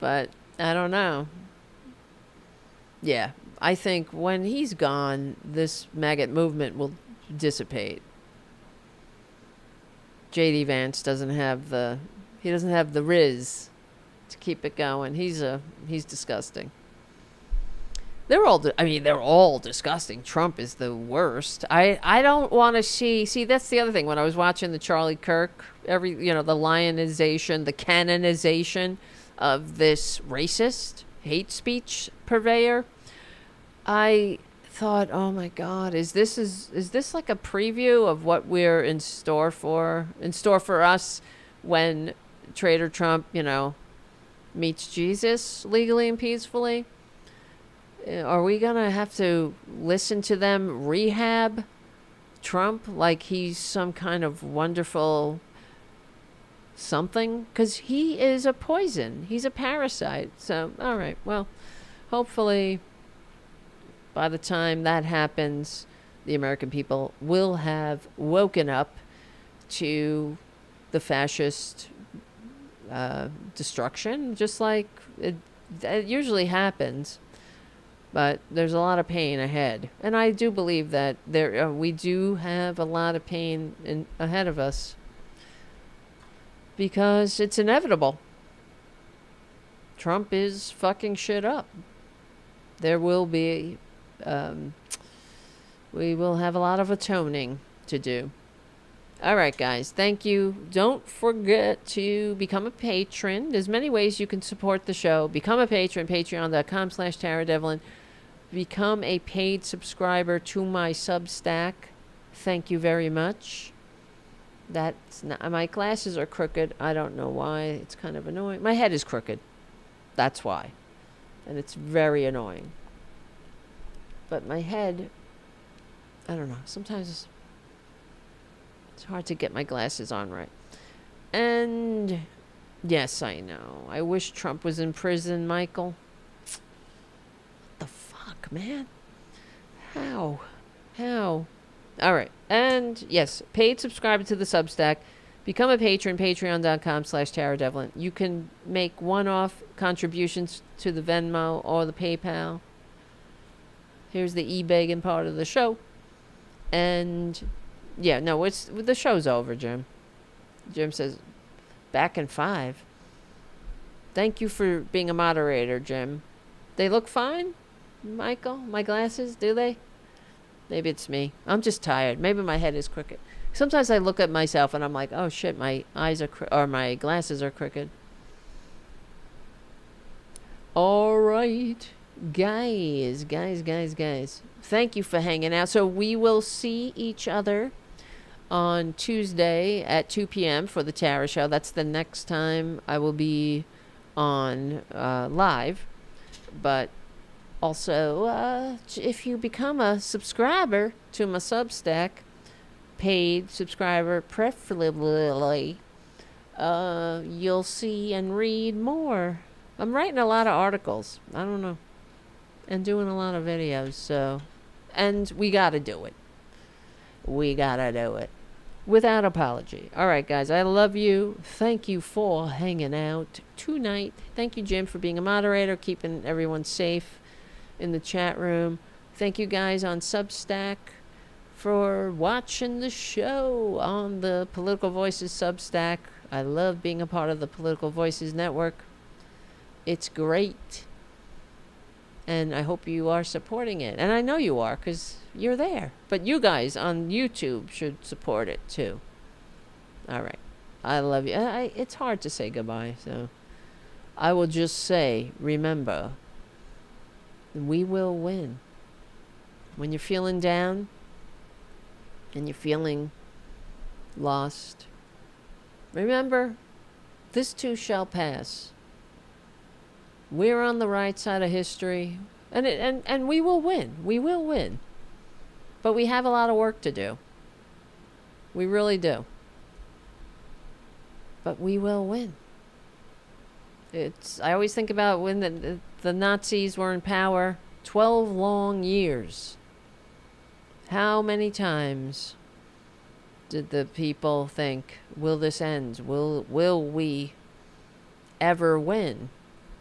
But I don't know. Yeah, I think when he's gone, this maggot movement will dissipate. J.D. Vance doesn't have the riz to keep it going. He's disgusting. They're all disgusting. Trump is the worst. I don't want to see, that's the other thing. When I was watching the Charlie Kirk, the lionization, the canonization of this racist hate speech purveyor, I thought, oh my God, is this like a preview of what we're in store for us when traitor Trump, meets Jesus legally and peacefully? Are we gonna have to listen to them rehab Trump like he's some kind of wonderful something? Because he is a poison. He's a parasite. So, all right. Well, hopefully by the time that happens, the American people will have woken up to the fascist destruction, just like it usually happens. But there's a lot of pain ahead. And I do believe that we do have a lot of pain ahead of us, because it's inevitable. Trump is fucking shit up. There will be... we will have a lot of atoning to do. All right, guys. Thank you. Don't forget to become a patron. There's many ways you can support the show. Become a patron. Patreon.com/Tara Devlin. Become a paid subscriber to my Substack. Thank you very much. My glasses are crooked. I don't know why. It's kind of annoying. My head is crooked. That's why. And it's very annoying. But my head, I don't know. Sometimes it's hard to get my glasses on right. And yes, I know. I wish Trump was in prison, Michael. What the fuck, man? How? All right. And yes, paid subscriber to the Substack. Become a patron, patreon.com/Tara Devlin. You can make one-off contributions to the Venmo or the PayPal. Here's the e-begging part of the show. And yeah, no, the show's over, Jim. Jim says, back in 5. Thank you for being a moderator, Jim. They look fine, Michael? My glasses, do they? Maybe it's me. I'm just tired. Maybe my head is crooked. Sometimes I look at myself and I'm like, oh shit, my eyes are or my glasses are crooked. All right. Guys. Thank you for hanging out. So we will see each other on Tuesday at 2 p.m. for the Tara Show. That's the next time I will be on live. But also, if you become a subscriber to my Substack, paid subscriber preferably, you'll see and read more. I'm writing a lot of articles. I don't know. And doing a lot of videos, so... And we gotta do it. Without apology. Alright, guys, I love you. Thank you for hanging out tonight. Thank you, Jim, for being a moderator, keeping everyone safe in the chat room. Thank you, guys, on Substack for watching the show on the Political Voices Substack. I love being a part of the Political Voices Network. It's great. And I hope you are supporting it. And I know you are, because you're there. But you guys on YouTube should support it too. All right. I love you. It's hard to say goodbye, so I will just say, remember, we will win. When you're feeling down and you're feeling lost, remember, this too shall pass. We're on the right side of history, and we will win. We will win. But we have a lot of work to do. We really do. But we will win. I always think about when the Nazis were in power, 12 long years. How many times did the people think, will this end? Will we ever win?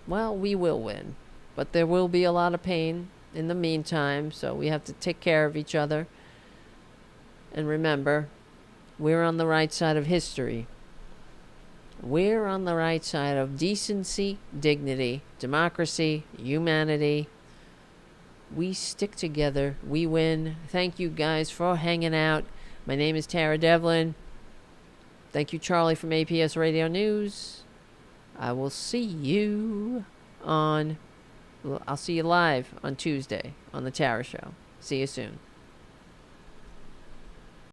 Well, we will win. But there will be a lot of pain in the meantime, so we have to take care of each other. And remember, we're on the right side of history. We're on the right side of decency, dignity, democracy, humanity. We stick together. We win. Thank you guys for hanging out. My name is Tara Devlin. Thank you, Charlie from APS Radio News. I will see you I'll see you live on Tuesday on the Tara Show. See you soon.